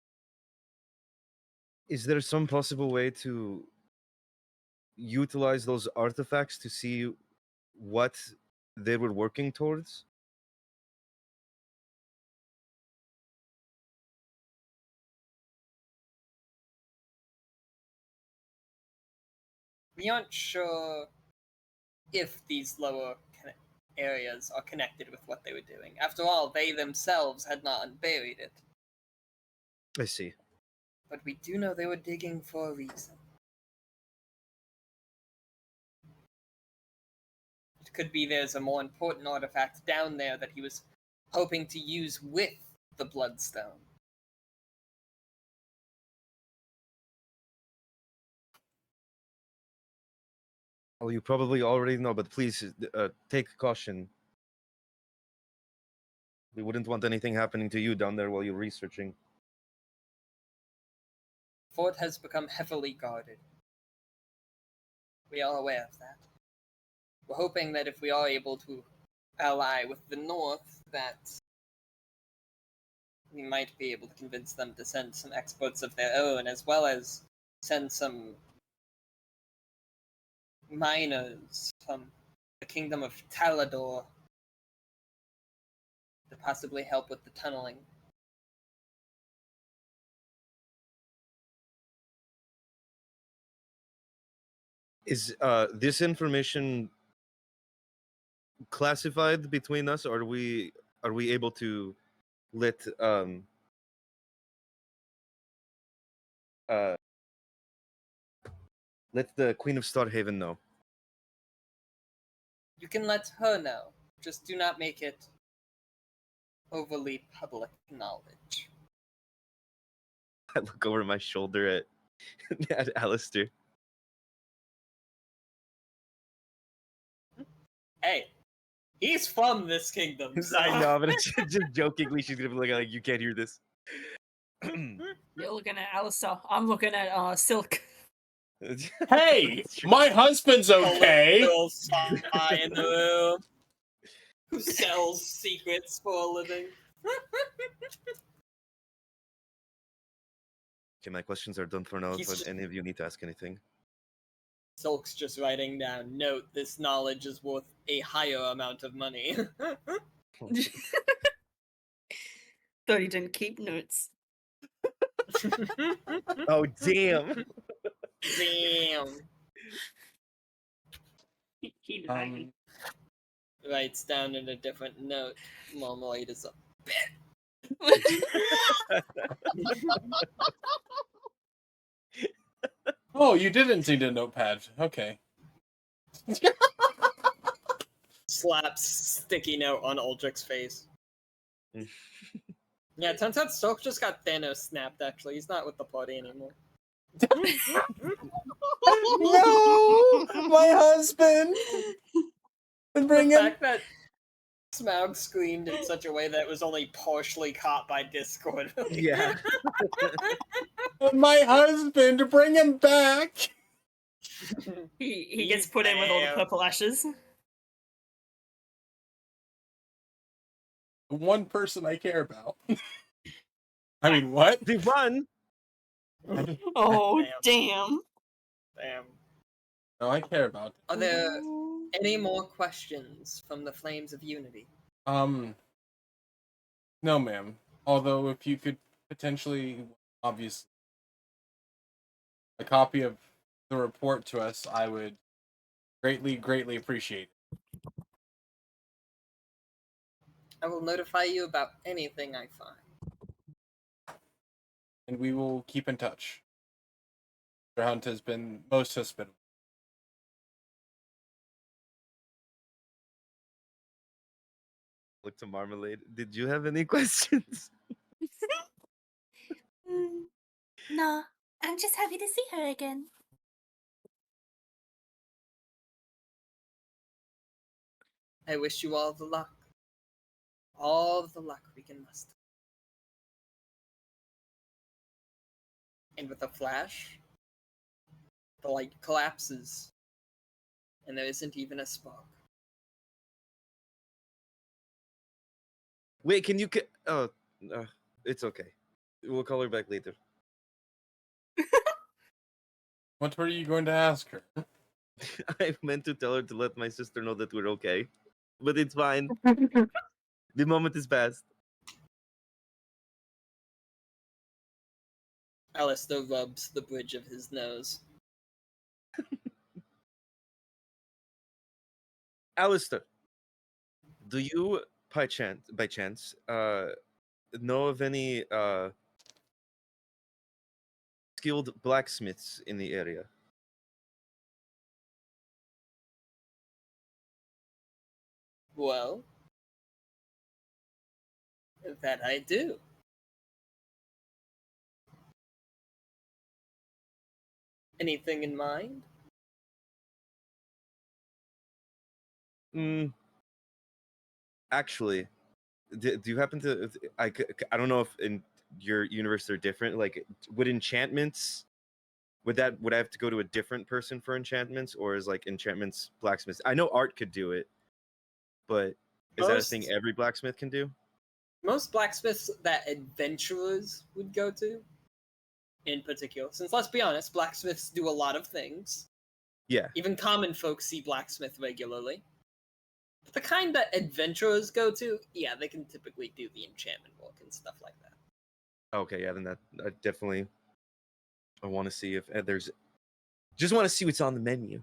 Is there some possible way to utilize those artifacts to see what they were working towards? We aren't sure if these lower areas are connected with what they were doing. After all, they themselves had not unburied it. I see. But we do know they were digging for a reason. It could be there's a more important artifact down there that he was hoping to use with the Bloodstone. Well, you probably already know, but please take caution. We wouldn't want anything happening to you down there while you're researching. Fort has become heavily guarded. We are aware of that. We're hoping that if we are able to ally with the North, that we might be able to convince them to send some experts of their own, as well as send some miners from the kingdom of Talador to possibly help with the tunneling. Is this information classified between us, or are we able to let let the Queen of Starhaven know? You can let her know, just do not make it overly public knowledge. I look over my shoulder at Alistair. Hey, he's from this kingdom, so... I know, but it's just jokingly, she's gonna be like, "You can't hear this." You're looking at Alistair. I'm looking at Silk. Hey, my husband's okay. Little spy in the room who sells secrets for a living. Okay, my questions are done for now. He's If just- any of you need to ask anything, Silk's just writing down, note, this knowledge is worth a higher amount of money. Thought he didn't keep notes. oh damn! Damn. He lied. Writes down in a different note, Marmalade is a Oh, you didn't need a notepad. Okay. slaps sticky note on Uldrich's face. Yeah, it turns out Silk just got Thanos snapped, actually. He's not with the party anymore. No, my husband. Bring The him. fact that Smaug screamed in such a way that it was only partially caught by Discord. Yeah. My husband. Bring him back. He gets put in with all the purple ashes. One person I care about. I mean, what? They run. Oh, Damn. damn. Damn. No, I care about. Are there any more questions from the Flames of Unity? No, ma'am. Although, if you could potentially, obviously, a copy of the report to us, I would greatly appreciate it. I will notify you about anything I find. And we will keep in touch. Mr. Hunt has been most hospitable. Look to Marmalade. Did you have any questions? No, I'm just happy to see her again. I wish you all the luck. All the luck we can muster. And with a flash, the light collapses, and there isn't even a spark. Wait, can you? Oh, it's okay. We'll call her back later. What were you going to ask her? I meant to tell her to let my sister know that we're okay, but it's fine. The moment is past. Alistair rubs the bridge of his nose. Alistair, do you by chance know of any skilled blacksmiths in the area? Well, that I do. Anything in mind? Actually, do you happen to? I don't know if in your universe they're different. Like, would enchantments? Would I have to go to a different person for enchantments, or is like enchantments blacksmiths? I know Art could do it, but is that a thing Most- every blacksmith can do? Most blacksmiths that adventurers would go to, in particular, since let's be honest, blacksmiths do a lot of things. Yeah. Even common folks see blacksmith regularly. But the kind that adventurers go to, yeah, they can typically do the enchantment work and stuff like that. Okay, yeah, then I definitely I want to see if there's just want to see what's on the menu.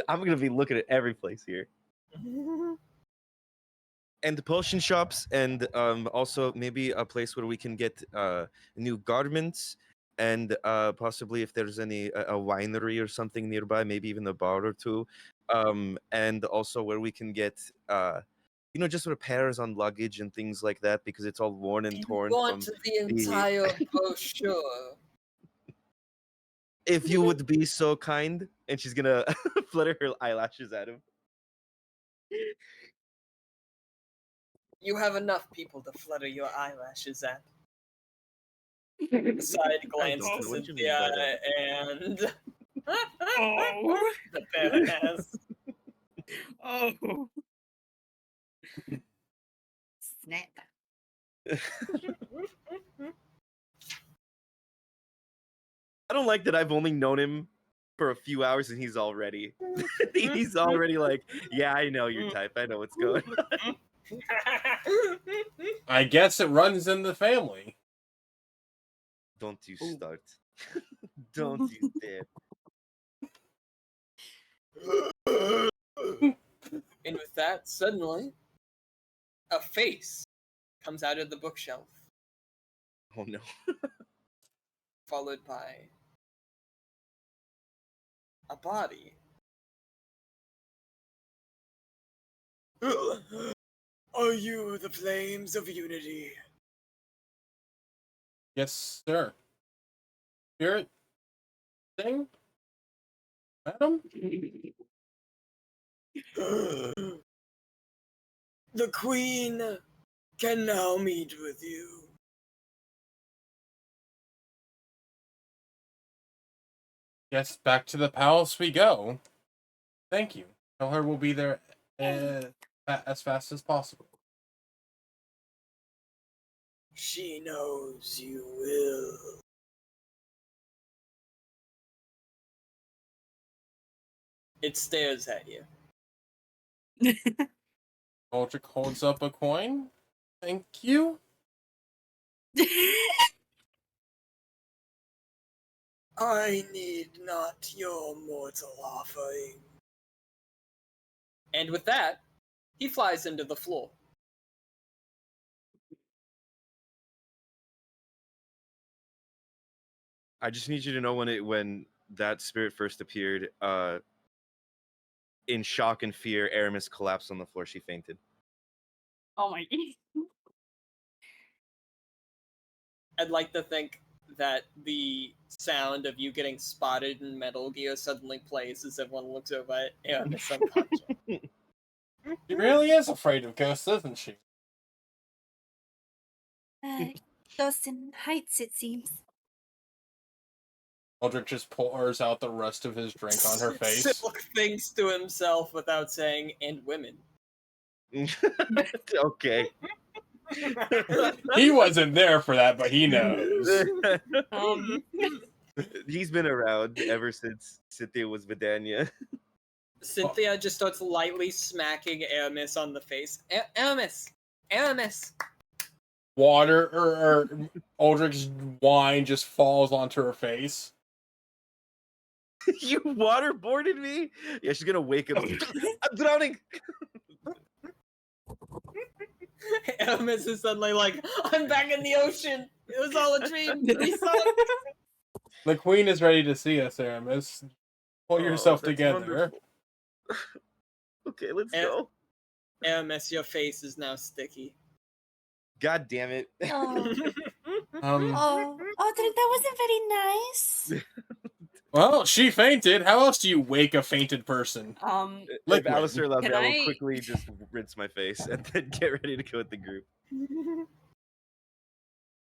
I'm gonna be looking at every place here. And the potion shops, and also maybe a place where we can get new garments, and possibly if there's any a winery or something nearby, maybe even a bar or two, and also where we can get just repairs on luggage and things like that because it's all worn and You torn want from the entire brochure. if you would be so kind. And she's gonna flutter her eyelashes at him. You have enough people to flutter your eyelashes at. Side glance to What did you mean Cynthia by that? and Oh. the Baroness. Oh. Snap. I don't like that I've only known him for a few hours and he's already he's already like, yeah, I know your type. I know what's going on. I guess it runs in the family. Don't you start. Don't you dare. And with that, suddenly, a face comes out of the bookshelf, Oh no. followed by a body. Are you the flames of unity? Yes, sir. Spirit thing? Madam? The queen can now meet with you. Yes, back to the palace we go. Thank you. Tell her we'll be there as fast as possible. She knows you will. It stares at you. Aldrich holds up a coin. Thank you. I need not your mortal offering. And with that, he flies into the floor. I just need you to know when that spirit first appeared, in shock and fear, Aramis collapsed on the floor. She fainted. Oh my. I'd like to think that the sound of you getting spotted in Metal Gear suddenly plays as everyone looks over at Aramis unconscious. She really is afraid of ghosts, isn't she? Ghosts in heights, it seems. Aldrich just pours out the rest of his drink on her face. Silk thinks to himself without saying, and women. Okay. He wasn't there for that, but he knows. He's been around ever since Cynthia was Vidania. Cynthia just starts lightly smacking Aramis on the face. Aramis! Aramis! Water or Aldrich's wine just falls onto her face. You waterboarded me? Yeah, she's gonna wake up. I'm drowning. Aramis is suddenly like, I'm back in the ocean. It was all a dream. We sunk. The queen is ready to see us, Aramis. Pull yourself that's together. wonderful. Okay, let's Eh. go. Aramis, your face is now sticky. God damn it. Oh, Um. that wasn't very nice. Well, she fainted. How else do you wake a fainted person? If Liquid. Alistair allows me, Can I will I- quickly just rinse my face and then get ready to go with the group.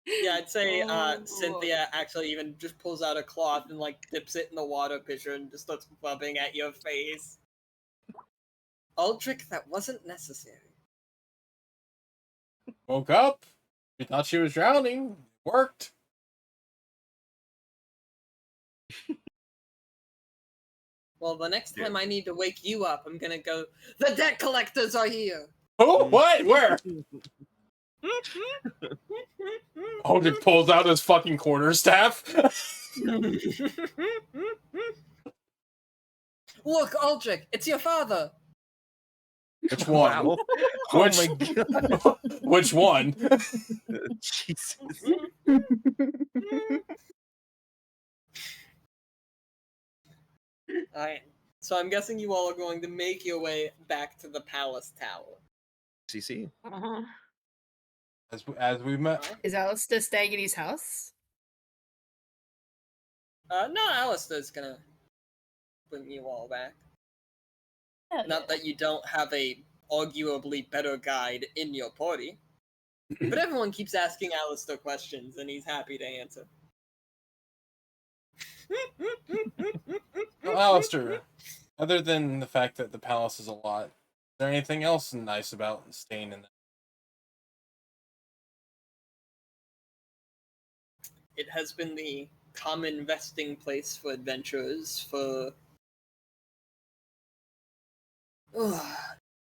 Yeah, I'd say Oh. Cynthia actually even just pulls out a cloth and like dips it in the water pitcher and just starts rubbing at your face. Aldrich, that wasn't necessary. Woke up. She thought she was drowning. Worked. Well, the next Yeah. time I need to wake you up, I'm gonna go, the debt collectors are here! Oh, what? Where? Aldrich pulls out his fucking quarterstaff. Look, Aldrich, it's your father! Which one? Wow. Oh Which, my god. which one? Jesus. Alright, so I'm guessing you all are going to make your way back to the palace tower. CC. Uh-huh. As we met. Alright? Is Alistair staying in his house? No, Alistair's gonna bring you all back. Oh, Not that you don't have a arguably better guide in your party. But everyone keeps asking Alistair questions, and he's happy to answer. So, Alistair, other than the fact that the palace is a lot, is there anything else nice about staying in there? It has been the common resting place for adventurers for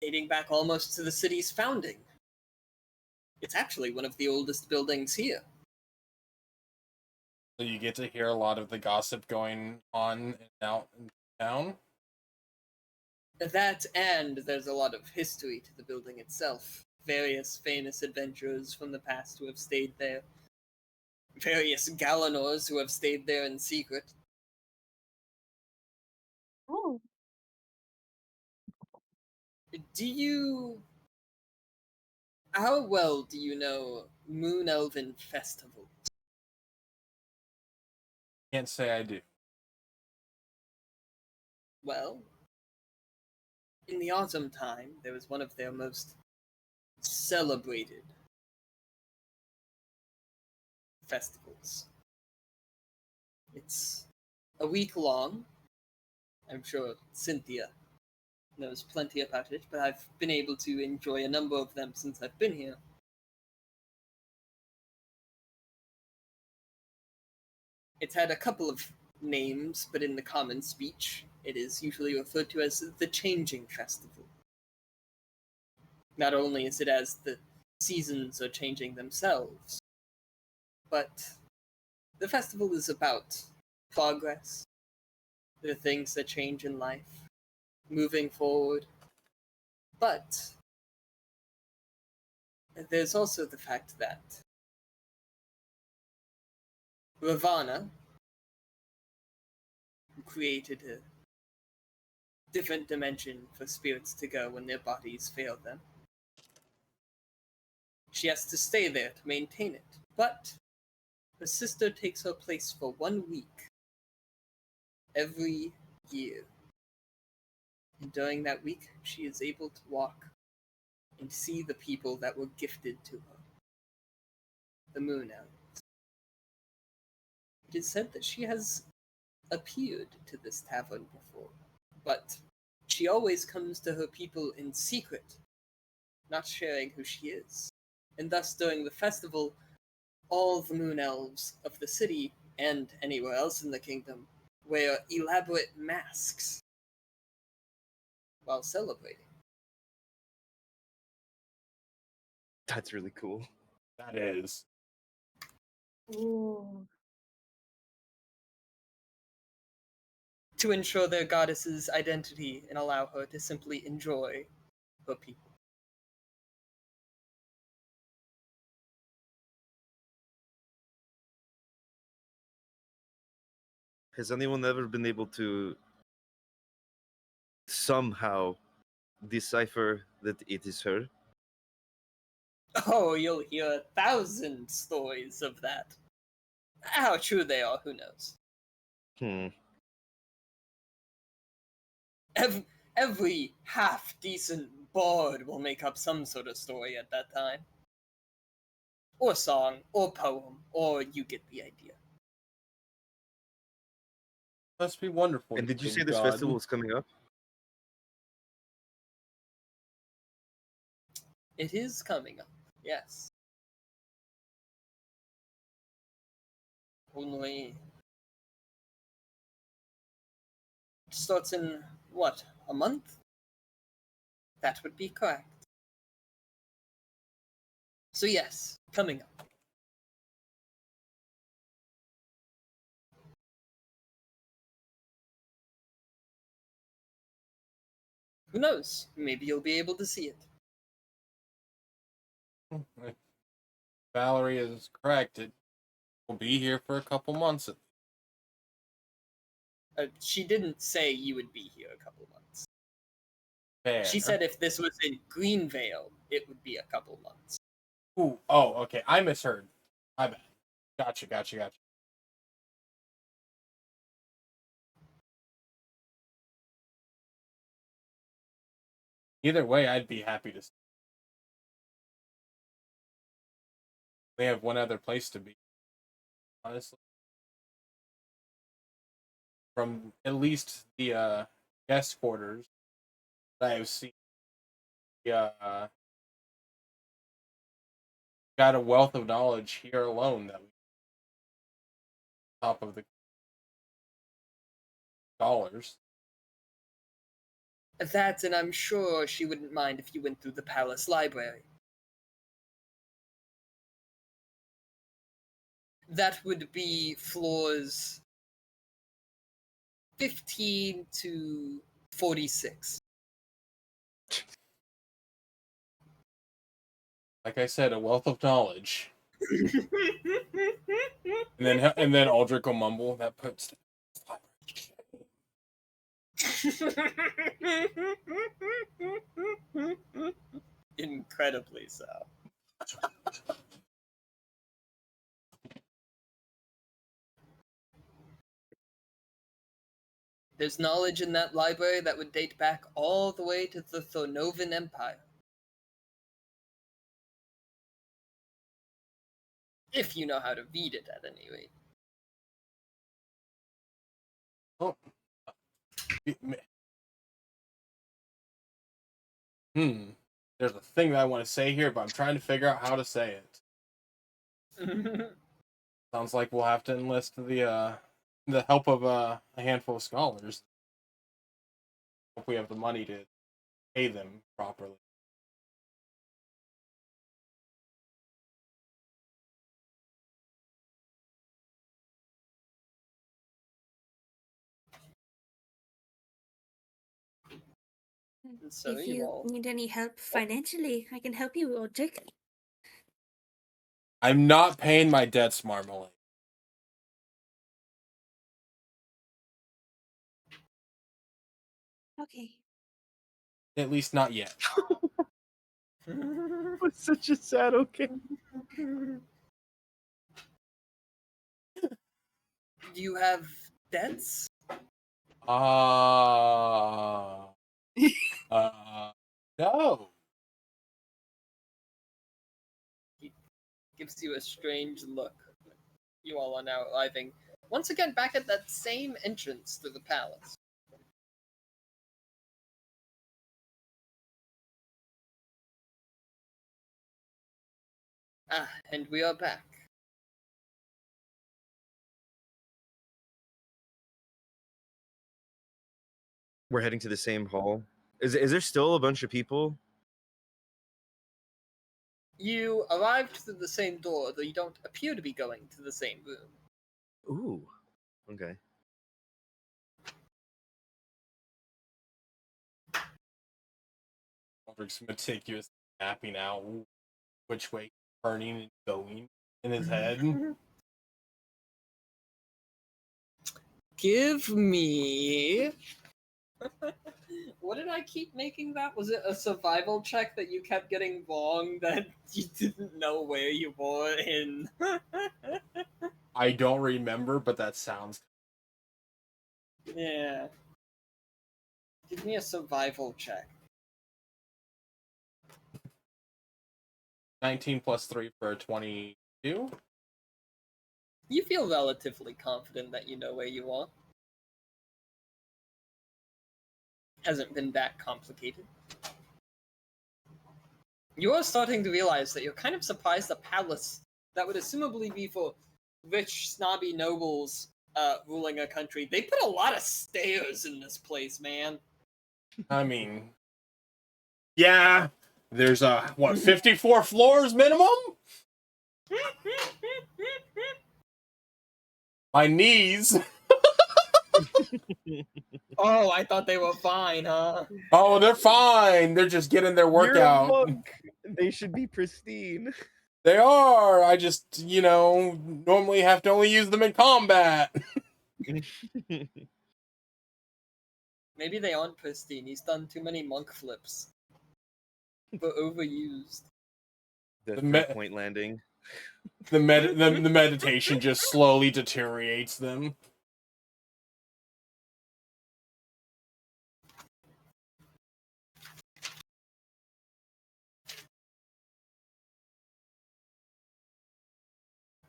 dating back almost to the city's founding. It's actually one of the oldest buildings here. So you get to hear a lot of the gossip going on and out in town. That, and there's a lot of history to the building itself. Various famous adventurers from the past who have stayed there. Various Galanors who have stayed there in secret. Oh, Do you... How well do you know Moon Elven Festival? Can't say I do. Well, in the autumn time, there was one of their most celebrated festivals. It's a week long. I'm sure Cynthia knows plenty about it, but I've been able to enjoy a number of them since I've been here. It's had a couple of names, but in the common speech, it is usually referred to as the Changing Festival. Not only is it as the seasons are changing themselves, but the festival is about progress, the things that change in life, moving forward. But there's also the fact that Ravana, who created a different dimension for spirits to go when their bodies fail them, she has to stay there to maintain it. But her sister takes her place for 1 week every year. And during that week, she is able to walk and see the people that were gifted to her. The Moon Elves. It is said that she has appeared to this tavern before, but she always comes to her people in secret, not sharing who she is. And thus, during the festival, all the Moon Elves of the city, and anywhere else in the kingdom, wear elaborate masks while celebrating. That's really cool. That is. ooh. to ensure their goddess's identity and allow her to simply enjoy her people. Has anyone ever been able to somehow decipher that it is her? Oh, you'll hear 1,000 stories of that. How true they are, who knows? Every half-decent bard will make up some sort of story at that time. Or song, or poem, or you get the idea. Must be wonderful. And did you big say this god. festival is coming up? It is coming up, yes. Only... It starts in, what, a month? That would be correct. So yes, coming up. Who knows? Maybe you'll be able to see it. If Valerie is correct, it will be here for a couple months. She didn't say you would be here a couple months. Fair. She said if this was in Greenvale, it would be a couple months. Ooh, oh, okay. I misheard. My bad. Gotcha. Either way, I'd be happy to. We have one other place to be, honestly. From at least the guest quarters that I've seen, got a wealth of knowledge here alone that we top of the scholars. That, and I'm sure she wouldn't mind if you went through the palace library. That would be floors 15 to 46. Like I said, a wealth of knowledge. And then Aldrich will mumble that puts. Incredibly so. There's knowledge in that library that would date back all the way to the Thornovan Empire. If you know how to read it, at any rate. Oh. There's a thing that I want to say here, but I'm trying to figure out how to say it. Sounds like we'll have to enlist the help of a handful of scholars. Hope we have the money to pay them properly. So If you you all... need any help financially, I can help you, Aldrich. I'm not paying my debts, Marmalade. Okay. At least not yet. It's such a sad okay. Do you have debts? No. He gives you a strange look. You all are now arriving once again back at that same entrance to the palace. Ah, and we are back. We're heading to the same hall. Is there still a bunch of people? You arrived through the same door, though you don't appear to be going to the same room. Ooh. Okay. Baldric's meticulous mapping out which way turning and going in his head. Give me. What did I keep making that? Was it a survival check that you kept getting wrong that you didn't know where you were in? I don't remember, but that sounds. Yeah. Give me a survival check. 19 plus 3 for 22. You feel relatively confident that you know where you are. Hasn't been that complicated. You are starting to realize that you're kind of surprised the palace that would assumably be for rich, snobby nobles ruling a country. They put a lot of stairs in this place, man. I mean, yeah, there's 54 floors minimum? My knees. Oh, I thought they were fine, huh? Oh, they're fine. They're just getting their You're a workout. monk. They should be pristine. They are. I just, normally have to only use them in combat. Maybe they aren't pristine. He's done too many monk flips. But overused. The The me- 3-point landing. The meditation just slowly deteriorates them.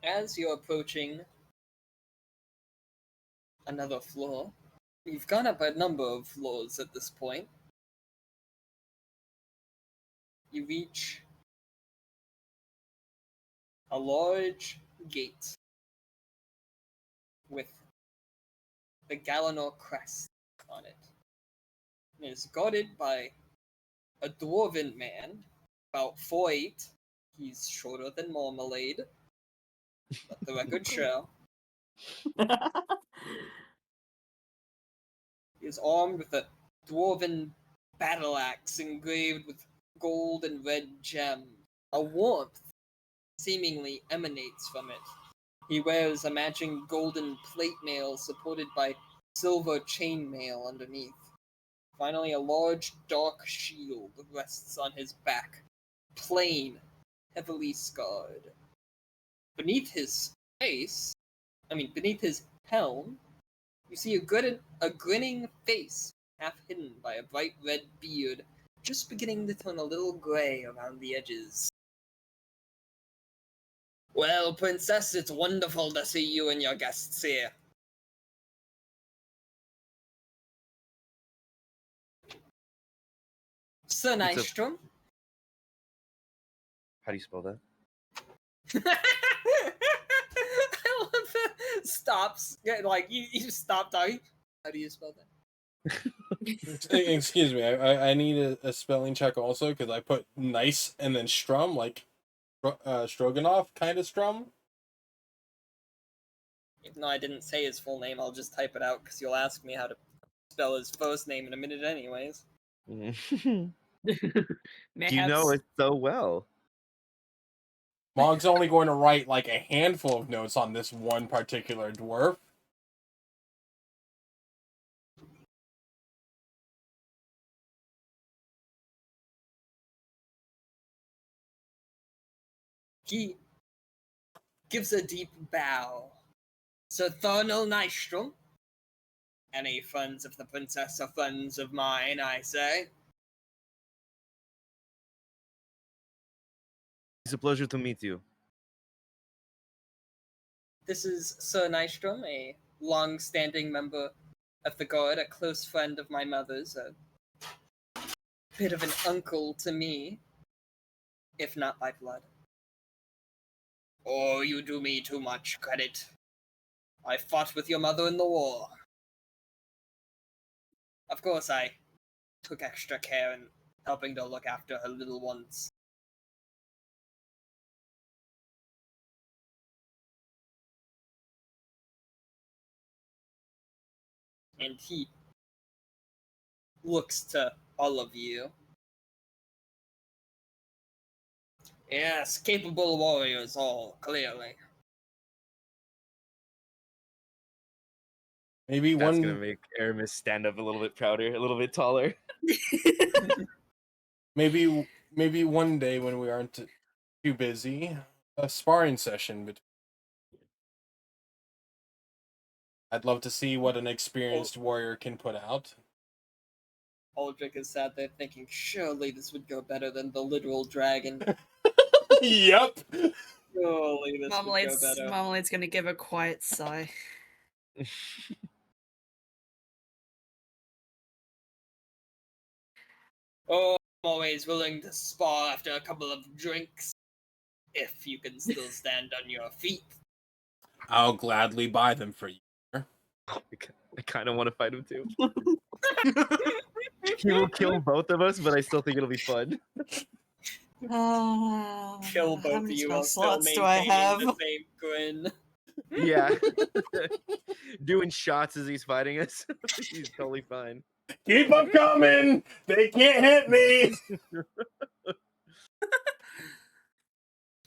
As you're approaching another floor, you've gone up a number of floors at this point. You reach a large gate with the Galanor crest on it. It is guarded by a dwarven man, about 4'8". He's shorter than Marmalade. Let the record show. He is armed with a dwarven battle axe engraved with gold and red gems. A warmth seemingly emanates from it. He wears a matching golden plate mail supported by silver chainmail underneath. Finally, a large dark shield rests on his back, plain, heavily scarred. Beneath his beneath his helm, you see a grinning face, half hidden by a bright red beard, just beginning to turn a little gray around the edges. Well, Princess, it's wonderful to see you and your guests here. Sir Nystrom? How do you spell that? I love that. Stops. Like, you stop talking. How do you spell that? Excuse me, I need a spelling check also, because I put nice and then strum, like Stroganoff kind of strum. Even though I didn't say his full name, I'll just type it out, because you'll ask me how to spell his first name in a minute anyways. You know it so well. Mog's only going to write like a handful of notes on this one particular dwarf. He gives a deep bow. Sir Thornel Nystrom? Any friends of the princess are friends of mine, I say. It's a pleasure to meet you. This is Sir Nystrom, a long-standing member of the guard, a close friend of my mother's, a bit of an uncle to me, if not by blood. Oh, you do me too much credit. I fought with your mother in the war. Of course, I took extra care in helping to look after her little ones. And he looks to all of you. Yes, capable warriors, all clearly. Maybe That's gonna one, make Aramis stand up a little bit prouder, a little bit taller. maybe one day when we aren't too busy, a sparring session between. I'd love to see what an experienced warrior can put out. Aldrich is sat there thinking, surely this would go better than the literal dragon. Yep. Surely this would go better. Marmalade's gonna give a quiet sigh. Oh, I'm always willing to spar after a couple of drinks. If you can still stand on your feet. I'll gladly buy them for you. I kind of want to fight him too. He will kill both of us, but I still think it'll be fun. Kill How both of many you spell while still slots do I maintaining have? the same grin. Yeah. Doing shots as he's fighting us. He's totally fine. Keep them coming! They can't hit me!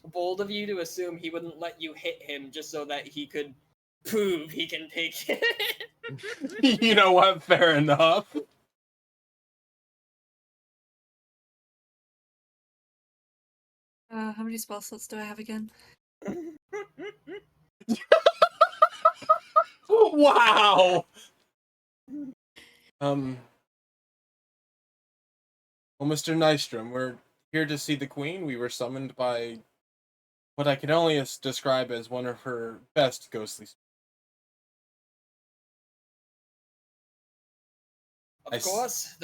Bold of you to assume he wouldn't let you hit him just so that he could prove he can take it. You know what? Fair enough. How many spell slots do I have again? Wow! Well, Mr. Nystrom, we're here to see the Queen. We were summoned by what I can only describe as one of her best ghostly spirits. Of course,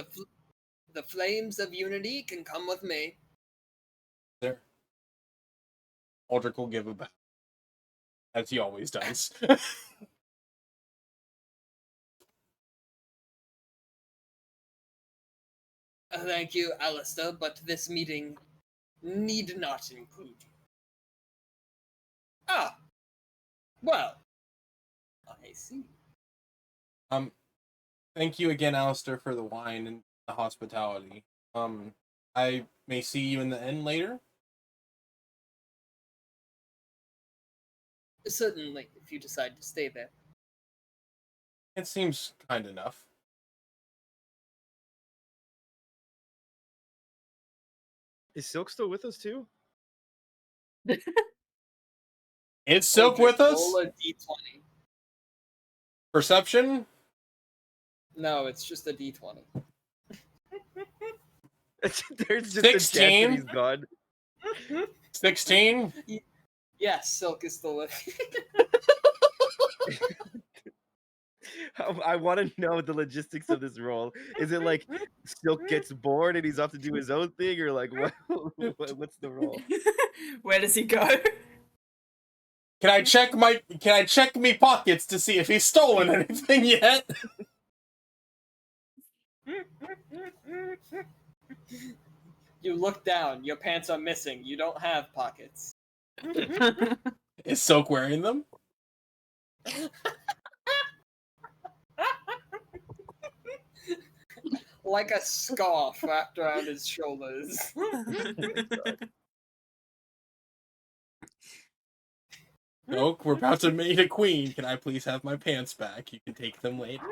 the flames of unity can come with me. There. Aldrich will give a bow, as he always does. Thank you, Alistair, but this meeting need not include you. Ah, well, I see. Thank you again, Alistair, for the wine and the hospitality. I may see you in the inn later. Certainly, if you decide to stay there. It seems kind enough. Is Silk still with us too? Is Silk with us? Roll a d20. Perception? No, it's just a d20. There's just 16? a chance that he's gone. 16? Yes, Silk is still with you. I want to know the logistics of this role. Is it like Silk gets bored and he's off to do his own thing, or like what's the role? Where does he go? Can I check me pockets to see if he's stolen anything yet? You look down, your pants are missing, you don't have pockets. Is Silk wearing them? Like a scarf wrapped around his shoulders. Silk, we're about to meet a queen. Can I please have my pants back? You can take them later.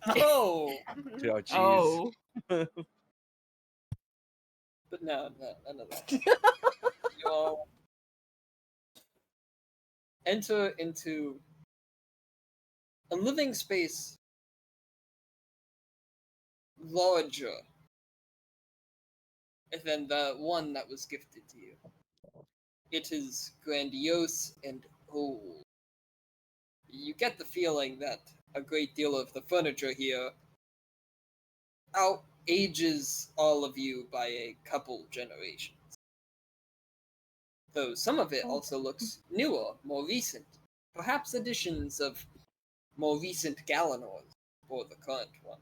Oh! Oh, jeez. Oh. But no, none of that. You all enter into a living space larger than the one that was gifted to you. It is grandiose and old. You get the feeling that a great deal of the furniture here out-ages all of you by a couple generations. Though some of it also looks newer, more recent. Perhaps additions of more recent Galanors or the current one.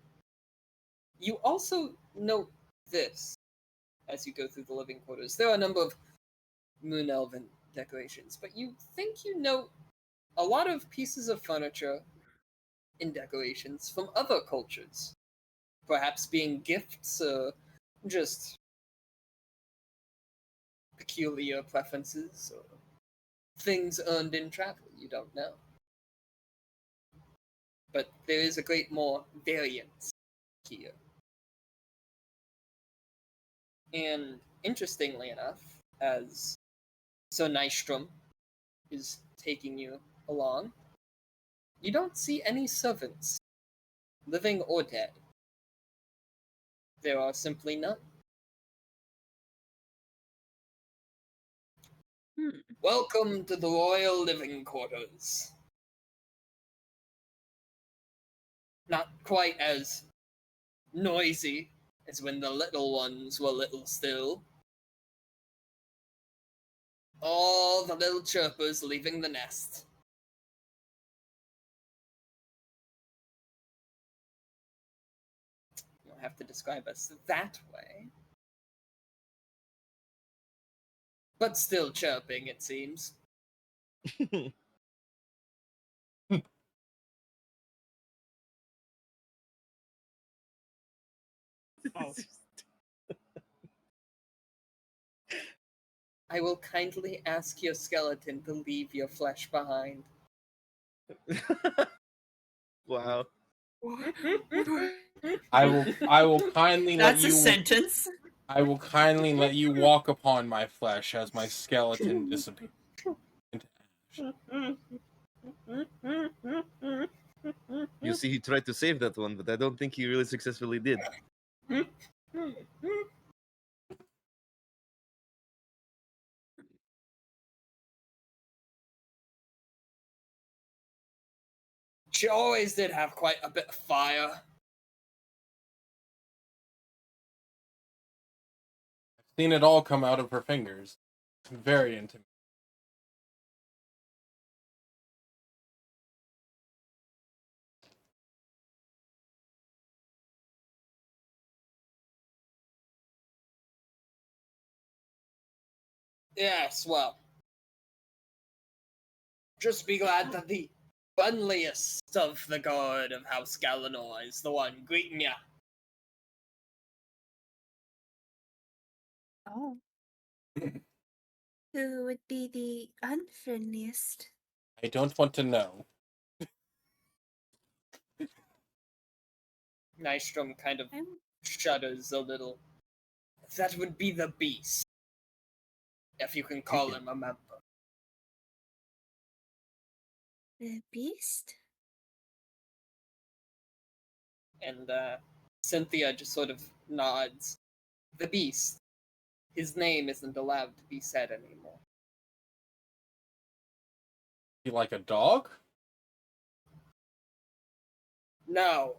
You also note this as you go through the living quarters. There are a number of Moon Elven decorations, but you think you note a lot of pieces of furniture and decorations from other cultures. Perhaps being gifts or just peculiar preferences or things earned in travel. You don't know. But there is a great more variance here. And interestingly enough, as Sir Nystrom is taking you along, you don't see any servants, living or dead. There are simply none. Hmm. Welcome to the royal living quarters. Not quite as noisy as when the little ones were little still. All the little chirpers leaving the nest. You don't have to describe us that way. But still chirping, it seems. Oh. I will kindly ask your skeleton to leave your flesh behind. Wow. I will kindly let That's a you sentence. I will kindly let you walk upon my flesh as my skeleton disappears into ash. You see, he tried to save that one, but I don't think he really successfully did. She always did have quite a bit of fire. I've seen it all come out of her fingers. It's very intimate. Yes, well. Just be glad that the friendliest of the guard of House Galanor is the one greeting ya. Oh. Who would be the unfriendliest? I don't want to know. Nystrom kind of I'm shudders a little. That would be the beast. If you can call him a member. the beast? And Cynthia just sort of nods. The beast. His name isn't allowed to be said anymore. You like a dog? No.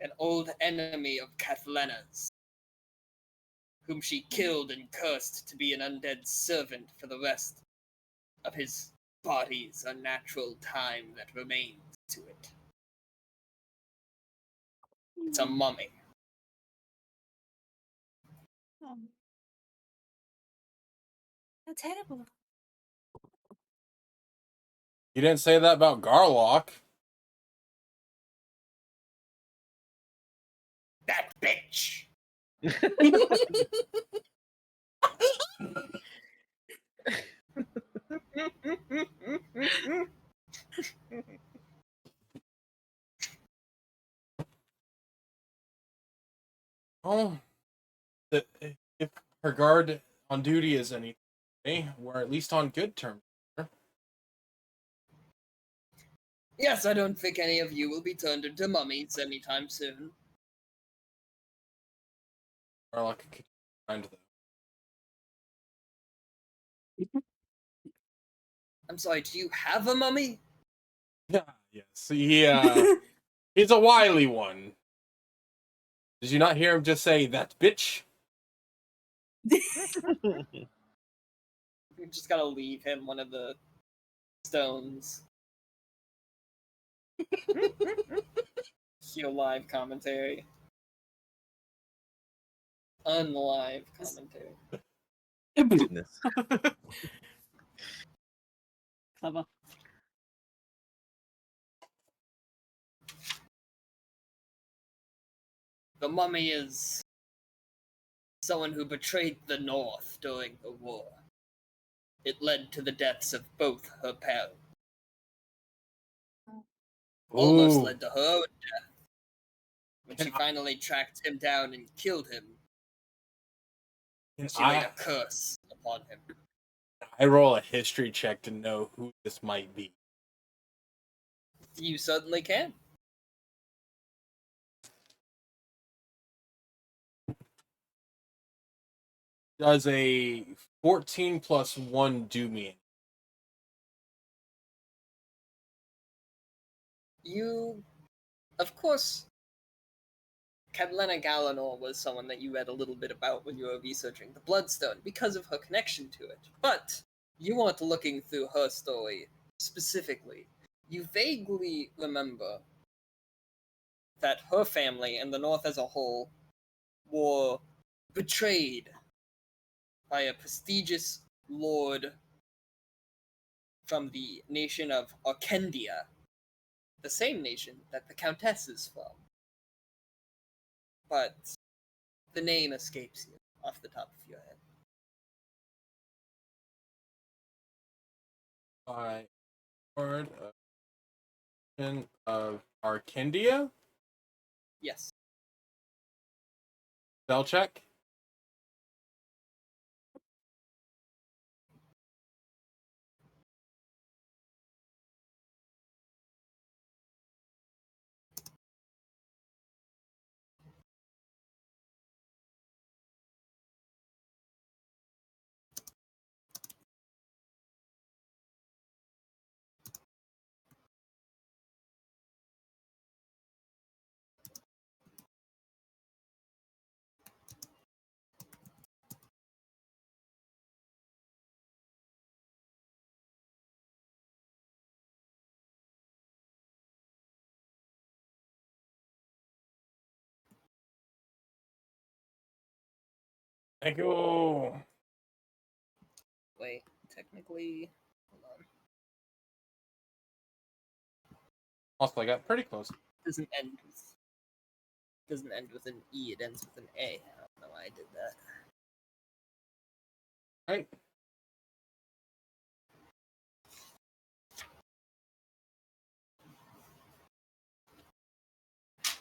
An old enemy of Cathlena's, whom she killed and cursed to be an undead servant for the rest of his body's unnatural time that remains to it. It's a mummy. Oh. How terrible. You didn't say that about Garlock. That bitch! Oh, if her guard on duty is anything, we're at least on good terms. Yes, I don't think any of you will be turned into mummies anytime soon. Garlock could keep in mind, though. I'm sorry, do you have a mummy? Yeah, yes. He's a wily one. Did you not hear him just say, that bitch? You just gotta leave him one of the stones. Your live commentary. Unlive commentary. Goodness. Clever. The mummy is someone who betrayed the North during the war. It led to the deaths of both her parents. Almost Ooh. led to her own death when Can she I- finally tracked him down and killed him. Can She laid I, a curse upon him. I roll a history check to know who this might be. You certainly can. Does a 14 plus 1 do me? You, of course, Catalina Galanor was someone that you read a little bit about when you were researching the Bloodstone because of her connection to it. But you weren't looking through her story specifically. You vaguely remember that her family and the North as a whole were betrayed by a prestigious lord from the nation of Arkendia, the same nation that the Countess is from. But the name escapes you off the top of your head. By Lord of Arkendia? Yes. Spell check? Thank you. Wait, technically, hold on. Also, I got pretty close. Doesn't end with an E. It ends with an A. I don't know why I did that. Right.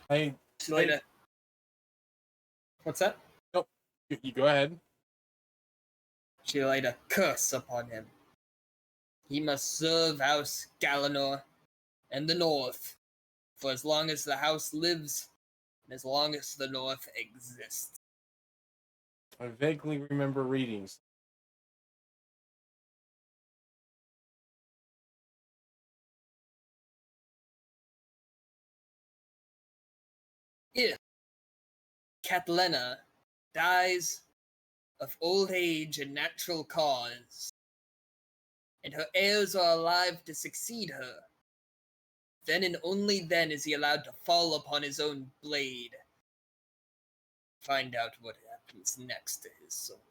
Hey, She laid a. What's that? nope. You go ahead. She laid a curse upon him. He must serve House Galanor and the North for as long as the house lives and as long as the North exists. I vaguely remember readings. If Catalina dies of old age and natural cause, and her heirs are alive to succeed her, then and only then is he allowed to fall upon his own blade. Find out what happens next to his soul.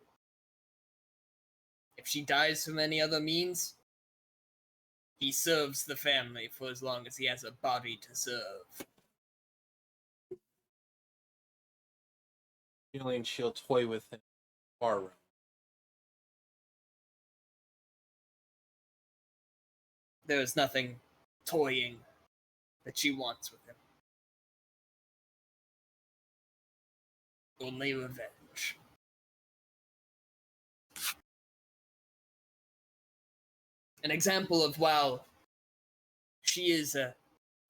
If she dies from any other means, he serves the family for as long as he has a body to serve. Feeling she'll toy with him far room. There is nothing toying that she wants with him. Only revenge. An example of, while she is a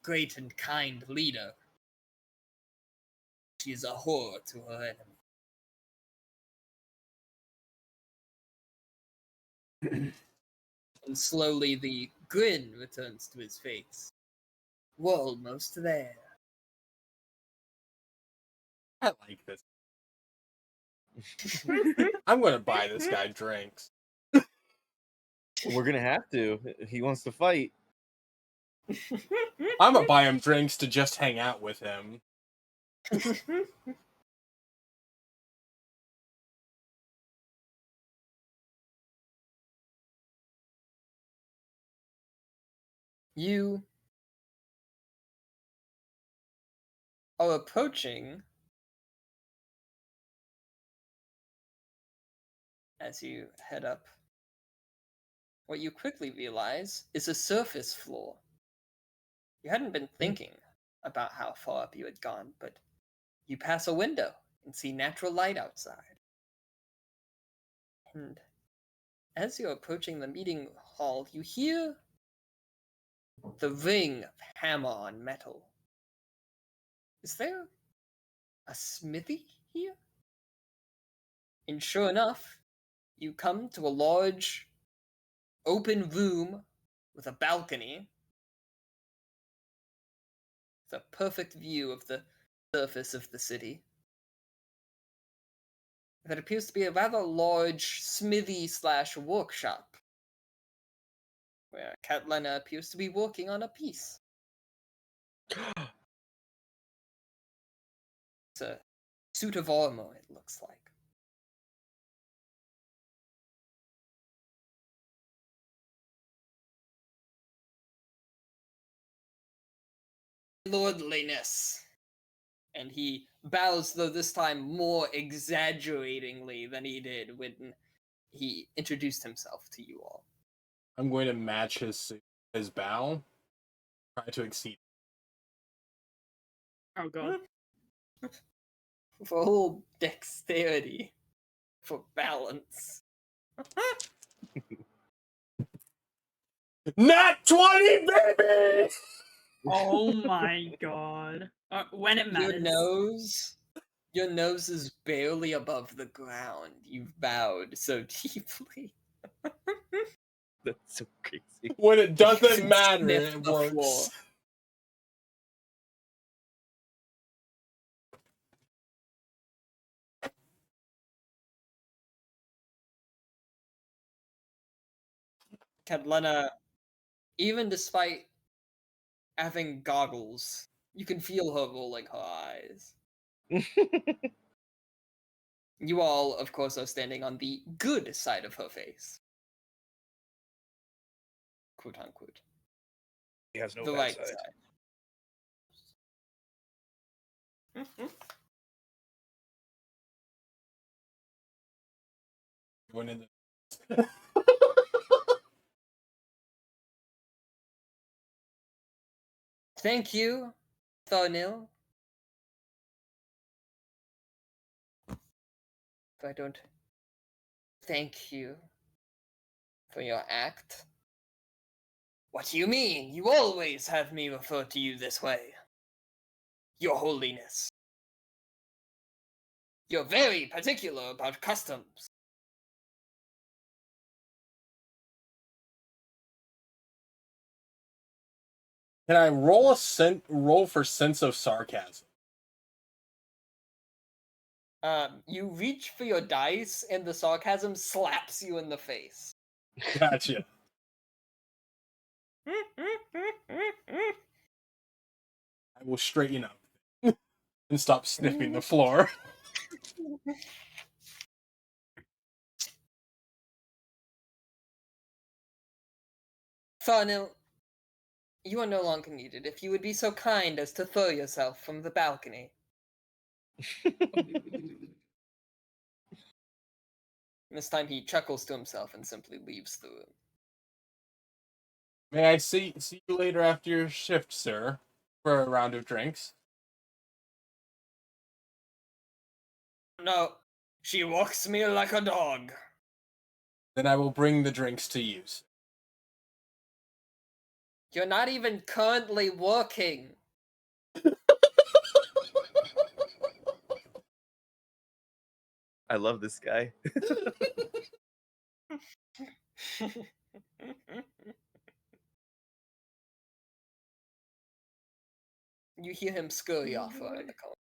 great and kind leader, she is a horror to her enemy. And slowly the grin returns to his face. We're almost there. I like this. I'm gonna buy this guy drinks. We're gonna have to. He wants to fight. I'm gonna buy him drinks to just hang out with him. You are approaching as you head up. What you quickly realize is a surface floor. You hadn't been thinking about how far up you had gone, but you pass a window and see natural light outside. And as you're approaching the meeting hall, you hear the ring of hammer on metal. Is there a smithy here? And sure enough, you come to a large open room with a balcony with a perfect view of the surface of the city. That appears to be a rather large smithy / workshop, where Catlina appears to be working on a piece. It's a suit of armor, it looks like. Lordliness. And he bows, though this time more exaggeratingly than he did when he introduced himself to you all. I'm going to match his bow, try to exceed. Oh god. For whole dexterity. For balance. Nat 20, baby! Oh my god. When it matters. Your nose is barely above the ground. You've bowed so deeply. That's so crazy. When it You doesn't can matter, sniff it the works. floor. Catlina, even despite having goggles, you can feel her rolling her eyes. You all, of course, are standing on the good side of her face. Quote unquote. He has no The bad right side. side. Going in Thank you, Thornil. If I don't thank you for your act. What do you mean? You always have me refer to you this way. Your Holiness. You're very particular about customs. Can I roll roll for sense of sarcasm? You reach for your dice, and the sarcasm slaps you in the face. Gotcha. I will straighten up and stop sniffing the floor. Thornil, you are no longer needed. If you would be so kind as to throw yourself from the balcony. This time he chuckles to himself and simply leaves the room. May I see you later after your shift, sir, for a round of drinks? No, she walks me like a dog. Then I will bring the drinks to you. You're not even currently working. I love this guy. You hear him scurry off around the corner.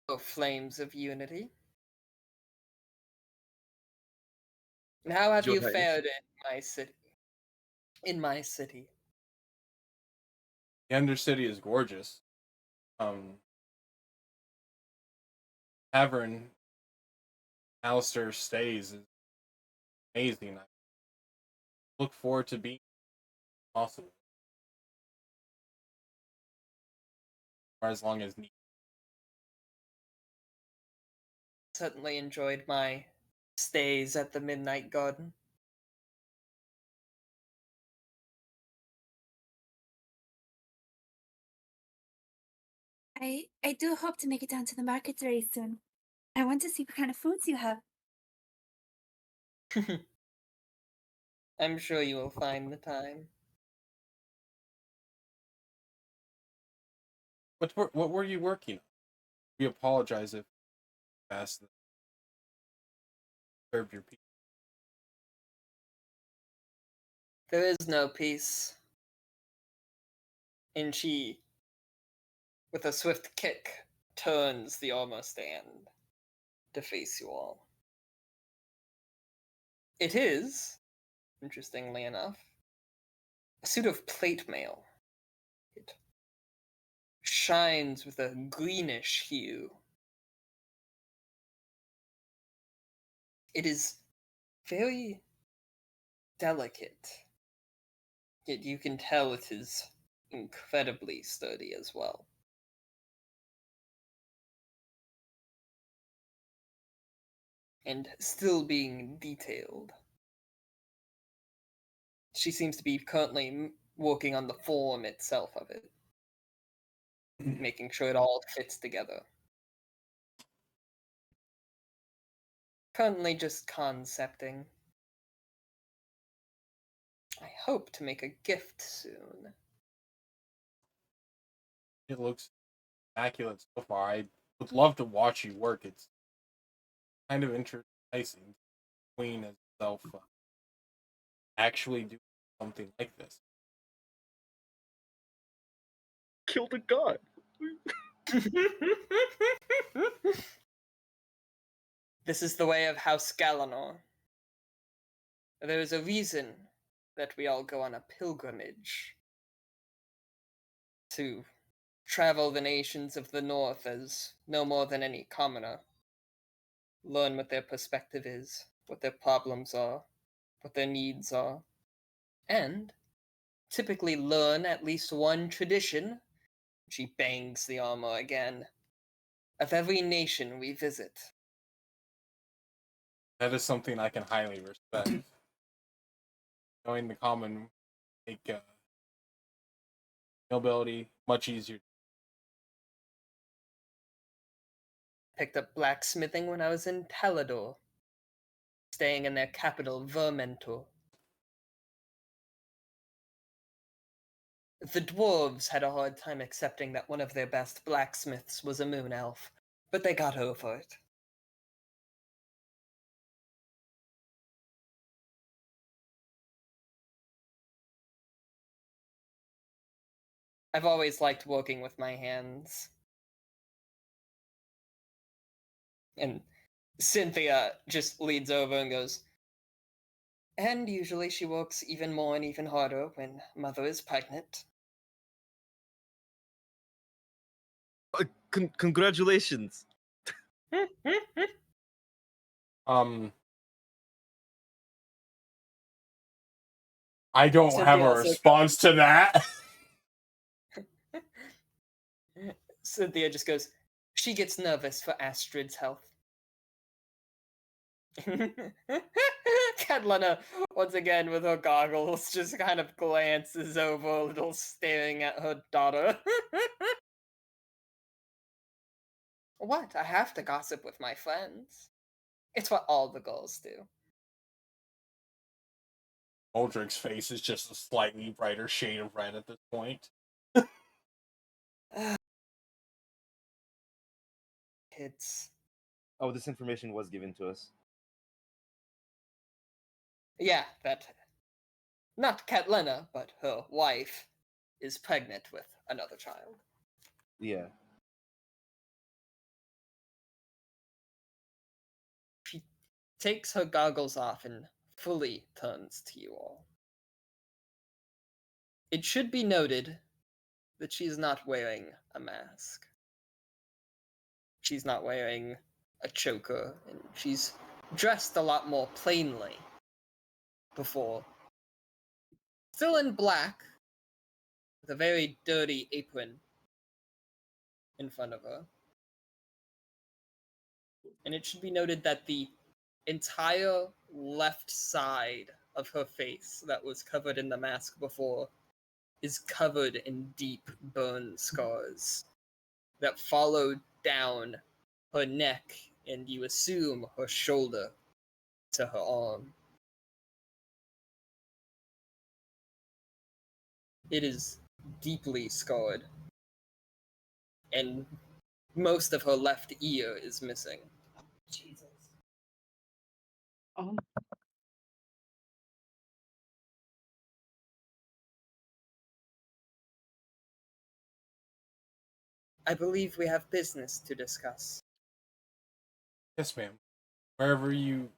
Oh, flames of unity. And how have Your you Highness. fared in my city? In my city. The Undercity is gorgeous. Tavern Alistair stays is amazing. I look forward to being possible. for as long as needed. Certainly enjoyed my stays at the Midnight Garden. I do hope to make it down to the market very soon. I want to see what kind of foods you have. I'm sure you will find the time. What were you working on? We apologize if you asked serve your people. There is no peace. And she, with a swift kick, turns the armor stand to face you all. It is, interestingly enough, a suit of plate mail. It shines with a greenish hue. It is very delicate, yet you can tell it is incredibly sturdy as well. And still being detailed. She seems to be currently working on the form itself of it, making sure it all fits together. Currently just concepting. I hope to make a gift soon. It looks immaculate so far. I would love to watch you work. It's kind of interesting. Queen as herself actually do something like this. Killed a god. This is the way of House Galanor. There is a reason that we all go on a pilgrimage to travel the nations of the north as no more than any commoner. Learn what their perspective is, what their problems are, what their needs are, and typically learn at least one tradition. She bangs the armor again. Of every nation we visit. That is something I can highly respect. Knowing the common make nobility much easier. Picked up blacksmithing when I was in Talador, staying in their capital, Vermentor. The dwarves had a hard time accepting that one of their best blacksmiths was a moon elf, but they got over it. I've always liked working with my hands. And Cynthia just leans over and goes, and usually she works even more and even harder when mother is pregnant. Congratulations. I don't Cynthia have a also response to that. Cynthia just goes, she gets nervous for Astrid's health. Katlina, once again with her goggles, just kind of glances over a little, staring at her daughter. What? I have to gossip with my friends. It's what all the girls do. Aldrich's face is just a slightly brighter shade of red at this point. Kids. Oh, this information was given to us. Yeah, that. Not Katlina, but her wife is pregnant with another child. Yeah. She takes her goggles off and fully turns to you all. It should be noted that she's not wearing a mask. She's not wearing a choker, and she's dressed a lot more plainly before. Still in black, with a very dirty apron, in front of her. And it should be noted that the entire left side of her face that was covered in the mask before is covered in deep burn scars that follow down her neck and you assume her shoulder to her arm. It is deeply scarred, and most of her left ear is missing. Jesus. Oh, I believe we have business to discuss. Yes, ma'am. Wherever you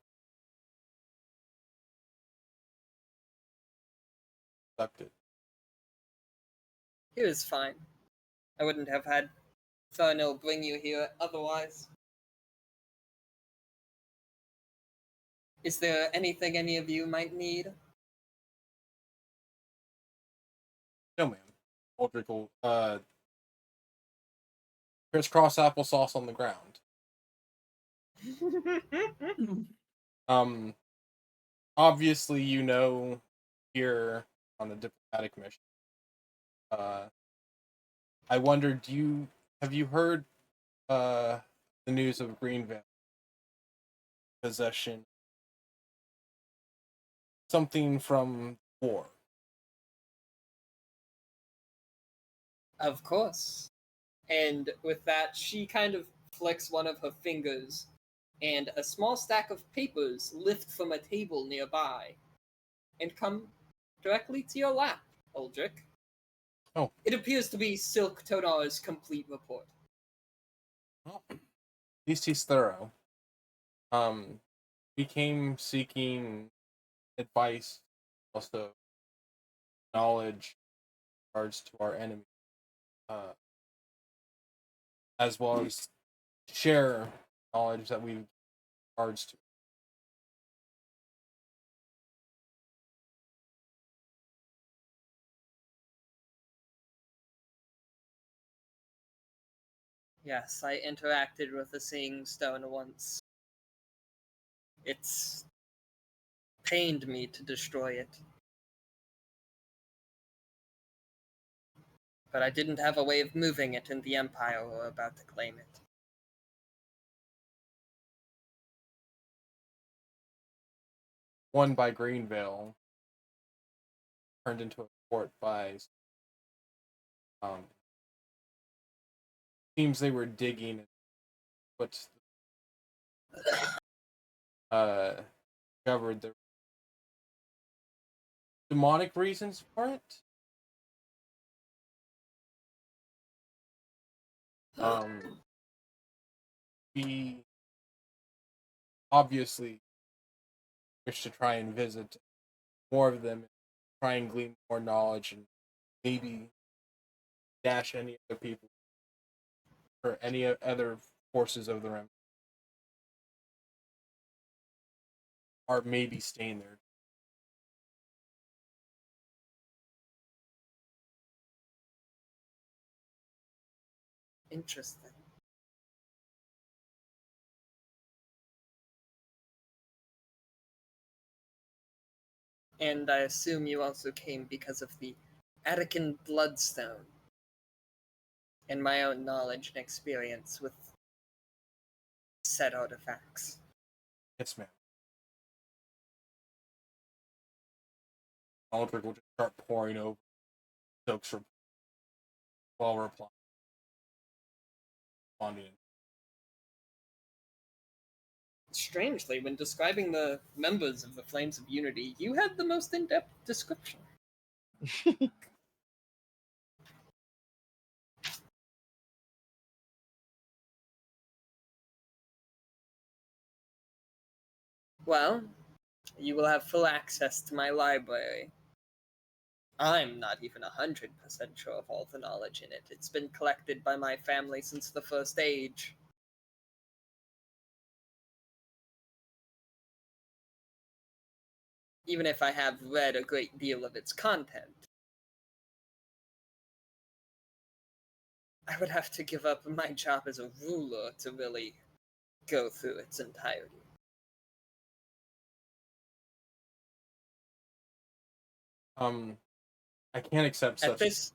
left it. It was fine. I wouldn't have had Farnell bring you here otherwise. Is there anything any of you might need? No, ma'am. Aldrich will crisscross applesauce on the ground. Obviously, you know, here on a diplomatic mission. I wonder, have you heard the news of Greenville possession? Something from war. Of course. And with that, she kind of flicks one of her fingers, and a small stack of papers lift from a table nearby and come directly to your lap, Aldrich. Oh. It appears to be Silk Tonar's complete report. Well, at least he's thorough. We came seeking advice, also knowledge in regards to our enemy, as well as share knowledge that we regards to. Yes, I interacted with the Seeing Stone once. It's pained me to destroy it. But I didn't have a way of moving it in the Empire were about to claim it. One by Greenville, turned into a fort by. Seems they were digging. What's discovered there demonic reasons for it. We obviously wish to try and visit more of them, try and glean more knowledge, and maybe dash any other people or any other forces of the realm are maybe staying there. Interesting. And I assume you also came because of the Attican Bloodstone and my own knowledge and experience with said artifacts. Yes, ma'am. Aldrich will just start pouring over Silk's while replying. Strangely, when describing the members of the Flames of Unity, you had the most in-depth description. Well, you will have full access to my library. I'm not even 100% sure of all the knowledge in it. It's been collected by my family since the First Age. Even if I have read a great deal of its content. I would have to give up my job as a ruler to really go through its entirety. I can't accept At such.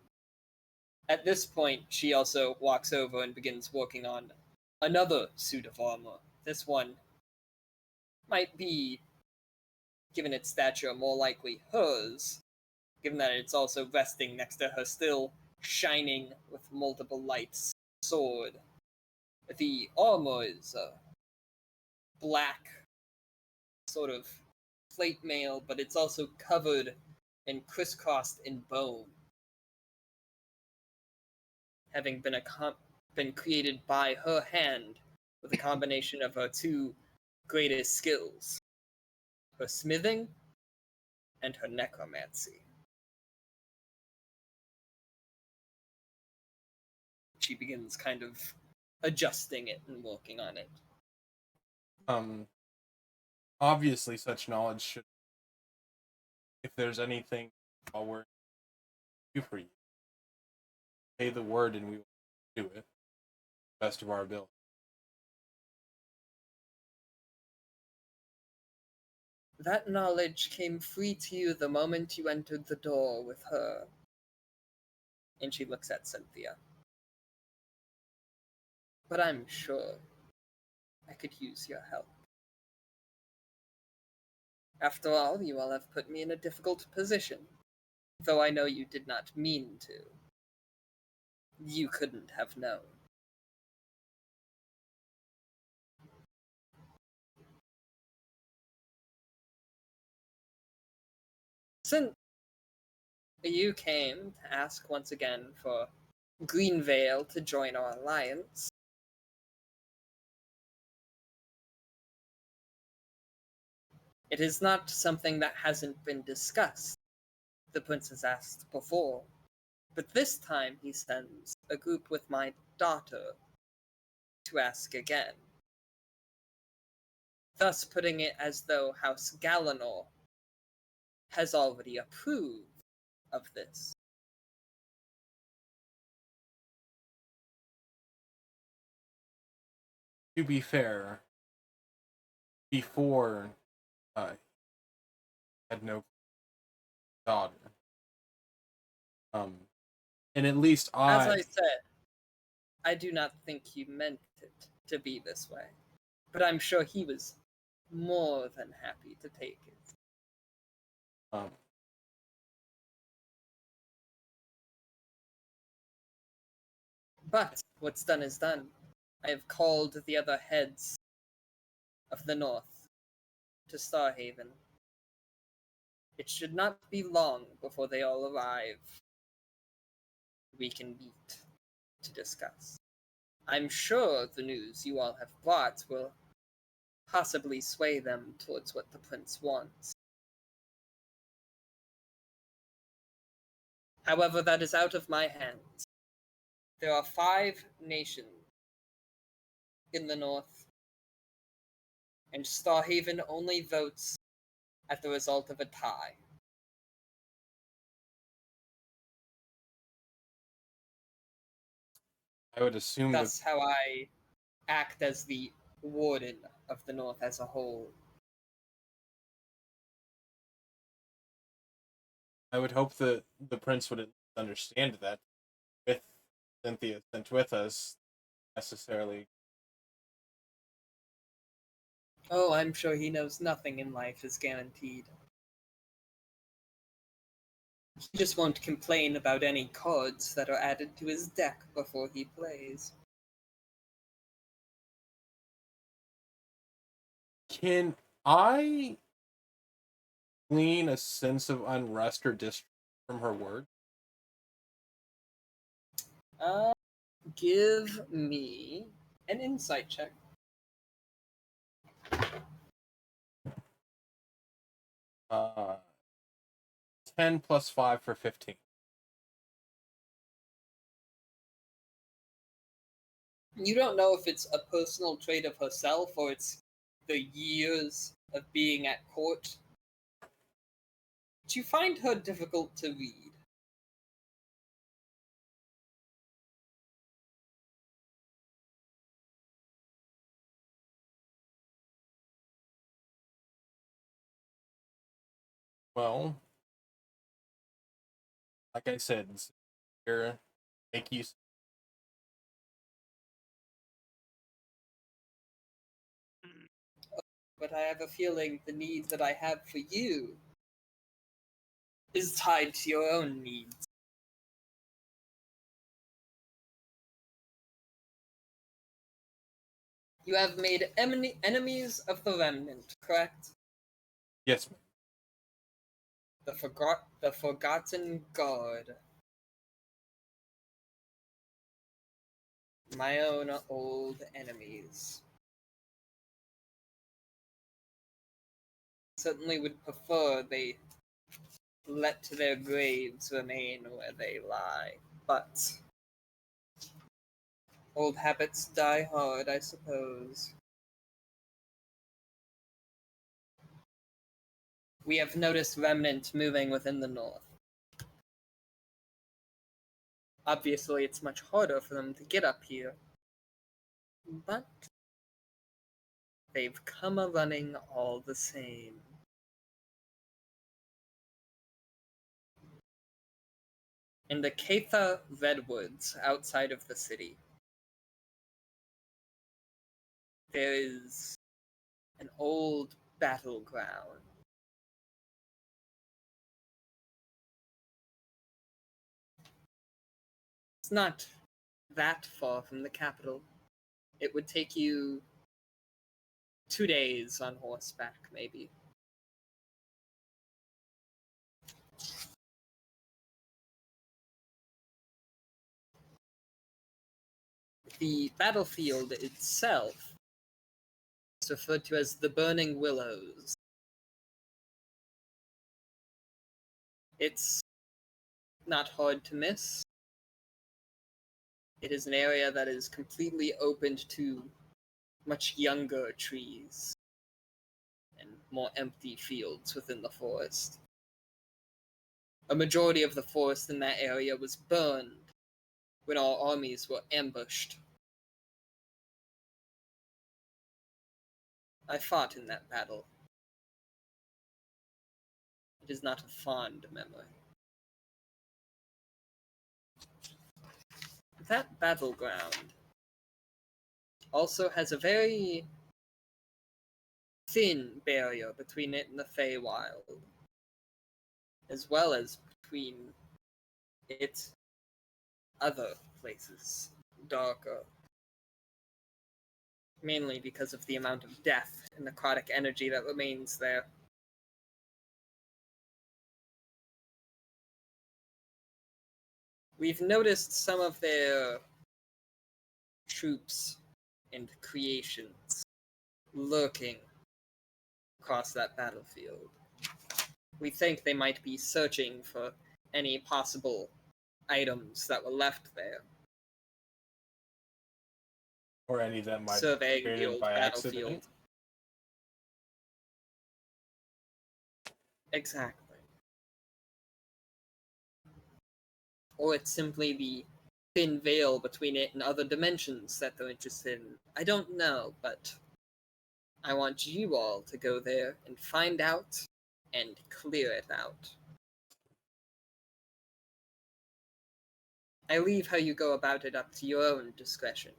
at this point, she also walks over and begins working on another suit of armor. This one might be, given its stature, more likely hers, given that it's also resting next to her still shining with multiple lights sword. The armor is black, sort of plate mail, but it's also covered and crisscrossed in bone, having been created by her hand with a combination of her two greatest skills, her smithing and her necromancy. She begins kind of adjusting it and working on it. Obviously, such knowledge should. If there's anything while we're do for you, say the word and we will do it. Best of our ability. That knowledge came free to you the moment you entered the door with her. And she looks at Cynthia. But I'm sure I could use your help. After all, you all have put me in a difficult position, though I know you did not mean to. You couldn't have known. Since you came to ask once again for Greenvale to join our alliance, it is not something that hasn't been discussed, the prince has asked before, but this time he sends a group with my daughter to ask again, thus putting it as though House Galanor has already approved of this. To be fair, before I had no daughter, and at least As I said, I do not think he meant it to be this way, but I'm sure he was more than happy to take it. But what's done is done. I have called the other heads of the North to Starhaven. It should not be long before they all arrive. We can meet to discuss. I'm sure the news you all have brought will possibly sway them towards what the prince wants. However, that is out of my hands. There are 5 nations in the north, and Starhaven only votes at the result of a tie. I would assume That's how I act as the warden of the north as a whole. I would hope that the prince would understand that with Cynthia sent with us necessarily. Oh, I'm sure he knows nothing in life is guaranteed. He just won't complain about any cards that are added to his deck before he plays. Can I glean a sense of unrest or distrust from her word? Give me an insight check. 10 plus 5 for 15. You don't know if it's a personal trait of herself or it's the years of being at court. But you find her difficult to read. Well, like I said, here, make use. But I have a feeling the need that I have for you is tied to your own needs. You have made enemies of the remnant, correct? Yes, ma'am. The forgotten god. My own old enemies. Certainly would prefer they let their graves remain where they lie, but old habits die hard, I suppose. We have noticed remnant moving within the north. Obviously, it's much harder for them to get up here, but they've come a-running all the same. In the Katha Redwoods outside of the city, there is an old battleground. It's not that far from the capital. It would take you 2 days on horseback, maybe. The battlefield itself is referred to as the Burning Willows. It's not hard to miss. It is an area that is completely opened to much younger trees and more empty fields within the forest. A majority of the forest in that area was burned when our armies were ambushed. I fought in that battle. It is not a fond memory. That battleground also has a very thin barrier between it and the Feywild, as well as between it other places, darker. Mainly because of the amount of death and necrotic energy that remains there. We've noticed some of their troops and creations lurking across that battlefield. We think they might be searching for any possible items that were left there. Or any that might be Surveying the created old by battlefield. accident. Exactly. Or it's simply the thin veil between it and other dimensions that they're interested in. I don't know, but I want you all to go there and find out and clear it out. I leave how you go about it up to your own discretion.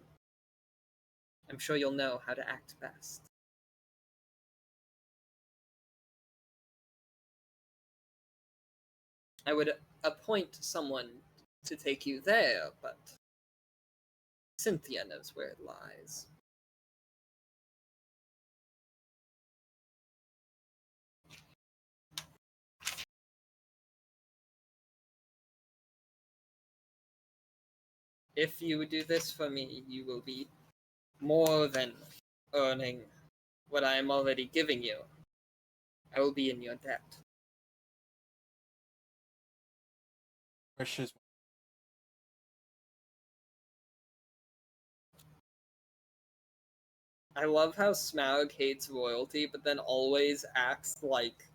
I'm sure you'll know how to act best. I would appoint someone to take you there, but Cynthia knows where it lies. If you do this for me, you will be more than earning what I am already giving you. I will be in your debt. Precious. I love how Smaug hates royalty, but then always acts like,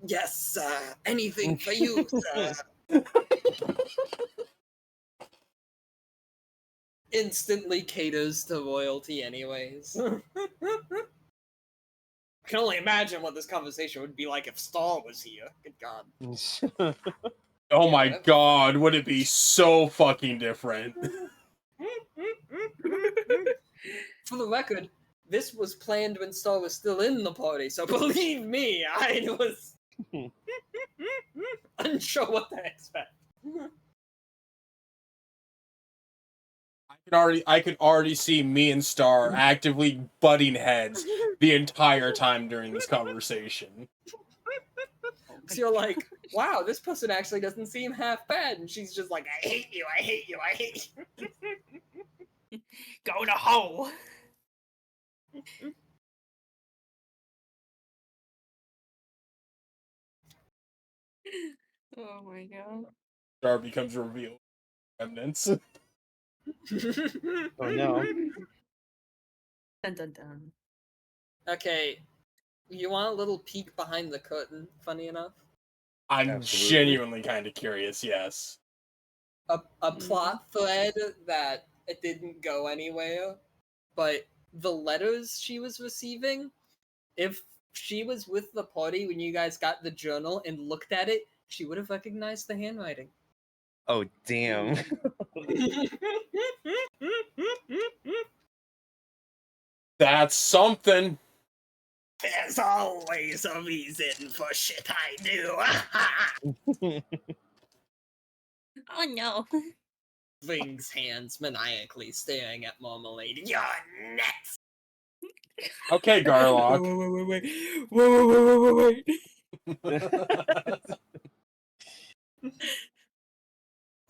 yes, sir, anything for you, sir. Instantly caters to royalty anyways. I can only imagine what this conversation would be like if Star was here. Good God. Oh Yeah, my whatever. god, would it be so fucking different? For the record, this was planned when Star was still in the party, so believe me, I was unsure what to expect. I could already see me and Star actively butting heads the entire time during this conversation. So you're like, wow, this person actually doesn't seem half bad, and she's just like, I hate you, I hate you, I hate you. Go in a hole. Oh my god. Star becomes revealed. Remnants. Oh no. Dun dun dun. Okay, you want a little peek behind the curtain, funny enough? I'm Absolutely. genuinely kind of curious, yes. A plot thread that it didn't go anywhere, but the letters she was receiving, if she was with the party when you guys got the journal and looked at it, she would have recognized the handwriting. Oh damn. That's something. There's always a reason for shit I do. Oh no. Wings hands maniacally staring at Marmalade. You're next! Okay, Garlock. Wait.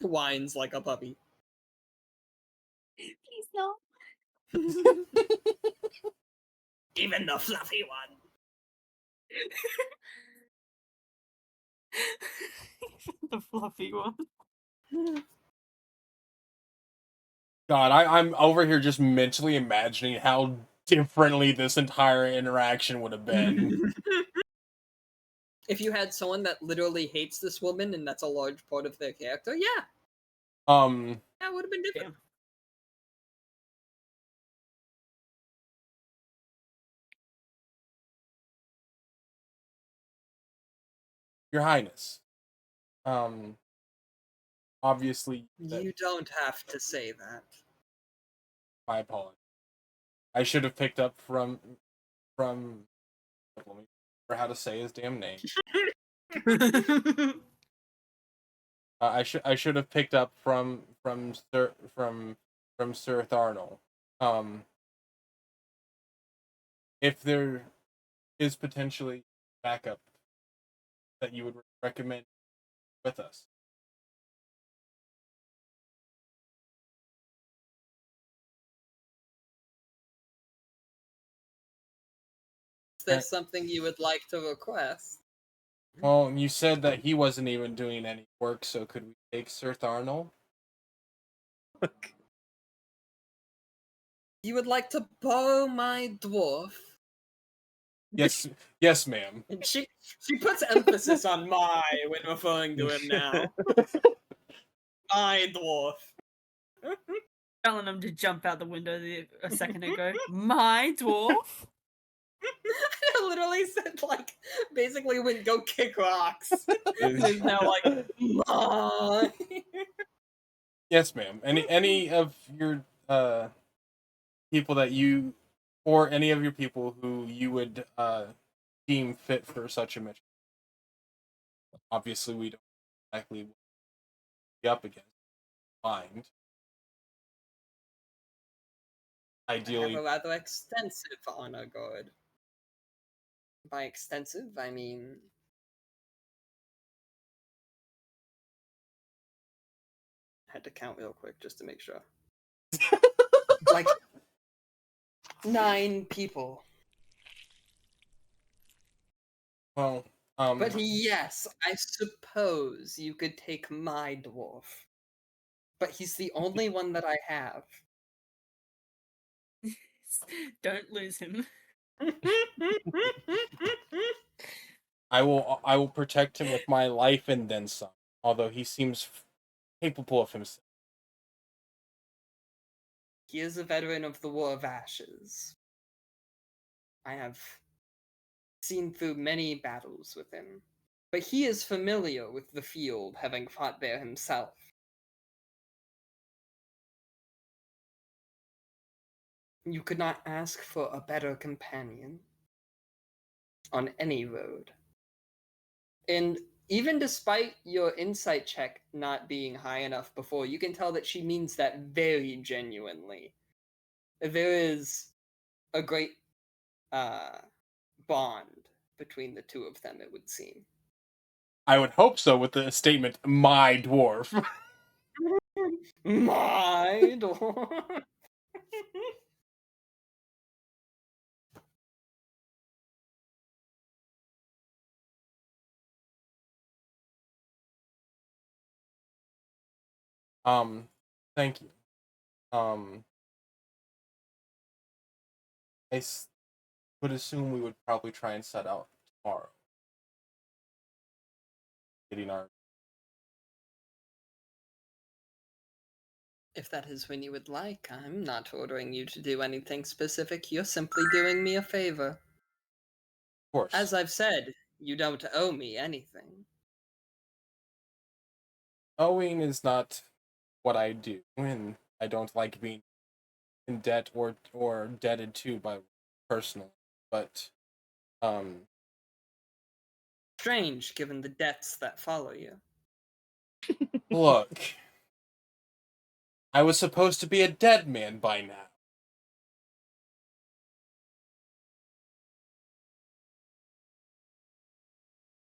Whines like a puppy. Please no. Even the fluffy one. The fluffy one. God, I'm over here just mentally imagining how differently this entire interaction would have been. If you had someone that literally hates this woman and that's a large part of their character, yeah, that would have been different. Your Highness. Obviously, You don't have to say that. my apologies. I should have picked up from let me remember how to say his damn name. I should have picked up from Sir Tharnal. If there is potentially backup that you would recommend with us. Is there something you would like to request? Well, you said that he wasn't even doing any work, so could we take Sir Tharnal? You would like to borrow my dwarf? Yes, yes, ma'am. And she puts emphasis on my when referring to him now. My dwarf. Telling him to jump out the window a second ago. My dwarf? I literally said, like, basically went go kick rocks. There's now like, my. Yes, ma'am. Any of your people that you, or any of your people who you would deem fit for such a mission. Obviously, we don't exactly be up against mind. I have Ideally, a rather extensive honor guard. By extensive, I mean had to count real quick just to make sure. Like 9 people. well, But yes, I suppose you could take my dwarf. But he's the only one that I have. Don't lose him. I will protect him with my life and then some. Although he seems capable of himself. He is a veteran of the War of Ashes. I have seen through many battles with him, but he is familiar with the field, having fought there himself. You could not ask for a better companion on any road. And even despite your insight check not being high enough before, you can tell that she means that very genuinely. There is a great bond between the two of them, it would seem. I would hope so with the statement, my dwarf. My door. Thank you. I would assume we would probably try and set out tomorrow. Getting our If that is when you would like, I'm not ordering you to do anything specific. You're simply doing me a favor. course. As I've said, you don't owe me anything. Owing is not what I do, and I don't like being in debt or debted to by personally. But Strange, given the debts that follow you. look, I was supposed to be a dead man by now.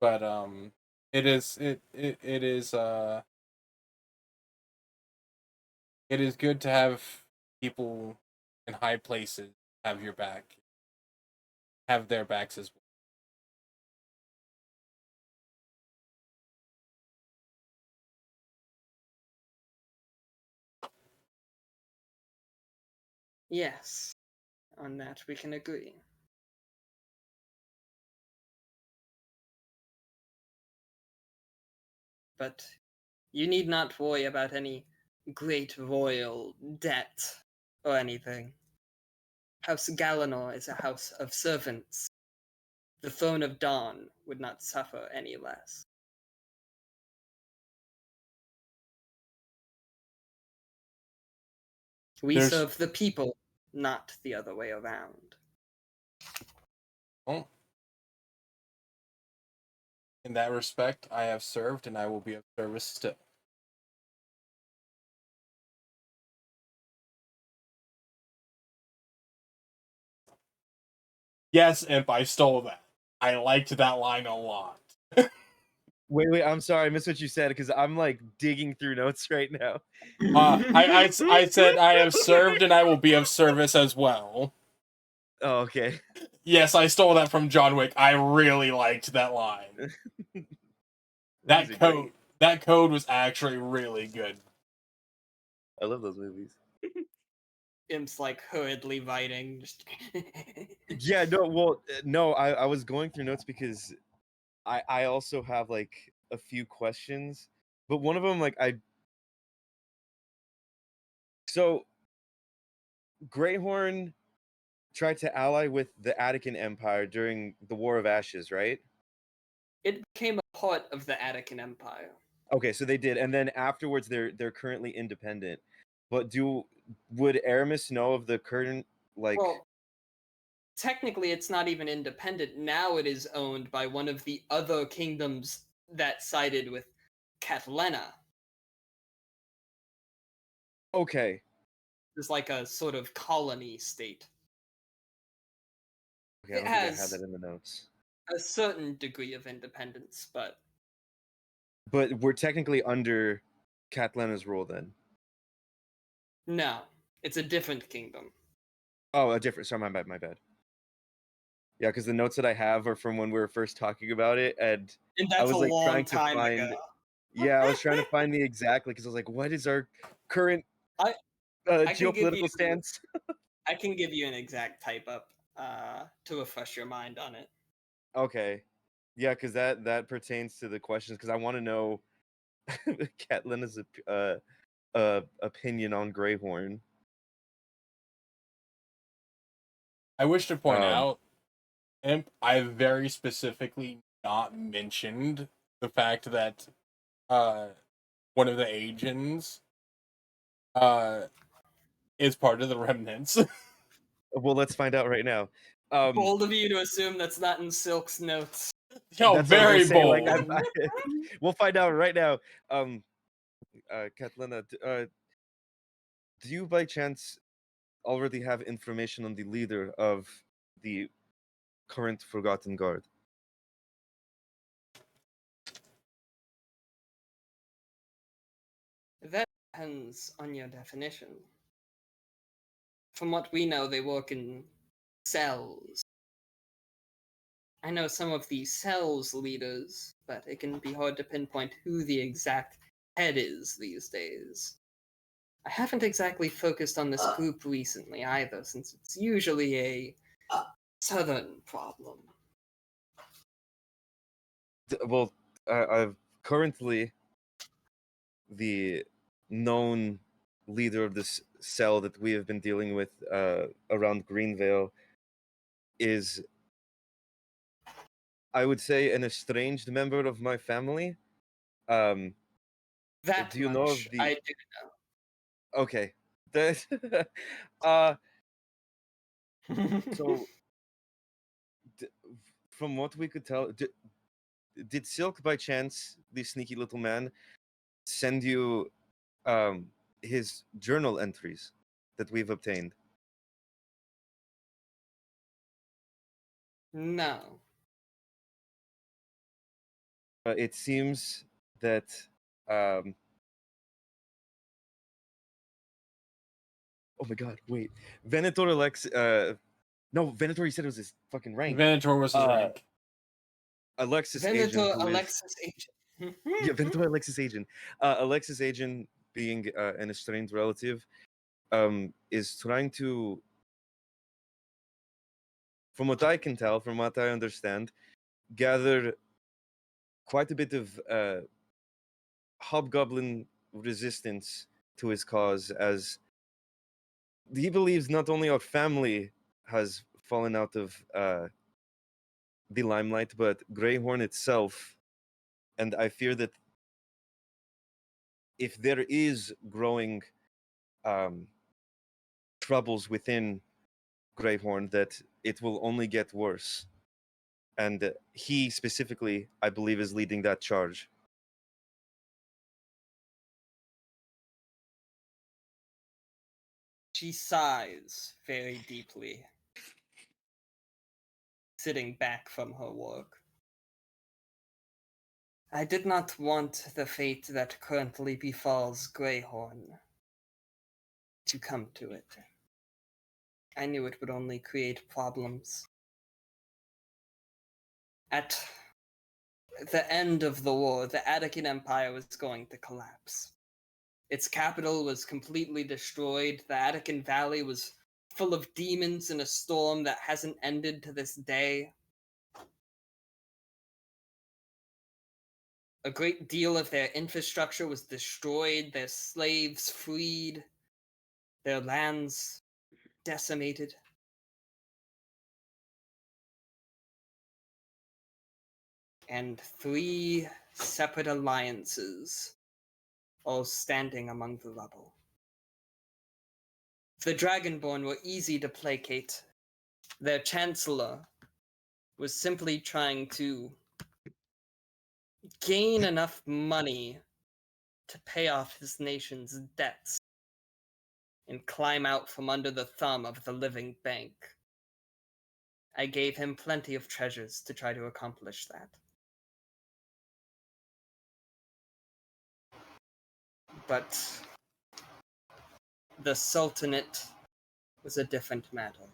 But it is good to have people in high places have your back, have their backs as well. Yes, on that we can agree. But you need not worry about any great royal debt or anything. House Galanor is a house of servants. The throne of Dawn would not suffer any less. We There's- serve the people, not the other way around. Well, in that respect, I have served and I will be of service still. Yes, Imp, I stole that. I liked that line a lot. Wait, I'm sorry, I missed what you said because I'm like digging through notes right now. I said I have served and I will be of service as well. Oh, okay. Yes, I stole that from John Wick. I really liked that line. Movies are great. That code was actually really good. I love those movies. Imp's like hurriedly writing. Just Yeah, no, I was going through notes because I also have like a few questions, but one of them so Greyhorn tried to ally with the Attican Empire during the War of Ashes, right? It became a part of the Attican Empire. Okay, so they did, and then afterwards they're currently independent. But would Aramis know of the current Well, technically it's not even independent. Now it is owned by one of the other kingdoms that sided with Catlena. Okay. It's like a sort of colony state. Okay, I It don't think I has have that in the notes. a certain degree of independence, but But we're technically under Catlena's rule then. no, it's a different kingdom. Oh, a different. Sorry, my bad. Yeah, because the notes that I have are from when we were first talking about it, and And I that's was a like long trying to time find. ago. Yeah, I was trying to find the exactly because I was like, what is our current I can give geopolitical you- stance? I can give you an exact type up to refresh your mind on it. Okay, yeah, because that pertains to the questions because I want to know Catlena's opinion on Greyhorn. I wish to point out Imp, I very specifically not mentioned the fact that uh one of the agents is part of the remnants. Well, let's find out right now. Bold of you to assume that's not in Silk's notes. Yo, That's what I was gonna very say. Like, bold. we'll find out right now. Katlina, do you by chance already have information on the leader of the current Forgotten Guard? That depends on your definition. From what we know, they work in cells. I know some of the cells leaders, but it can be hard to pinpoint who the exact head is these days. I haven't exactly focused on this group recently either, since it's usually a southern problem. Well, I've currently the known leader of this cell that we have been dealing with around Greenvale is, I would say, an estranged member of my family. Um, That do you know of much the? I do Okay, that. uh, know. so d- from what we could tell, did Silk by chance, the sneaky little man, send you his journal entries that we've obtained? No. It seems that um oh my god, wait. Venator Alex no, Venator, he said it was his fucking rank. Venator was his rank. Alexis Agent, Venator who is Alexis Agent. yeah, Venator Alexis Agent. Alexis Agent, being an estranged relative, is trying to, from what I can tell, from what I understand, gather quite a bit of hobgoblin resistance to his cause, as he believes not only our family has fallen out of the limelight, but Greyhorn itself. And I fear that if there is growing um, troubles within Greyhorn, that it will only get worse. And he specifically, I believe, is leading that charge. She sighs very deeply, sitting back from her work. I did not want the fate that currently befalls Greyhorn to come to it. I knew it would only create problems. At the end of the war, the Attican Empire was going to collapse. Its capital was completely destroyed. The Attican Valley was full of demons in a storm that hasn't ended to this day. A great deal of their infrastructure was destroyed, their slaves freed, their lands decimated. And 3 separate alliances, all standing among the rubble. The Dragonborn were easy to placate. Their chancellor was simply trying to gain enough money to pay off his nation's debts and climb out from under the thumb of the living bank. I gave him plenty of treasures to try to accomplish that. But the Sultanate was a different matter.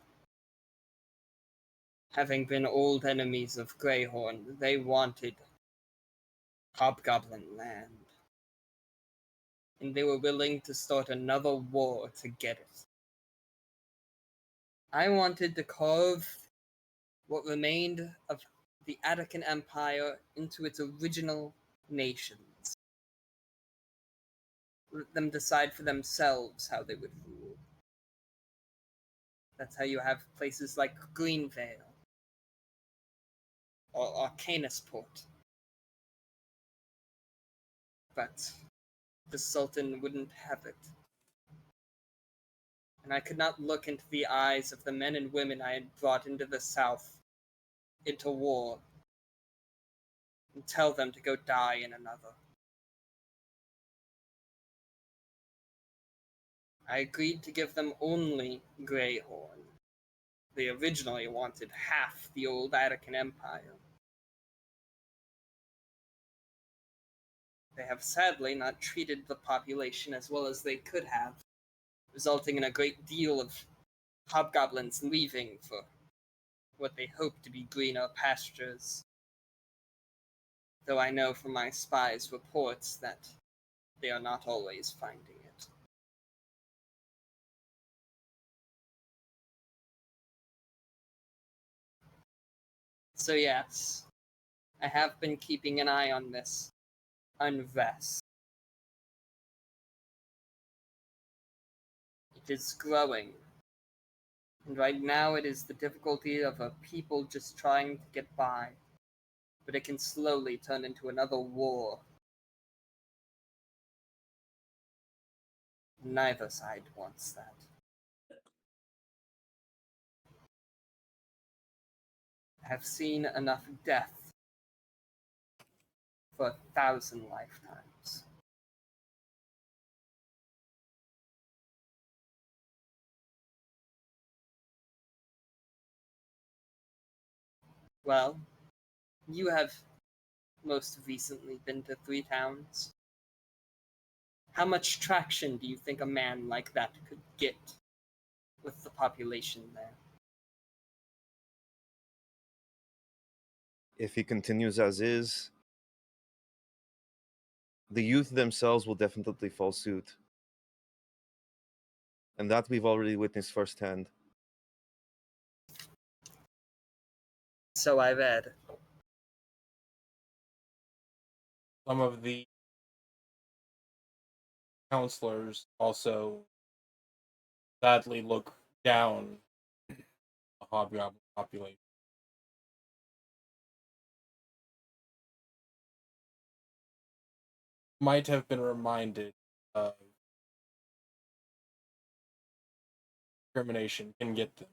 Having been old enemies of Greyhorn, they wanted Hobgoblin land. And they were willing to start another war to get it. I wanted to carve what remained of the Attican Empire into its original nations. Let them decide for themselves how they would rule. That's how you have places like Greenvale, or Arcanisport. But the Sultan wouldn't have it. And I could not look into the eyes of the men and women I had brought into the South, into war, and tell them to go die in another. I agreed to give them only Greyhorn. They originally wanted half the old Attican Empire. They have sadly not treated the population as well as they could have, resulting in a great deal of hobgoblins leaving for what they hope to be greener pastures. Though I know from my spies' reports that they are not always finding it. So yes, I have been keeping an eye on this unrest. It is growing. And right now it is the difficulty of a people just trying to get by. But it can slowly turn into another war. Neither side wants that. I have seen enough death for 1,000 lifetimes. Well, you have most recently been to 3 towns. How much traction do you think a man like that could get with the population there? If he continues as is, the youth themselves will definitely fall suit. And that we've already witnessed firsthand. So I read. Some of the counselors also sadly look down the hobgoblin population. Might have been reminded of discrimination can get them.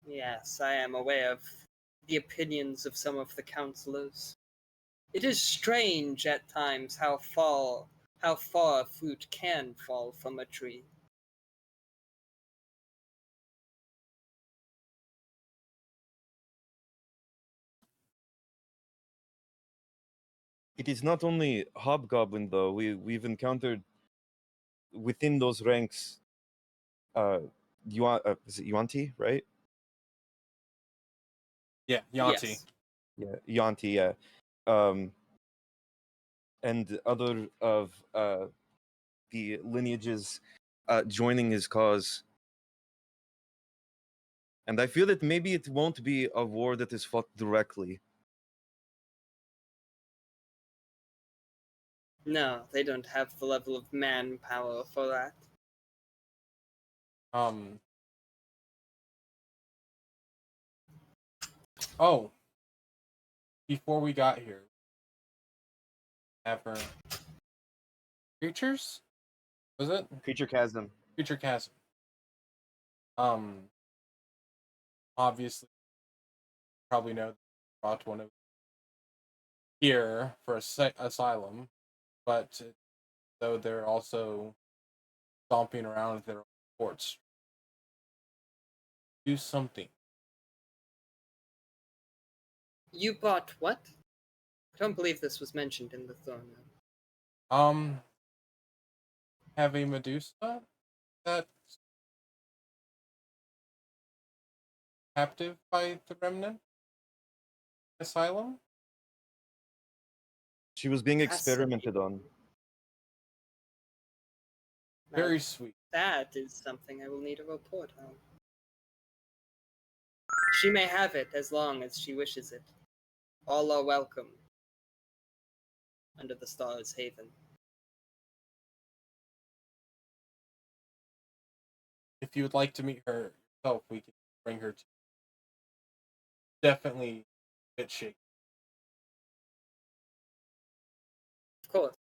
Yes, I am aware of the opinions of some of the counselors. It is strange at times how far a fruit can fall from a tree. It is not only hobgoblin though. We've encountered within those ranks is it Yuanti, right? Yeah, Yanti. Yes. Yeah, Yuanti, yeah. Um and other of the lineages joining his cause. And I feel that maybe it won't be a war that is fought directly. No, they don't have the level of manpower for that. Oh, before we got here, ever creatures? Was it Creature Chasm. creature chasm? Obviously, probably know brought one of here for asylum, but though they're also stomping around their ports, do something. You bought what? I don't believe this was mentioned in the throne room. Have a Medusa that's captive by the remnant asylum. She was being Fascinating. experimented on. Now, Very sweet. that is something I will need a report on. She may have it as long as she wishes it. All are welcome under the Stars' Haven. if you would like to meet her yourself, we can bring her to. Definitely a bit shaky. Of course.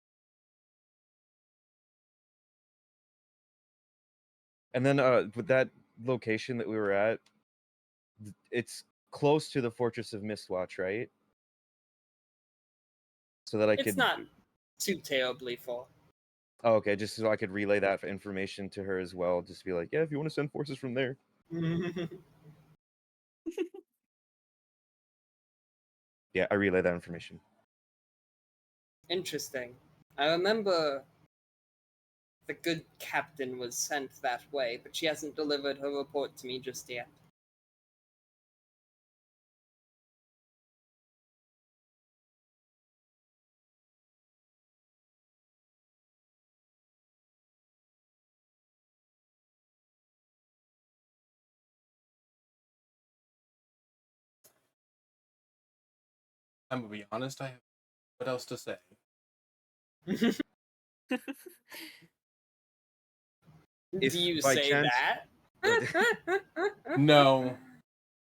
And then with that location that we were at, it's close to the Fortress of Mistwatch, right? So that I It's could. not too terribly far. Oh, okay, just so I could relay that information to her as well. Just be like, yeah, if you want to send forces from there. Yeah, I relay that information. Interesting. I remember the good captain was sent that way, but she hasn't delivered her report to me just yet. I'm gonna be honest. I have what else to say. If Do you by say chance- that? No.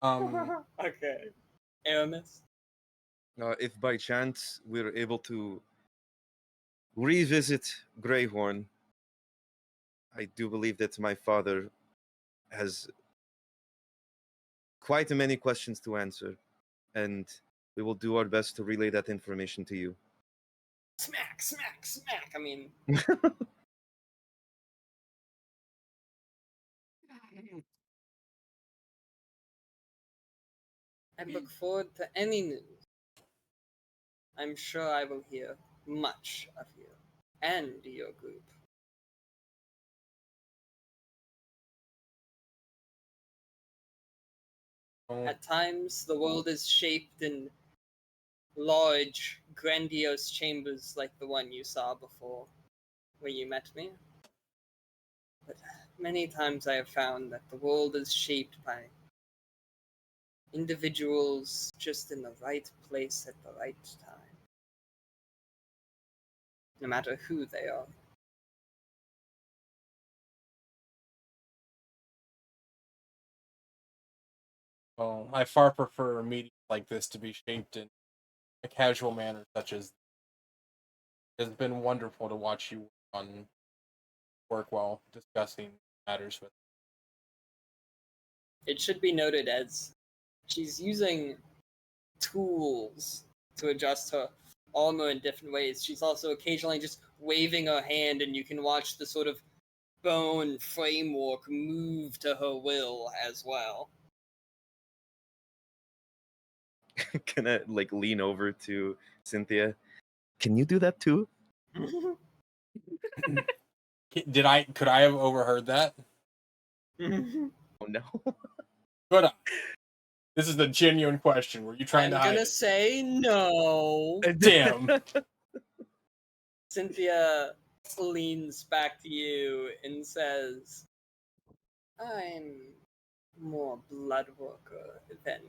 Okay. Aramis? if by chance we're able to revisit Greyhorn, I do believe that my father has quite many questions to answer, and we will do our best to relay that information to you. Smack, smack, smack. I mean, I look forward to any news. I'm sure I will hear much of you and your group. Oh, At times, the world is shaped in large, grandiose chambers like the one you saw before, where you met me. But many times I have found that the world is shaped by individuals just in the right place at the right time, no matter who they are. well, I far prefer meetings like this to be shaped in a casual manner, such as it has been wonderful to watch you work while discussing matters with. It should be noted as she's using tools to adjust her armor in different ways. She's also occasionally just waving her hand, and you can watch the sort of bone framework move to her will as well. Can I like lean over to Cynthia? Can you do that too? Could I have overheard that? Oh no. Could I? This is a genuine question. Were you trying I'm to hide gonna it? say no. Damn. Cynthia leans back to you and says, I'm more blood worker than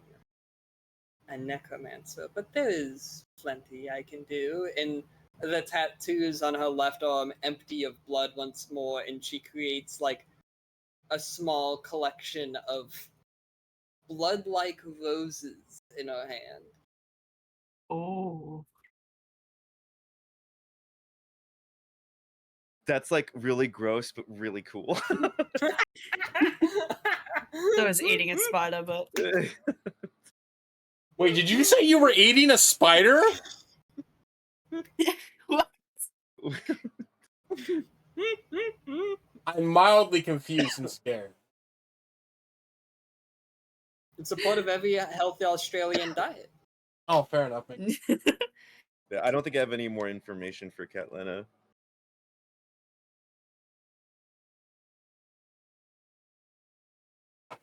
a necromancer, but there is plenty I can do. And the tattoos on her left arm empty of blood once more, and she creates like a small collection of blood-like roses in her hand. Oh. That's like really gross, but really cool. So I was eating a spider, but Wait, did you say you were eating a spider? What? I'm mildly confused and scared. It's a part of every healthy Australian diet. Oh, fair enough. Yeah, I don't think I have any more information for Catlina.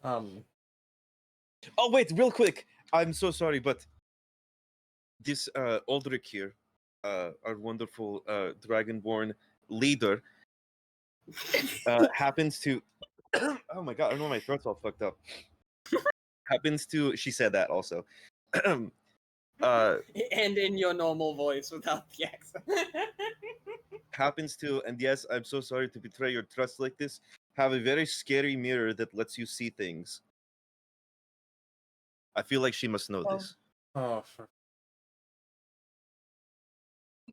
Oh wait, real quick. I'm so sorry, but this Aldrich here, our wonderful Dragonborn leader, happens to. Oh my god! I don't know. My throat's all fucked up. Happens to. She said that also. And in your normal voice without the accent. happens to, and yes, I'm so sorry to betray your trust like this, have a very scary mirror that lets you see things. I feel like she must know Oh. this. Oh, for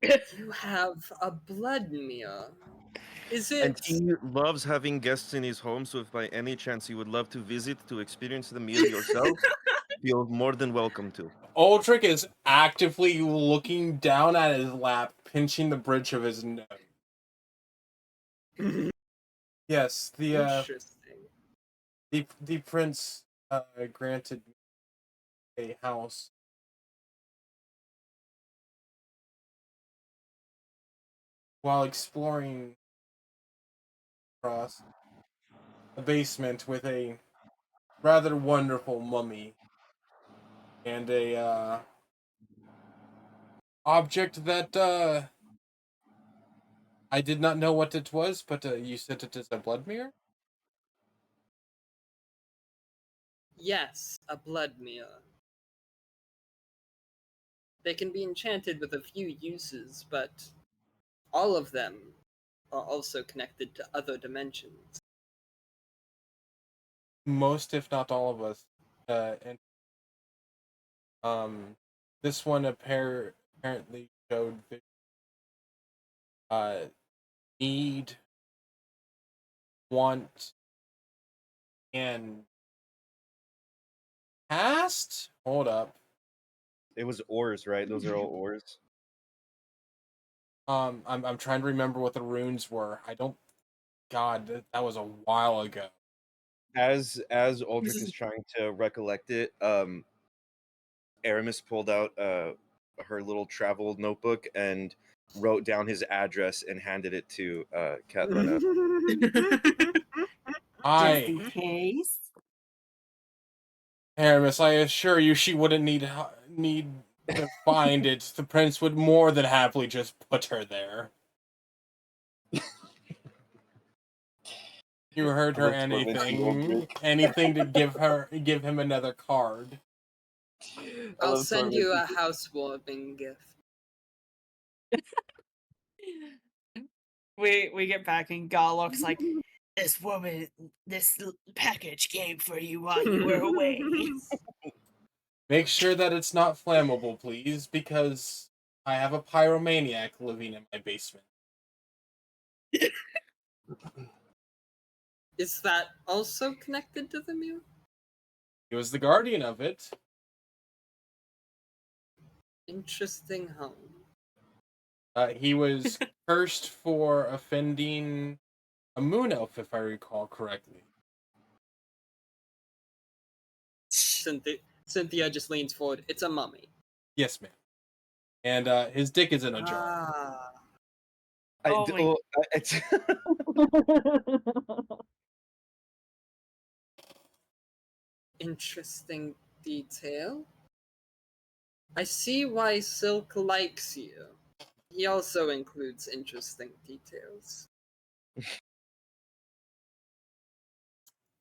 You have a blood mirror. Is And it? he loves having guests in his home, so if by any chance you would love to visit to experience the meal yourself, feel more than welcome to. Ulrich is actively looking down at his lap, pinching the bridge of his nose. Yes, Interesting. the prince granted me a house. While exploring across a basement with a rather wonderful mummy and a object that I did not know what it was, but you said it is a blood mirror? Yes, a blood mirror. They can be enchanted with a few uses, but all of them are also connected to other dimensions. Most, if not all of us. And this one apparently showed uh, need, want, and past. Hold up. It was ores, right? Those are all ores. I'm trying to remember what the runes were. I don't. God, that was a while ago. As Aldrich is trying to recollect it, Aramis pulled out her little travel notebook and wrote down his address and handed it to Catlina. Just in case. Aramis, I assure you, she wouldn't need to find it. The prince would more than happily just put her there. You heard her. I love tormenting Aldrich. Anything to give him another card. I'll send you a housewarming gift. We get back and Garlock's like, this package came for you while you were away. Make sure that it's not flammable, please, because I have a pyromaniac living in my basement. Is that also connected to the mirror? He was the guardian of it. Interesting home. He was cursed for offending a moon elf, if I recall correctly. Cynthia just leans forward. It's a mummy. Yes, ma'am. And his dick is in a jar. Ah. Interesting detail. I see why Silk likes you. He also includes interesting details.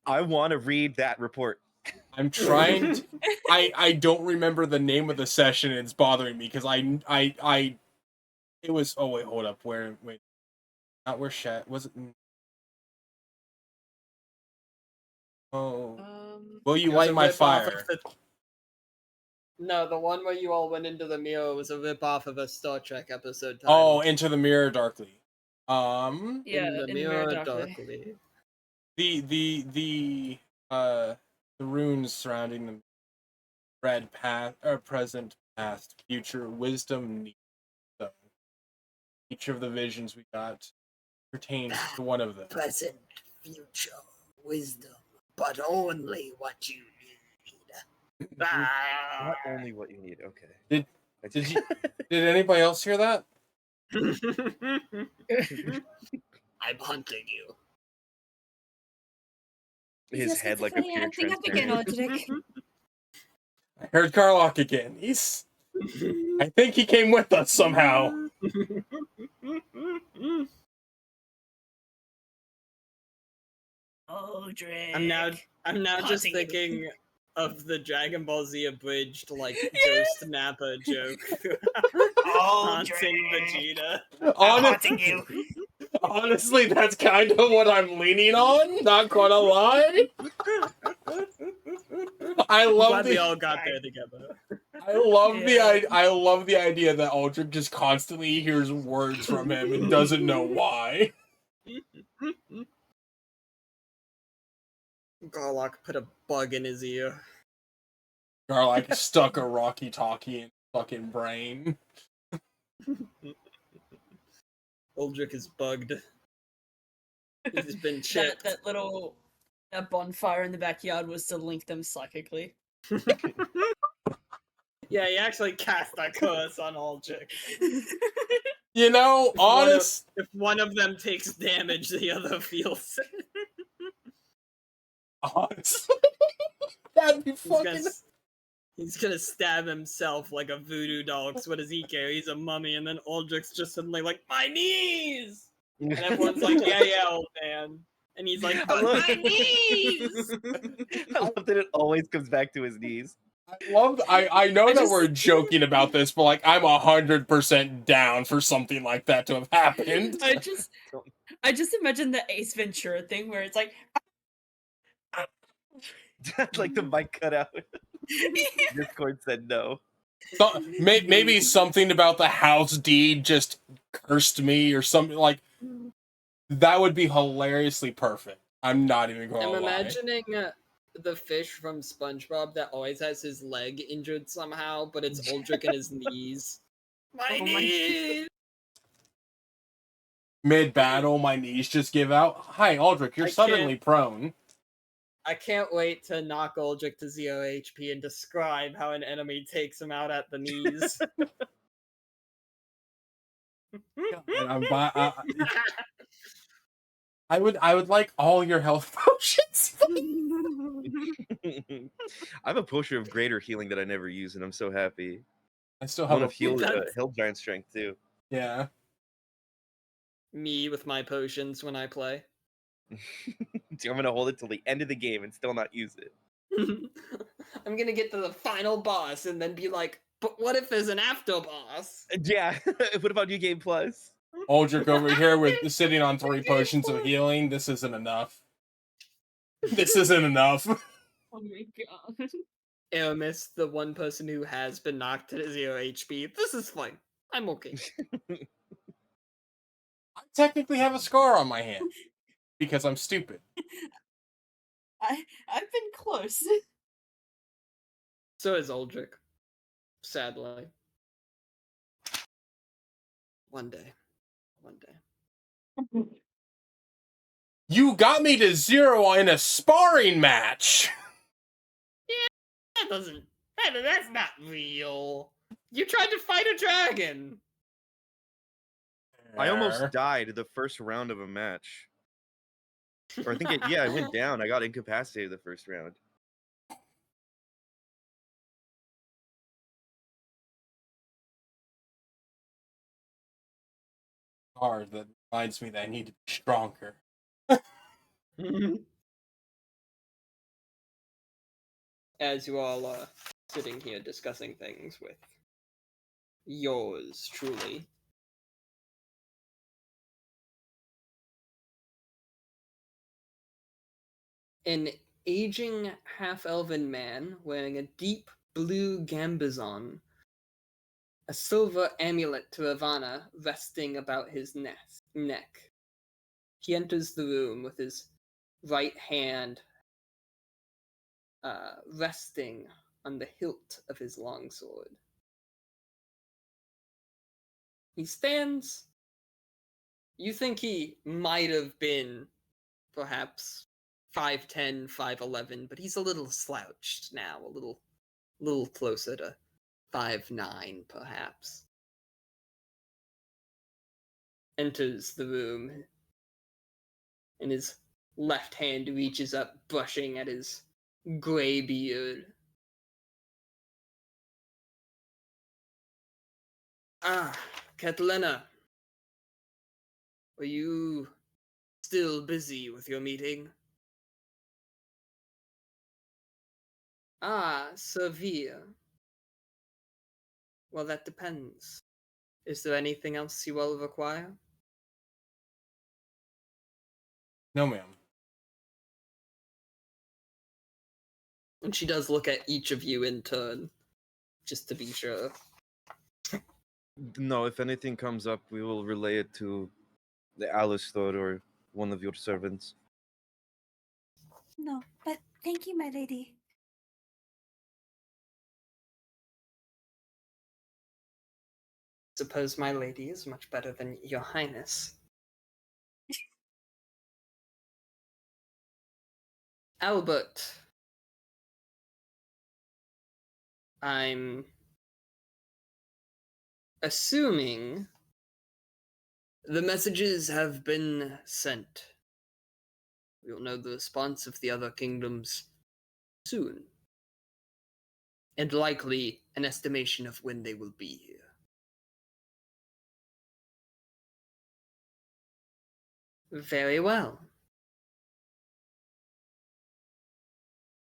I want to read that report. I'm trying to, I don't remember the name of the session. It's bothering me because it was, oh wait, hold up. Wait. Not where Shat, was it? Oh. Will you light my fire? No, the one where you all went into the mirror was a rip-off of a Star Trek episode titled Oh, Into the Mirror Darkly. Yeah, In the Mirror Darkly. The runes surrounding the red past, or present, past, future, wisdom, need. So each of the visions we got pertains to one of them. Present, future, wisdom, but only what you need. Not only what you need. Okay. Did anybody else hear that? I'm hunting you. His head like a pure transparent. I heard Karlach again. I think he came with us somehow. Oh, Drake. I'm now just thinking of the Dragon Ball Z abridged like Ghost Nappa joke. Haunting Vegeta. Honestly, honestly, that's kind of what I'm leaning on. Not gonna lie. I I'm love glad we the all got there together. I love the idea that Aldrich just constantly hears words from him and doesn't know why. Garlock put a bug in his ear. Or like stuck a Rocky Talkie in his fucking brain. Uldrick is bugged. He's been That, chipped. that bonfire in the backyard was to link them psychically. Yeah, he actually cast a curse on Uldrick. You know, If one of them takes damage, the other feels it. honestly, that'd be fucking. He's gonna stab himself like a voodoo doll. 'Cause what does he care? He's a mummy, and then Uldrick's just suddenly like, my knees! And everyone's like, yeah, old man. And he's like, but my knees! I love that it always comes back to his knees. I know that we're joking about this, but like I'm 100% down for something like that to have happened. I just imagine the Ace Ventura thing where it's like Like the mic cut out. Discord said no. So, maybe something about the house deed just cursed me or something like that would be hilariously perfect. I'm not even going to I'm lie. imagining the fish from SpongeBob that always has his leg injured somehow, but it's Uldrick and his knees. My knees! Mid-battle, my knees just give out. Hi, Aldrich, you're I suddenly prone. I can't wait to knock Uldrick to 0 HP and describe how an enemy takes him out at the knees. And I would like all your health potions. I have a potion of greater healing that I never use, and I'm so happy. I still One have of heal, That's- Hill Giant Strength, too. yeah. Me with my potions when I play. I'm gonna hold it till the end of the game and still not use it. I'm gonna get to the final boss and then be like, but what if there's an after boss? Yeah. What about New Game Plus? Aldrich over here with sitting on 3 potions of healing. This isn't enough. This isn't enough. oh my god. Aramis, the one person who has been knocked to 0 HP. This is fine. I'm okay. I technically have a scar on my hand because I'm stupid. I've been close. So is Uldrick. Sadly. One day. One day. You got me to 0 in a sparring match. That doesn't. That's not real. You tried to fight a dragon. I almost died the first round of a match. Or I think I went down. I got incapacitated the first round. Hard. That reminds me that I need to be stronger. As you all are sitting here discussing things with yours truly. An aging half-elven man wearing a deep blue gambizon, a silver amulet to Ravana resting about his neck. He enters the room with his right hand resting on the hilt of his longsword. He stands. You think he might have been perhaps 5'10", 5'11", but he's a little slouched now, a little closer to 5'9", perhaps. Enters the room, and his left hand reaches up, brushing at his gray beard. Ah, Catalina. Are you still busy with your meeting? Ah, Sevilla. Well, that depends. Is there anything else you all require? No, ma'am. And she does look at each of you in turn, just to be sure. No, if anything comes up, we will relay it to the Alistor or one of your servants. No, but thank you, my lady. Suppose my lady is much better than your highness. Albert. I'm assuming the messages have been sent. We'll know the response of the other kingdoms soon. And likely an estimation of when they will be here. Very well.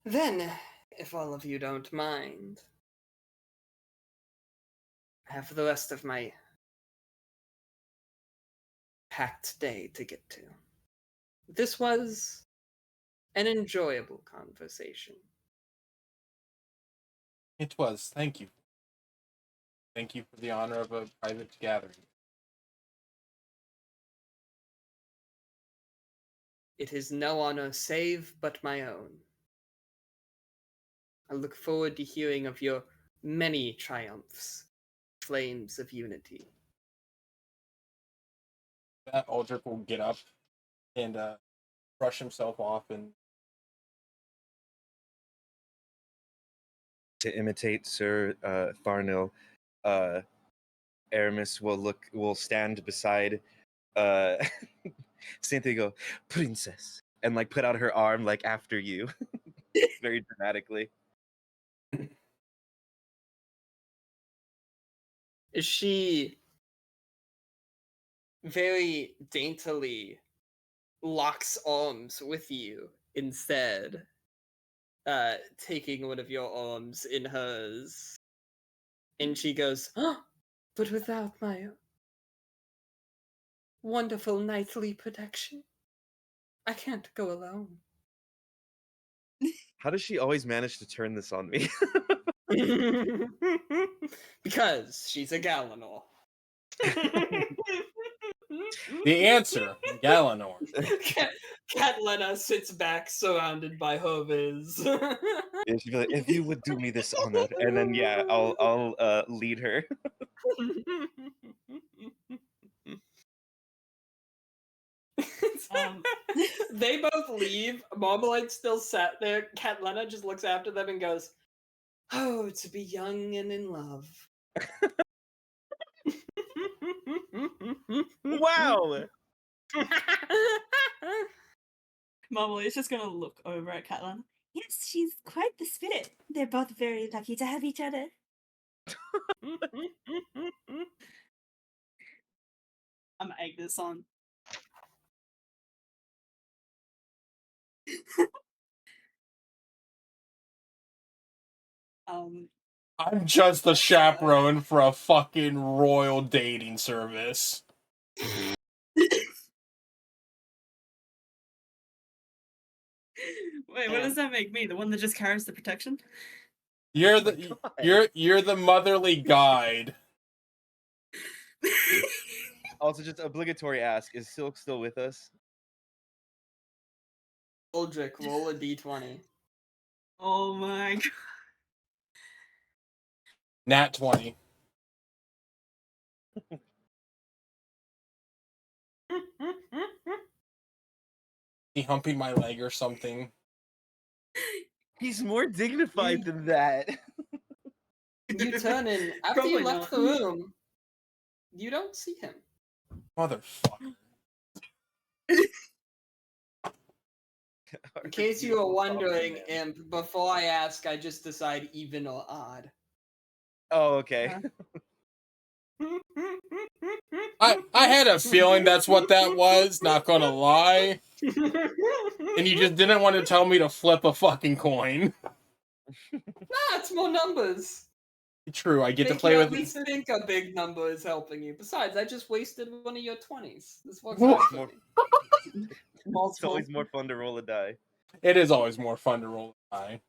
Then, if all of you don't mind, I have the rest of my packed day to get to. This was an enjoyable conversation. It was. Thank you. Thank you for the honor of a private gathering. It is no honor save but my own. I look forward to hearing of your many triumphs, flames of unity. Aldrich will get up and brush himself off and To imitate Sir Tharnil, Aramis will stand beside Cynthia, go, princess, and like put out her arm like after you, very dramatically. She very daintily locks arms with you instead, taking one of your arms in hers. And she goes, oh, but without my wonderful knightly protection, I can't go alone. How does she always manage to turn this on me? Because she's a Galanor. the answer, Galanor. Catalina sits back surrounded by her viz. Yeah, she'd be like, if you would do me this honor, and then yeah, I'll lead her. They both leave. Marmalade still sat there. Catalina just looks after them and goes, oh, to be young and in love. Wow! Marmalade is just gonna look over at Catelyn. Yes, she's quite the spirit. They're both very lucky to have each other. I'm gonna egg this on. I'm just the chaperone for a fucking royal dating service. Wait, what does that make me? The one that just carries the protection? You're Oh my the God. you're the motherly guide. Also, just obligatory ask: is Silk still with us? Aldrich, roll a d20. Oh my god. Nat 20. He humping my leg or something. He's more dignified than that. You turn in. After you Probably left not. the room, you don't see him. Motherfucker. In case you were wondering, Imp, before I ask, I just decide even or odd. Oh, okay. I had a feeling that's what that was, not gonna lie. And you just didn't want to tell me to flip a fucking coin. Nah, it's more numbers. True, I get to Make play you with. at least think a big number is helping you. Besides, I just wasted one of your 20s. This works Well, out for more- me. It's Multiple. always more fun to roll a die. It is always more fun to roll a die.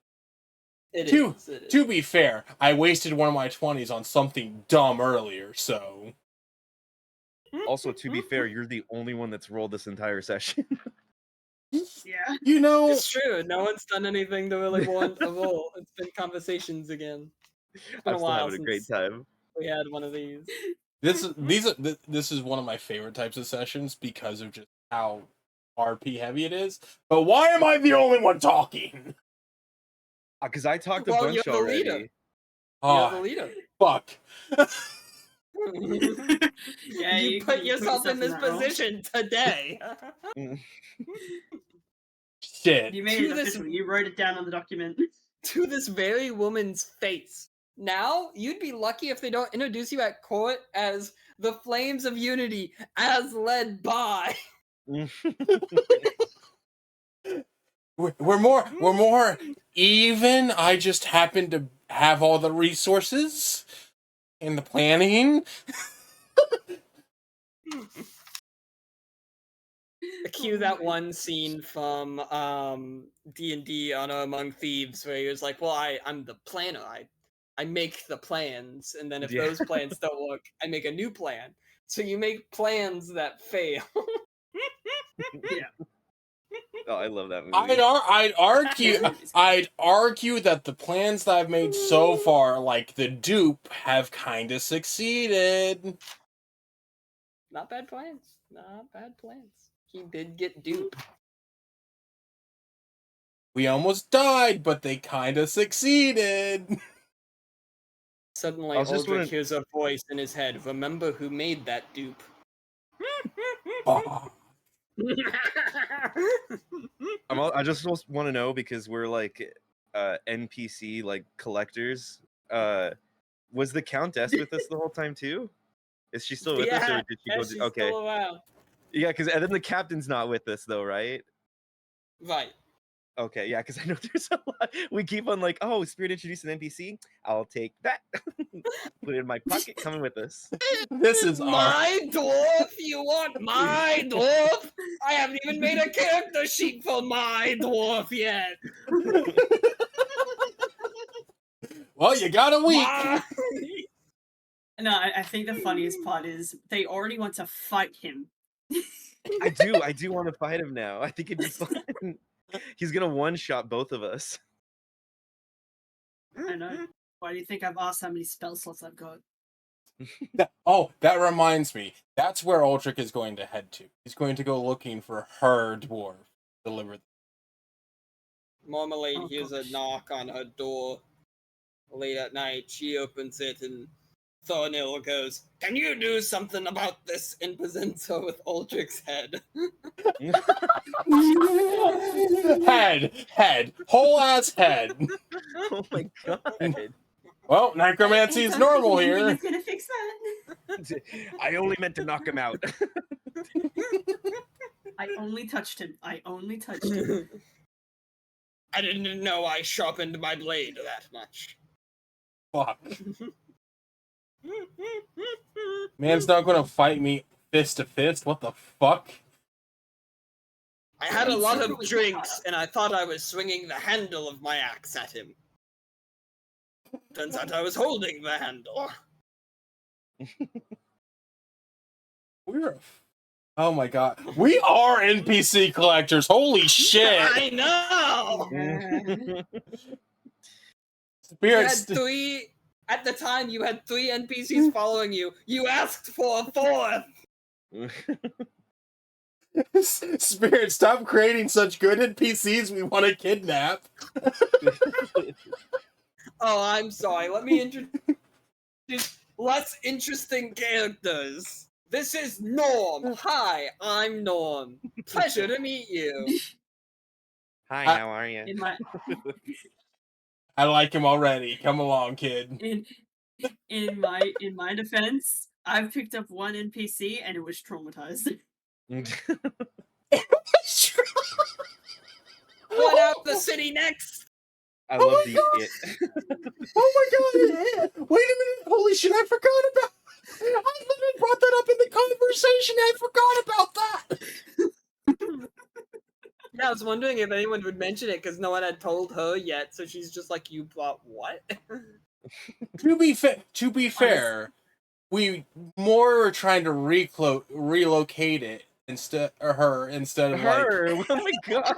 It To is. It is. to be fair, I wasted one of my 20s on something dumb earlier, so Also, to be fair, you're the only one that's rolled this entire session. Yeah. you know, It's true. No one's done anything to really warrant a roll. It's been conversations again. It's been I'm a still while having a great since time. we had one of these. this is one of my favorite types of sessions because of just how RP heavy it is. But why am I the only one talking? Because I talked a Well, bunch you're the already. leader. You're Ah, the leader. fuck. Yeah, you put yourself in this that role. position today. Shit. You made To it this- official. You wrote it down on the document. To this very woman's face. Now, you'd be lucky if they don't introduce you at court as the Flames of Unity, as led by. We're more even. I just happen to have all the resources and the planning. Cue that one scene from D&D Honor Among Thieves where he was like, well, I'm the planner. I make the plans, and then if Yeah. those plans don't work, I make a new plan. So you make plans that fail. Oh, I love that movie. I'd argue that the plans that I've made so far, like the dupe, have kind of succeeded. Not bad plans. Not bad plans. He did get duped. We almost died, but they kind of succeeded. Suddenly, I was just Aldrich wondering- hears a voice in his head. Remember who made that dupe? Oh, I just want to know, because we're like NPC like collectors. Was the Countess with us the whole time too? Is she still with us, or did she go? she's Okay, still around. yeah, because and then the captain's not with us though, right? Right. Okay, yeah, because I know there's a lot. We keep on like, oh, Spirit introduced an NPC. I'll take that. Put it in my pocket. Coming with us. this is our. My dwarf? You want my dwarf? I haven't even made a character sheet for my dwarf yet. Well, you got a week. My- No, I think the funniest part is they already want to fight him. I do want to fight him now. I think it'd be fun. He's gonna one-shot both of us. I know. Why do you think I've asked how many spell slots I've got? That reminds me. That's where Aldrich is going to head to. He's going to go looking for her dwarf. Deliver. Marmalade Oh, hears a gosh. knock on her door late at night. She opens it and Thornhill goes, "Can you do something about this?" and presents her with Aldrich's head. Head, whole ass head. Oh my god! Well, necromancy is normal here. He's gonna fix that. I only meant to knock him out. I only touched him. I only touched him. I didn't know I sharpened my blade that much. Fuck. Man's not gonna fight me fist to fist. What the fuck? I had a He's lot super of with drinks, and I thought I was swinging the handle of my axe at him. Turns out I was holding the handle. We're. Oh my god. We are NPC collectors. Holy shit. I know! You had Spirits. three... At the time, you had 3 NPCs following you. You asked for a 4th! Spirit, stop creating such good NPCs we want to kidnap. Oh, I'm sorry. Let me introduce less interesting characters. This is Norm. Hi, I'm Norm. Pleasure to meet you. Hi, I- how are you? In my I like him already. Come along, kid. in my defense, I've picked up one NPC and it was traumatized. What out the city next? I Oh love my the God! it. Oh my god! Wait a minute! Holy shit! I forgot about. I literally brought that up in the conversation. I forgot about that. Yeah, I was wondering if anyone would mention it because no one had told her yet. So she's just like, "You bought what?" To be fair, we more were trying to relocate it instead of like. Her. Oh my god.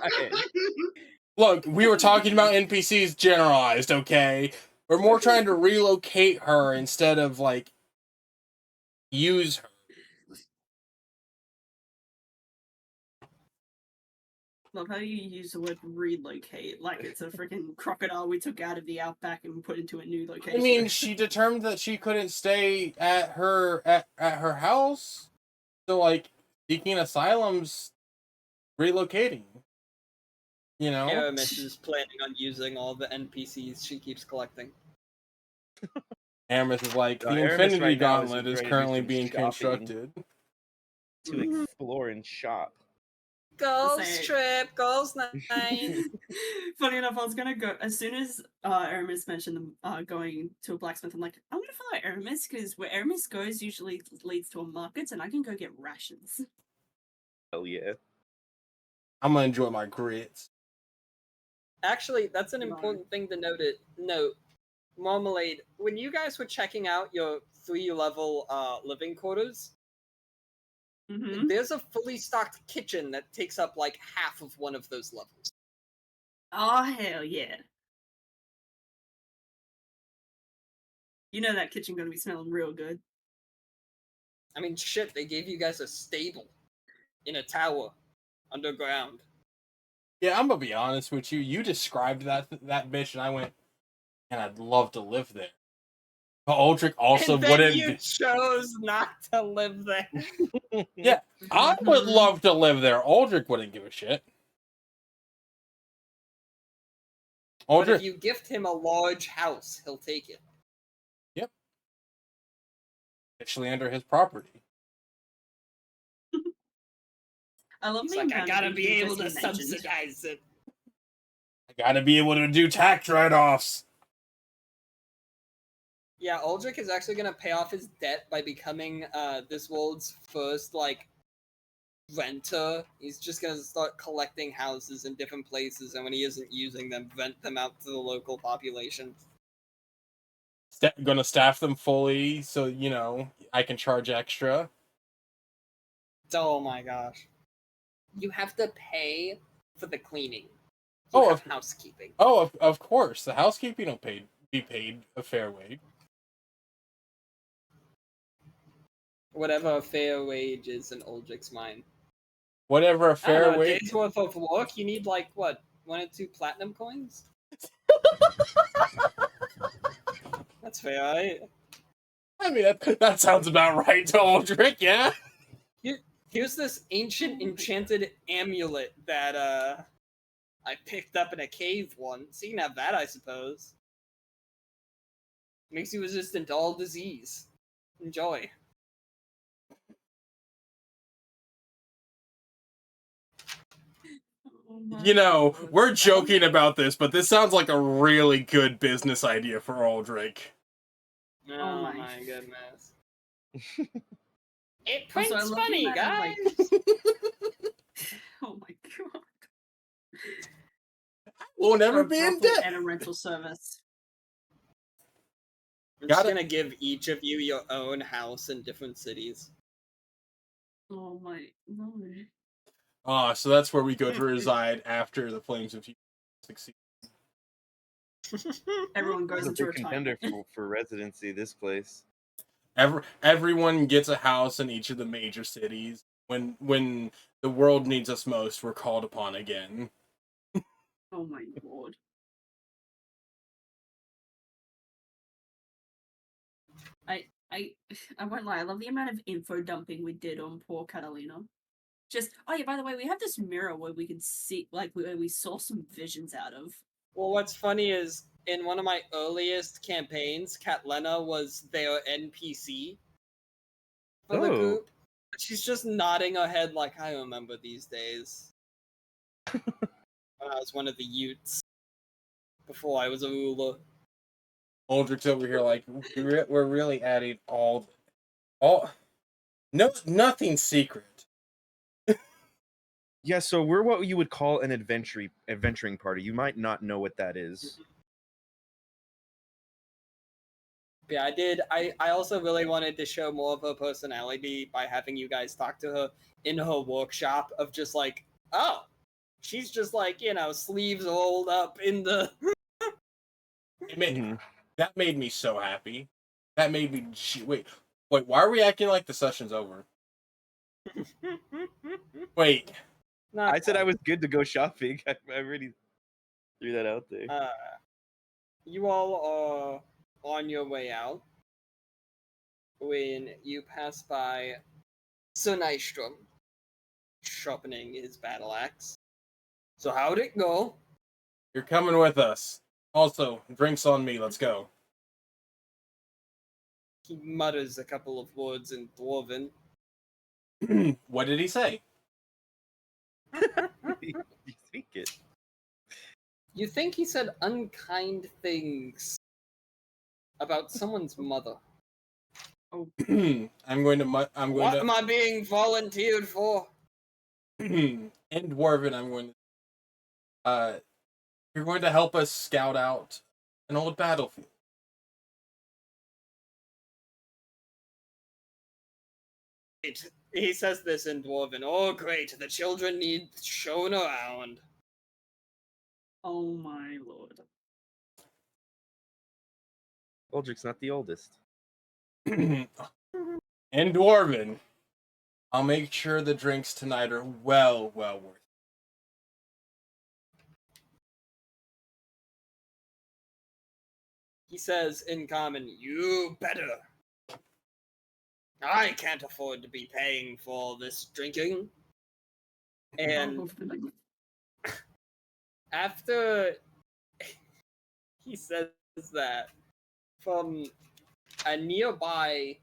Look, we were talking about NPCs generalized, okay? We're more trying to relocate her instead of like use her. Love how you use the word relocate like it's a freaking crocodile we took out of the outback and put into a new I location. mean, she determined that she couldn't stay at her house, so like seeking asylum's relocating. You know, Aramis is planning on using all the NPCs she keeps collecting. Aramis is like the Aramis Infinity right now Gauntlet is ready to do currently some being shopping. constructed. To explore and shop. Girls Say- trip, girls night. Funny enough, I was gonna go as soon as Aramis mentioned them going to a blacksmith. I'm like, I'm gonna follow Aramis because where Aramis goes usually leads to a market, and I can go get rations. Hell yeah. I'm gonna enjoy my grits. Actually, that's an No. important thing to note. Marmalade, when you guys were checking out your 3-level living quarters, Mm-hmm. there's a fully stocked kitchen that takes up like half of one of those levels. Oh hell yeah! You know that kitchen gonna be smelling real good. I mean, shit, they gave you guys a stable in a tower underground. Yeah, I'm gonna be honest with you. You described that bitch, and I went, and I'd love to live there. But Aldrich also and then wouldn't. you chose not to live there. Yeah, I would love to live there. Aldrich wouldn't give a shit. But Aldrich, if you gift him a large house, he'll take it. actually under his property. I love He's the like, I amount gotta of be able images to he mentioned. subsidize it. I gotta be able to do tax write-offs. Yeah, Aldrich is actually gonna pay off his debt by becoming this world's first like renter. He's just gonna start collecting houses in different places, and when he isn't using them, rent them out to the local population. Gonna staff them fully, so you know I can charge extra. Oh my gosh. You have to pay for the cleaning. You Oh, have housekeeping. Oh, of course, the housekeeping will be paid a fair wage. Whatever a fair wage is in Aldrich's mind. Whatever a I don't fair know, a wage. day's worth of work, you need like, what, 1 or 2 platinum coins? That's fair, right? I mean, that sounds about right to Aldrich, yeah. Here's this ancient enchanted amulet that I picked up in a cave once. You can have that, I suppose. Makes you resistant to all disease. Enjoy. Oh my You know, God. we're joking about this, but this sounds like a really good business idea for Aldrich. Oh my. my goodness. It Also, I prints love the money, amount of, guys! like- Oh my god. We'll never Or a be in brothel debt. and a rental service. I'm just Gotta- gonna give each of you your own house in different cities. Oh my no. So that's where we go to reside after the Flames of Youth succeed. Everyone It's goes a into big contender retirement. for residency, this place. Everyone gets a house in each of the major cities. When the world needs us most, we're called upon again. Oh my lord. I won't lie, I love the amount of info dumping we did on poor Catalina. Just, oh yeah, by the way, we have this mirror where we can see, like, where we saw some visions out of. Well, what's funny is, in one of my earliest campaigns, Catlena was their NPC for the Oh. group. She's just nodding her head like, I remember these days. When I was one of the Utes. before I was a ruler. Aldrich's over here like we're really adding all no nothing secret. Yeah, so we're what you would call an adventuring party. You might not know what that is. Yeah, I did. I also really wanted to show more of her personality by having you guys talk to her in her workshop of just like, oh, she's just like, sleeves rolled up in the. That made me so happy. That made me wait. Why are we acting like the session's over? Wait. Not I said I quite. was good to go shopping. I already threw that out there. You all are on your way out when you pass by Sir Nystrom sharpening his battle axe. So how'd it go? You're coming with us. Also, drinks on me. Let's go. He mutters a couple of words in Dwarven. What did he say? You speak it. You think he said unkind things about someone's mother. I'm going to. What am I being volunteered for? In Dwarven, I'm going to. You're going to help us scout out an old battlefield. He says this in Dwarven. Oh, great! The children need shown around. Oh my lord. Aldrich's not the oldest. In Dwarven, I'll make sure the drinks tonight are well worth it. He says in common, you better. I can't afford to be paying for this drinking. And after he says that, from a nearby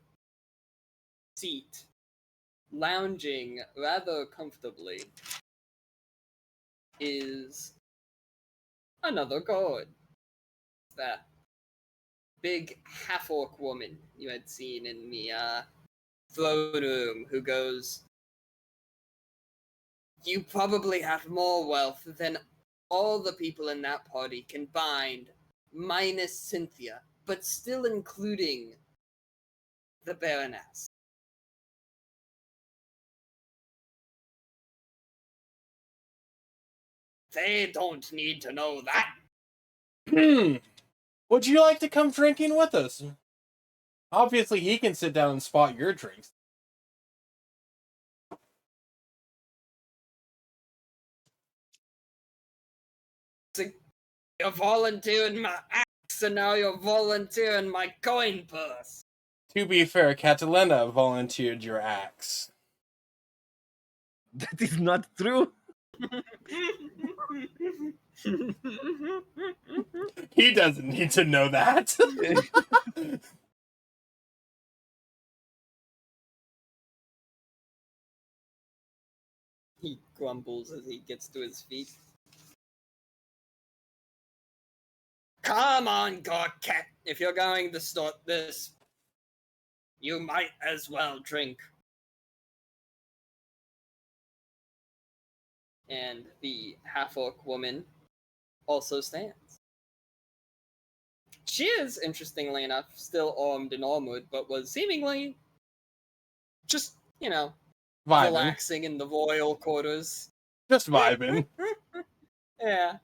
seat, lounging rather comfortably, is another guard. That big half-orc woman you had seen in the throne room who goes, you probably have more wealth than all the people in that party combined, minus Cynthia, but still including the Baroness. They don't need to know that. Would you like to come drinking with us? Obviously, he can sit down and spot your drinks. You're volunteering my axe, and now you're volunteering my coin purse. To be fair, Catalina volunteered your axe. That is not true. He doesn't need to know that. He grumbles as he gets to his feet. Come on, Gorkat. If you're going to start this, you might as well drink. And the half-orc woman also stands. She is, interestingly enough, still armed and armored, but was seemingly just, Vibing. relaxing in the royal quarters. Just vibing. Yeah.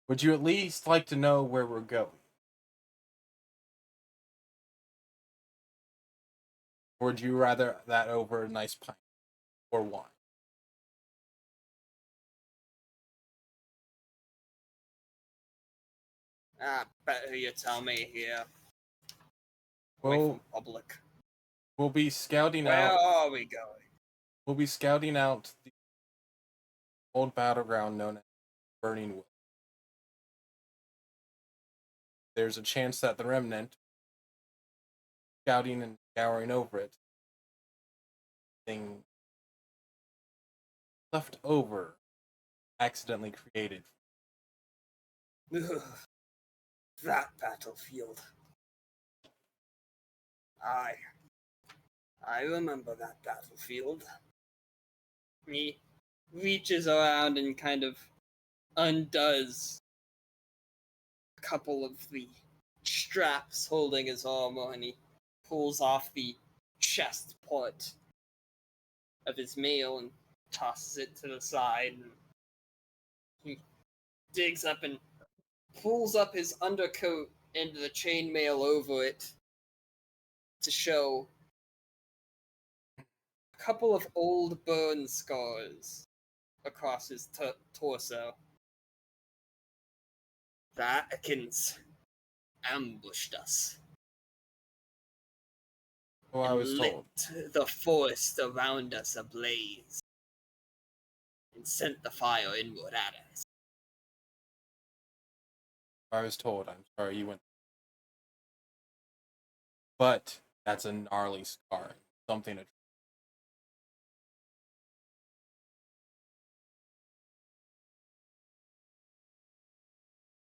Would you at least like to know where we're going? Or would you rather that over a nice pint or wine? Better you tell me here. Away Well, from public. we'll be scouting Where out. are we going? We'll be scouting out the old battleground known as Burning Wood. There's a chance that the remnant, scouting and scouring over it, thing left over, accidentally created. Ugh, that battlefield. I remember that battlefield. He reaches around and kind of undoes a couple of the straps holding his armor, and he pulls off the chest part of his mail and tosses it to the side. And he digs up and pulls up his undercoat and the chainmail over it to show a couple of old burn scars across his torso. The Atkins ambushed us So I and was told. lit the forest around us ablaze and sent the fire inward at us. I was told. I'm sorry you went. But that's a gnarly scar. Something to.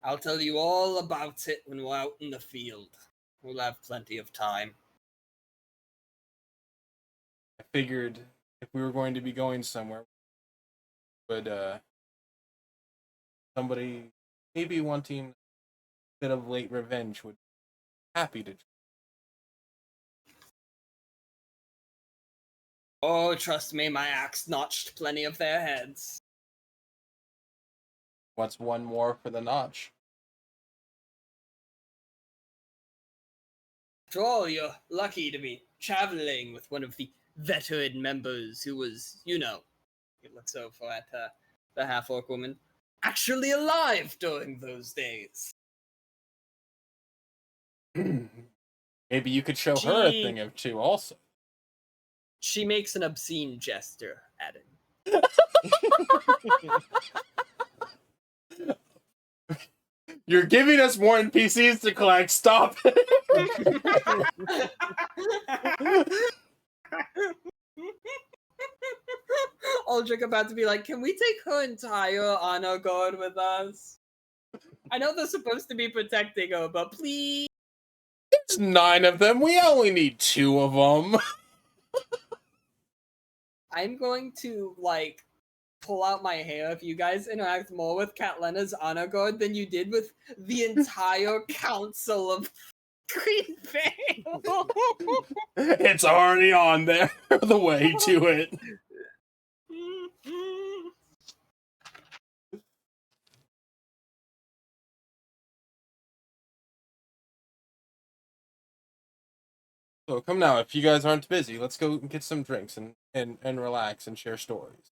I'll tell you all about it when we're out in the field. We'll have plenty of time. I figured if we were going to be going somewhere, would somebody maybe wanting a bit of late revenge would be happy to. Oh, trust me, my axe notched plenty of their heads. What's one more for the notch? After all, you're lucky to be traveling with one of the veteran members who was, you know, he looks over at the half-orc woman, actually alive during those days. Maybe you could show her a She- thing or two also. She makes an obscene gesture at him. You're giving us more NPCs to collect. Stop it. Aldrich about to be like, can we take her entire honor guard with us? I know they're supposed to be protecting her, but please. There's 9 of them. We only need 2 of them. I'm going to, like, pull out my hair if you guys interact more with Catlena's honor guard than you did with the entire council of Green Vale. It's already on there. The way to it. So come now, if you guys aren't busy, let's go get some drinks and relax and share stories.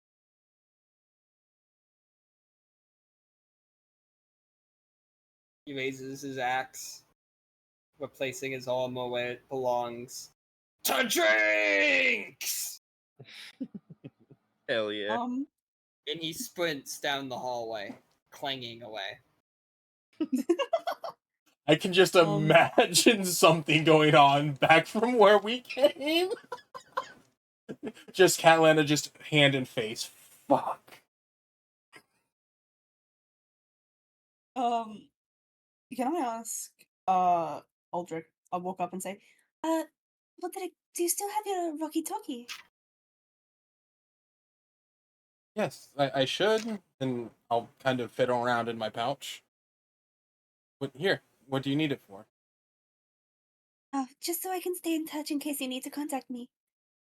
He raises his axe, replacing his armor where it belongs. To drinks! Hell yeah. And he sprints down the hallway, clanging away. I can just imagine something going on back from where we came. Just Catlanta, just hand and face. Fuck. Can I ask, Aldrich, I'll walk up and say, do you still have your walkie-talkie? Yes, I should, and I'll kind of fiddle around in my pouch. But here, what do you need it for? Just so I can stay in touch in case you need to contact me.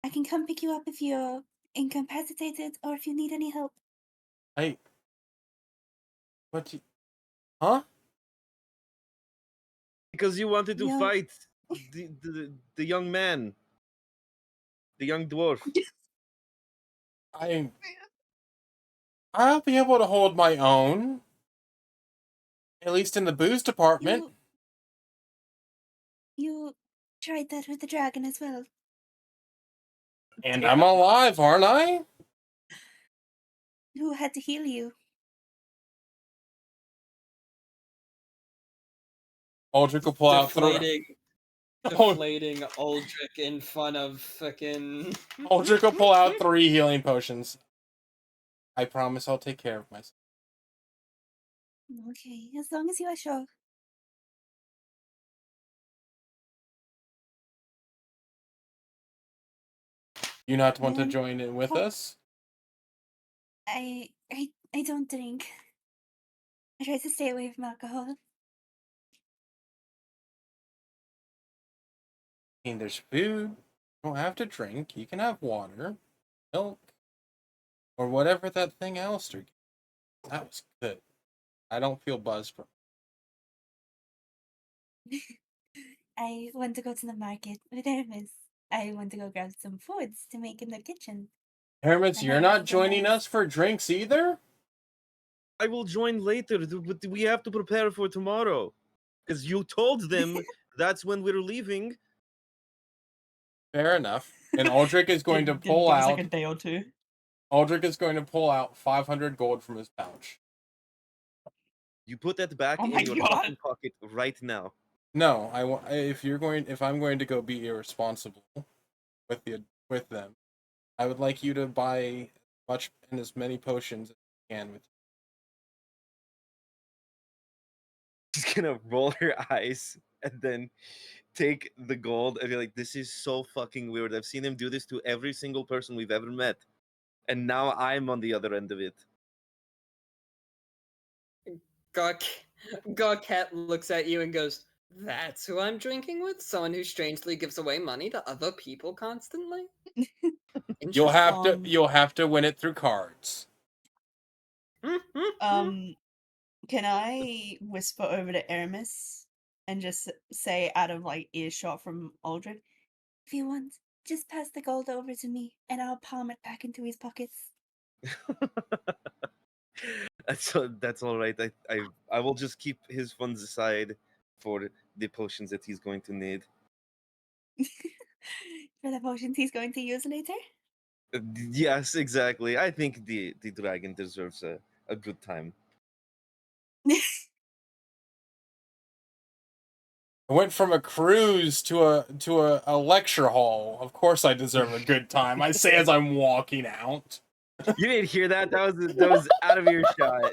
I can come pick you up if you're incapacitated or if you need any help. What do you... Huh? Because you wanted to Yeah. fight the young man. The young dwarf. I'll be able to hold my own. At least in the booze department. You tried that with the dragon as well. And I'm alive, aren't I? Who had to heal you? Aldrich will pull out 3. Deflating Aldrich in front of frickin'. Aldrich will pull out 3 healing potions. I promise I'll take care of myself. Okay, as long as you are sure. You not want to Um, join in with oh. us? I don't drink. I try to stay away from alcohol. I mean, there's food. You don't have to drink. You can have water, milk, or whatever that thing Alistair gave. That was good. I don't feel buzzed from I want to go to the market with Hermes. I want to go grab some foods to make in the kitchen. Hermits, I you're heard not it's a joining nice- us for drinks either? I will join later, but we have to prepare for tomorrow. Because you told them that's when we're leaving. Fair enough. And Aldrich is going to Didn't pull give us out. like a day or two. Aldrich is going to pull out 500 gold from his pouch. You put that back Oh in my your God. fucking pocket right now. No, I want. If I'm going to go be irresponsible with them, I would like you to buy much and as many potions as you can with. She's gonna roll her eyes and then take the gold and be like, "This is so fucking weird. I've seen him do this to every single person we've ever met, and now I'm on the other end of it." Gawket looks at you and goes, "That's who I'm drinking with? Someone who strangely gives away money to other people constantly?" You'll have to. Um, You'll have to win it through cards. Can I whisper over to Aramis and just say out of like earshot from Aldred? If you want, just pass the gold over to me, and I'll palm it back into his pockets. That's all right. I will just keep his funds aside for the potions that he's going to need. For the potions he's going to use later? Yes, exactly. I think the dragon deserves a good time. I went from a cruise to a lecture hall. Of course, I deserve a good time. I say as I'm walking out. You didn't hear that? That was out of earshot.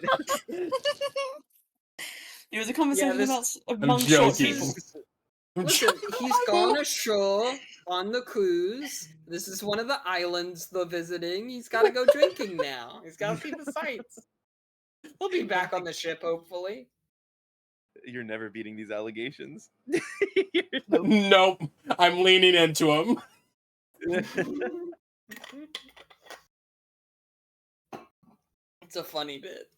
It was a conversation this- among short joking. people. Listen, he's gone ashore on the cruise. This is one of the islands they're visiting. He's got to go drinking now. He's got to see the sights. He'll be back on the ship, hopefully. You're never beating these allegations. Nope. I'm leaning into him. It's a funny bit.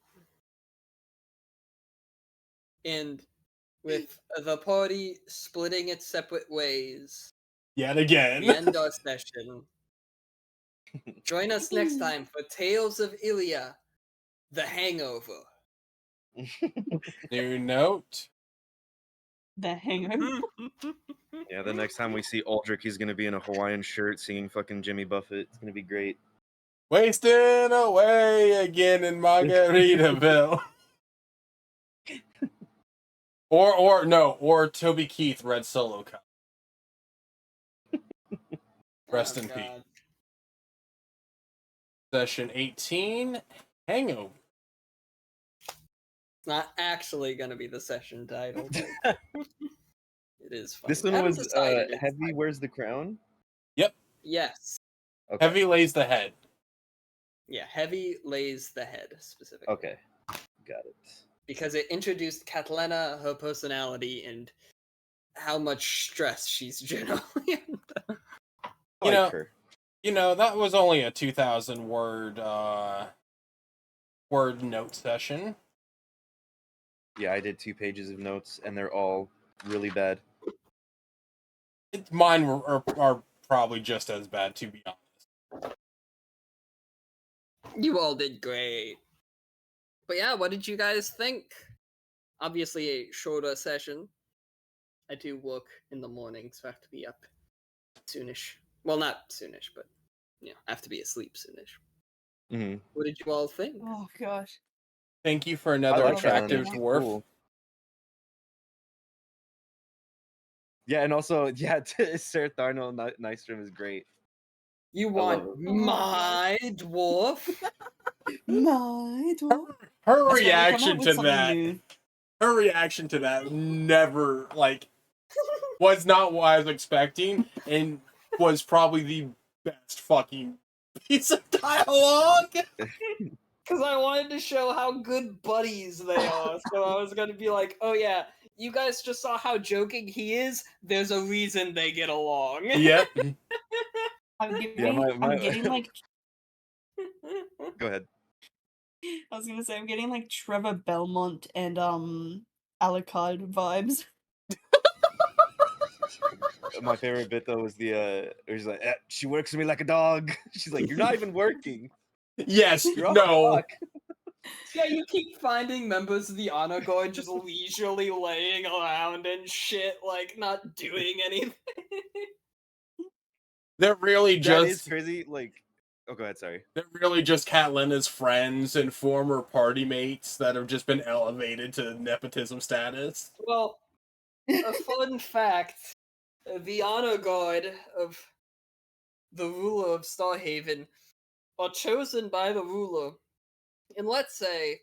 And with the party splitting its separate ways, Yet again. we end our session. Join us next time for Tales of ILLIA, The Hangover. New note. The hangover. Yeah, the next time we see Aldrich, he's gonna be in a Hawaiian shirt singing fucking Jimmy Buffett. It's gonna be great. Wasting away again in Margaritaville. or Toby Keith Red Solo Cup. Rest Oh, in peace. God. Session 18, Hangover. It's not actually going to be the session title. But it is funny. This one I've was decided it's Heavy fine. Where's the Crown? Yes. Okay. Heavy lays the head. Yeah, Heavy lays the head, specifically. Okay. Got it. Because it introduced Catalina, her personality, and how much stress she's generally under. I like her. You know, that was only a 2,000 word note session. Yeah, I did 2 pages of notes, and they're all really bad. Mine are probably just as bad, to be honest. You all did great. But yeah, what did you guys think? Obviously a shorter session. I do work in the morning, so I have to be up soonish. Well, not soonish, but I have to be asleep soonish. Mm-hmm. What did you all think? Oh gosh. Thank you for another like that one. attractive It's dwarf. cool. Yeah, and also, yeah, Sir Tharnell Nystrom is great. You I love want him. my dwarf? Might well. Her That's why we come reaction up with to something that. new. Her reaction to that never was not what I was expecting, and was probably the best fucking piece of dialogue. Because I wanted to show how good buddies they are. So I was going to be like, oh yeah, you guys just saw how joking he is. There's a reason they get along. Yep. I'm getting, Yeah, I'm getting like, Go ahead. I was gonna say, I'm getting like Trevor Belmont and Alucard vibes. My favorite bit though was where she's like, she works for me like a dog. She's like, you're not even working. Yes. You're off No. the clock. Yeah, you keep finding members of the honor guard just leisurely laying around and shit, like not doing anything. They're really That is just. crazy. Like, oh, go ahead. Sorry. They're really just Catalina's friends and former party mates that have just been elevated to nepotism status. Well, a fun fact: the honor guard of the ruler of Starhaven are chosen by the ruler. And let's say,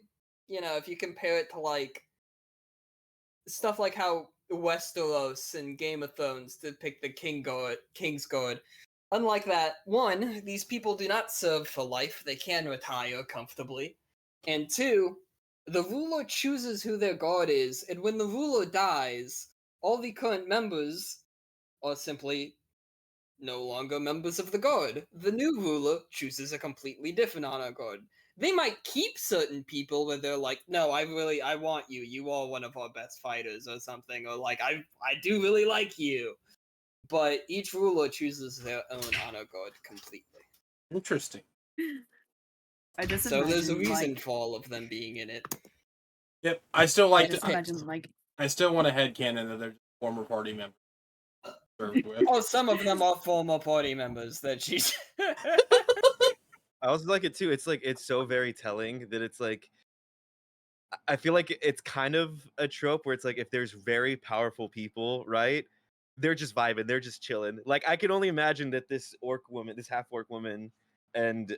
if you compare it to like stuff like how Westeros and Game of Thrones depict the King's Guard. Unlike that, one, these people do not serve for life; they can retire comfortably. And two, the ruler chooses who their guard is, and when the ruler dies, all the current members are simply no longer members of the guard. The new ruler chooses a completely different honor guard. They might keep certain people where they're like, no, I want you. You are one of our best fighters or something. Or like, I do really like you. But each ruler chooses their own honor guard completely. Interesting. I just So there's a imagine, reason like, for all of them being in it. Yep. I still I like just to. imagine like I still want a headcanon that they're former party members. Served with. Oh, some of them are former party members that she's. I also like it too. It's like it's so very telling that it's like I feel like it's kind of a trope where it's like if there's very powerful people, right? They're just vibing, they're just chilling. Like I can only imagine that this half orc woman, and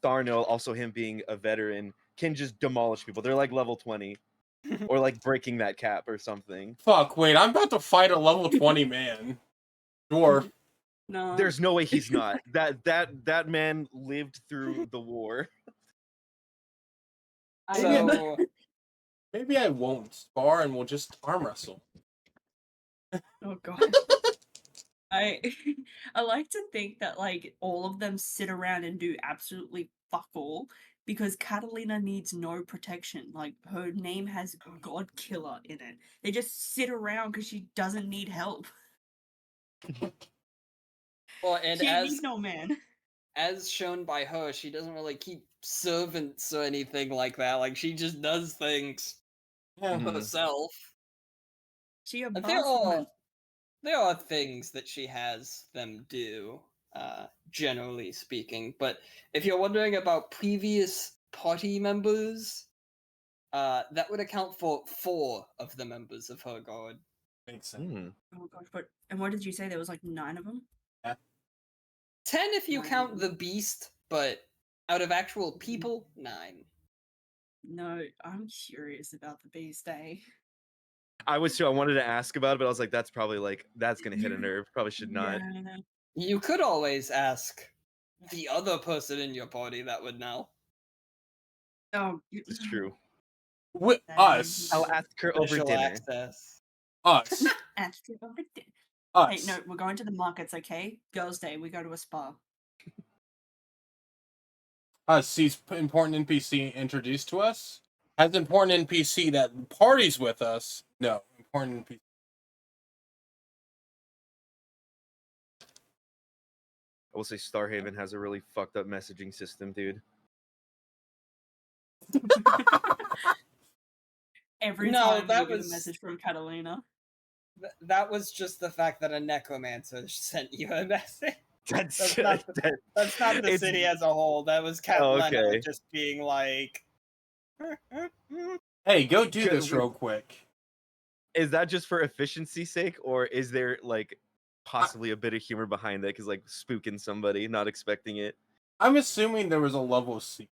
Tharno, also him being a veteran, can just demolish people. They're like level 20. Or like breaking that cap or something. Fuck, wait, I'm about to fight a level 20 man. Dwarf. no. There's no way he's not. That man lived through the war. So Maybe I won't spar and we'll just arm wrestle. Oh god. I I like to think that like all of them sit around and do absolutely fuck all because Catalina needs no protection. Like her name has God Killer in it. They just sit around because she doesn't need help. well, and She needs no man. as shown by her, she doesn't really keep servants or anything like that. Like she just does things Yeah. Mhm. herself. She a And boss woman. there are things that she has them do, generally speaking. But if you're wondering about previous party members, that would account for 4 of the members of her guard. Makes sense. Mm. Oh gosh, but and what did you say? There was like 9 of them? 10 if you Nine. count the beast, but out of actual people, 9. No, I'm curious about the beast, eh? I was too. I wanted to ask about it, but I was like, that's probably that's gonna hit a nerve. Probably should not. Yeah. You could always ask the other person in your party that would know. Oh, It's true. With us. I'll ask her over Special dinner. access. Us. Ask it over dinner. Us. Hey, no, we're going to the markets, okay? Girls' Day, we go to a spa. Us sees important NPC introduced to us. Has important NPC that parties with us. No. Important NPC. I will say Starhaven has a really fucked up messaging system, dude. Every No, time that we get was- a message from Catalina. That was just the fact that a necromancer sent you a message. That's That's not That's not the It's- city as a whole. That was Cat Oh, Leno okay. just being like. Hey, go do Good, this we- real quick. Is that just for efficiency's sake, or is there like possibly a bit of humor behind that? Because like spooking somebody, not expecting it. I'm assuming there was a level C.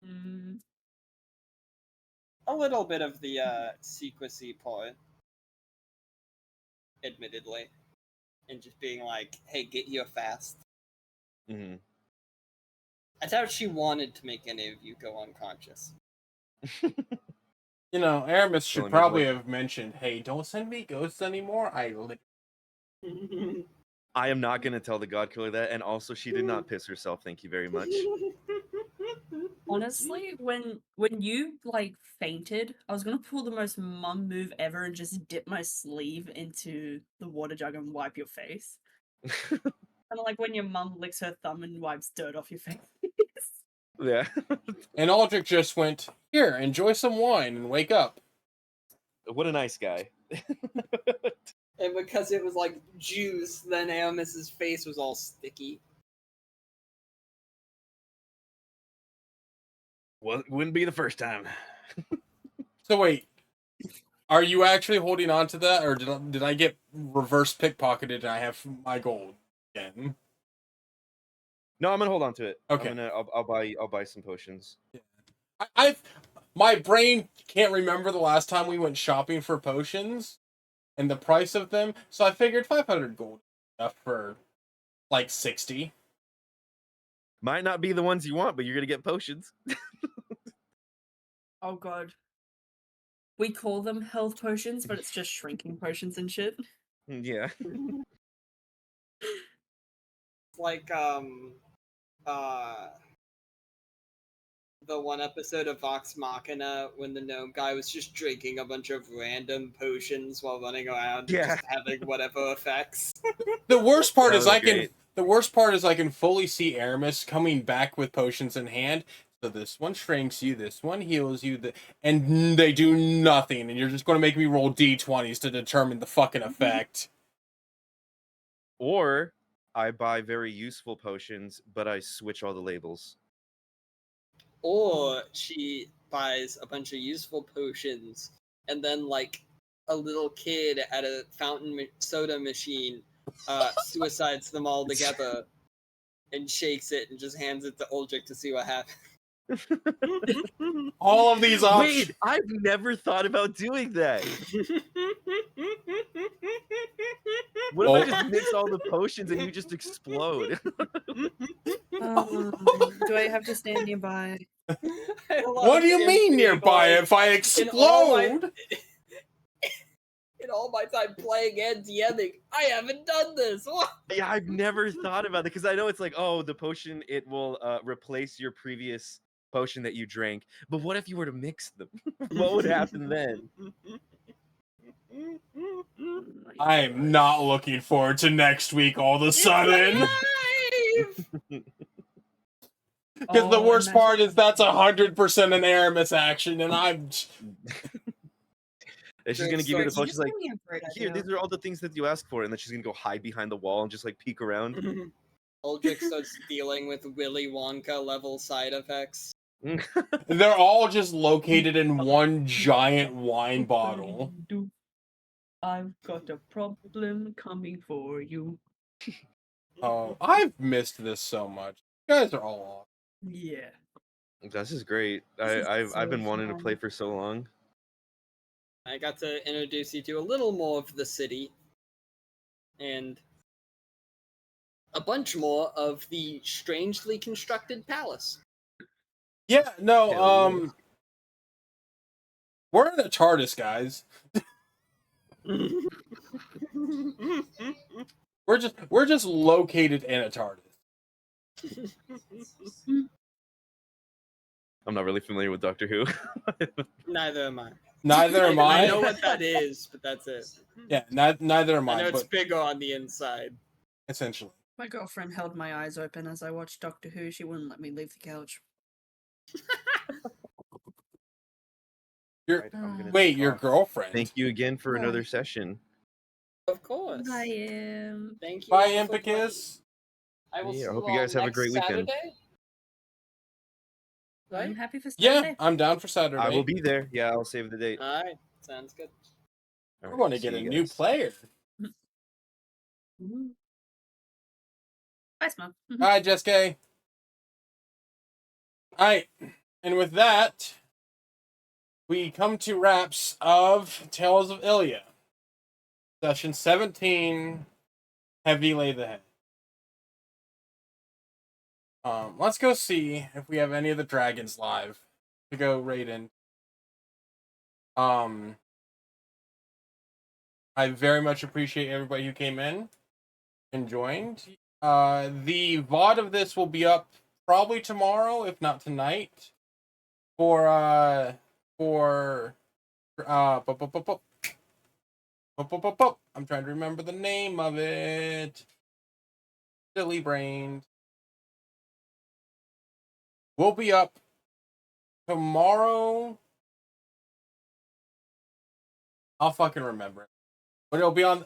Mm, A little bit of the secrecy part, admittedly, and just being like, "Hey, get here fast." Hmm. I doubt she wanted to make any of you go unconscious. You know, Aramis should Well, I mean, probably like- have mentioned, "Hey, don't send me ghosts anymore." I am not going to tell the God Killer that, and also she did not piss herself. Thank you very much. honestly, when you like fainted, I was gonna pull the most mum move ever and just dip my sleeve into the water jug and wipe your face. Kind of like when your mum licks her thumb and wipes dirt off your face. Yeah. And Aldrich just went, "Here, enjoy some wine and wake up." What a nice guy. And because it was like juice, then Aramis's face was all sticky. Well, wouldn't be the first time. So wait, are you actually holding on to that, or did I get reverse pickpocketed and I have my gold again? No, I'm gonna hold on to it. Okay. I'll buy some potions. My brain can't remember the last time we went shopping for potions and the price of them, so I figured 500 gold enough for like 60. Might not be the ones you want, but you're gonna get potions. Oh god. We call them health potions, but it's just shrinking potions and shit. Yeah. Like the one episode of Vox Machina when the gnome guy was just drinking a bunch of random potions while running around, Yeah. just having whatever effects. The worst part That is was I can great. the worst part is I can fully see Aramis coming back with potions in hand. So this one shrinks you, this one heals you, and they do nothing, and you're just going to make me roll d20s to determine the fucking effect. Or I buy very useful potions, but I switch all the labels. Or she buys a bunch of useful potions and then like a little kid at a soda machine suicides them all together and shakes it and just hands it to Uldrich to see what happens. All of these options. Wait, I've never thought about doing that. What if I just mix all the potions and you just explode? Do I have to stand nearby? What do you mean nearby? If I explode? In all my time playing and DMing, I haven't done this. What? Yeah, I've never thought about it because I know it's like, oh, the potion, it will replace your previous potion that you drank. But what if you were to mix them? What would happen then? I am not looking forward to next week all of a sudden. Because the worst part is that's 100% an Aramis action, and I'm... And she's gonna give you the potion. She's like, Give me a great here, idea. these are all the things that you asked for, and then she's gonna go hide behind the wall and just like peek around. Uldrich starts dealing with Willy Wonka level side effects. They're all just located in one giant wine bottle. I've got a problem coming for you. Oh, I've missed this so much. You guys are all Yeah. This is great. This is I've so been wanting to fun. play for so long. I got to introduce you to a little more of the city and a bunch more of the strangely constructed palace. Yeah, no, Hell yeah. we're in a TARDIS, guys. We're just located in a TARDIS. I'm not really familiar with Doctor Who. Neither am I. Neither am I. I know what that is, but that's it. Yeah, neither am I I, know it's but bigger on the inside. essentially. My girlfriend held my eyes open as I watched Doctor Who. She wouldn't let me leave the couch. Your Right, I'm gonna wait, take your off. girlfriend. Thank you again for Right. another session. Of course. I am. Thank you. Bye, all for playing. Impicus. I will Yeah, I see hope you you all guys have a next great weekend. Saturday. I'm Right? happy for Yeah, Saturday. I'm down for Saturday. I will be there. Yeah, I'll save the date. Alright. Sounds good. We're Alright, going to see get a you new guys. player. Mhm. Bye, Smug. Hi, Jessica. Alright, and with that, we come to wraps of Tales of ILLIA. Session 17, Heavy Lay the Head. Let's go see if we have any of the dragons live to go raid in. I very much appreciate everybody who came in and joined. The VOD of this will be up probably tomorrow, if not tonight. I'm trying to remember the name of it. Silly brained. We'll be up tomorrow. I'll fucking remember it. But it'll be on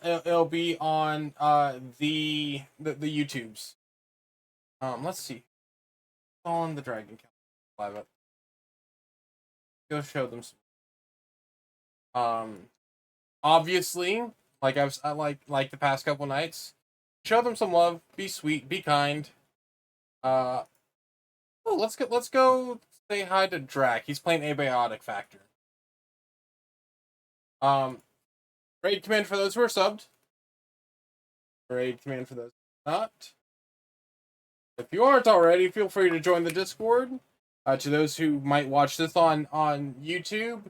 the YouTubes. Let's see. On the Dragon Count live up. Go show them some. Obviously, like I like the past couple nights, show them some love, be sweet, be kind. Let's go say hi to Drac. He's playing Abiotic Factor. Raid command for those who are subbed. Raid command for those who are not. If you aren't already, feel free to join the Discord. To those who might watch this on YouTube,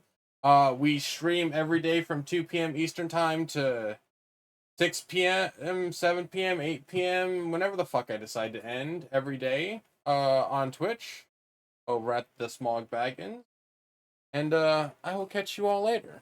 we stream every day from 2 p.m. Eastern Time to 6 p.m., 7 p.m., 8 p.m., whenever the fuck I decide to end every day on Twitch over at the Smog Baggins. And I will catch you all later.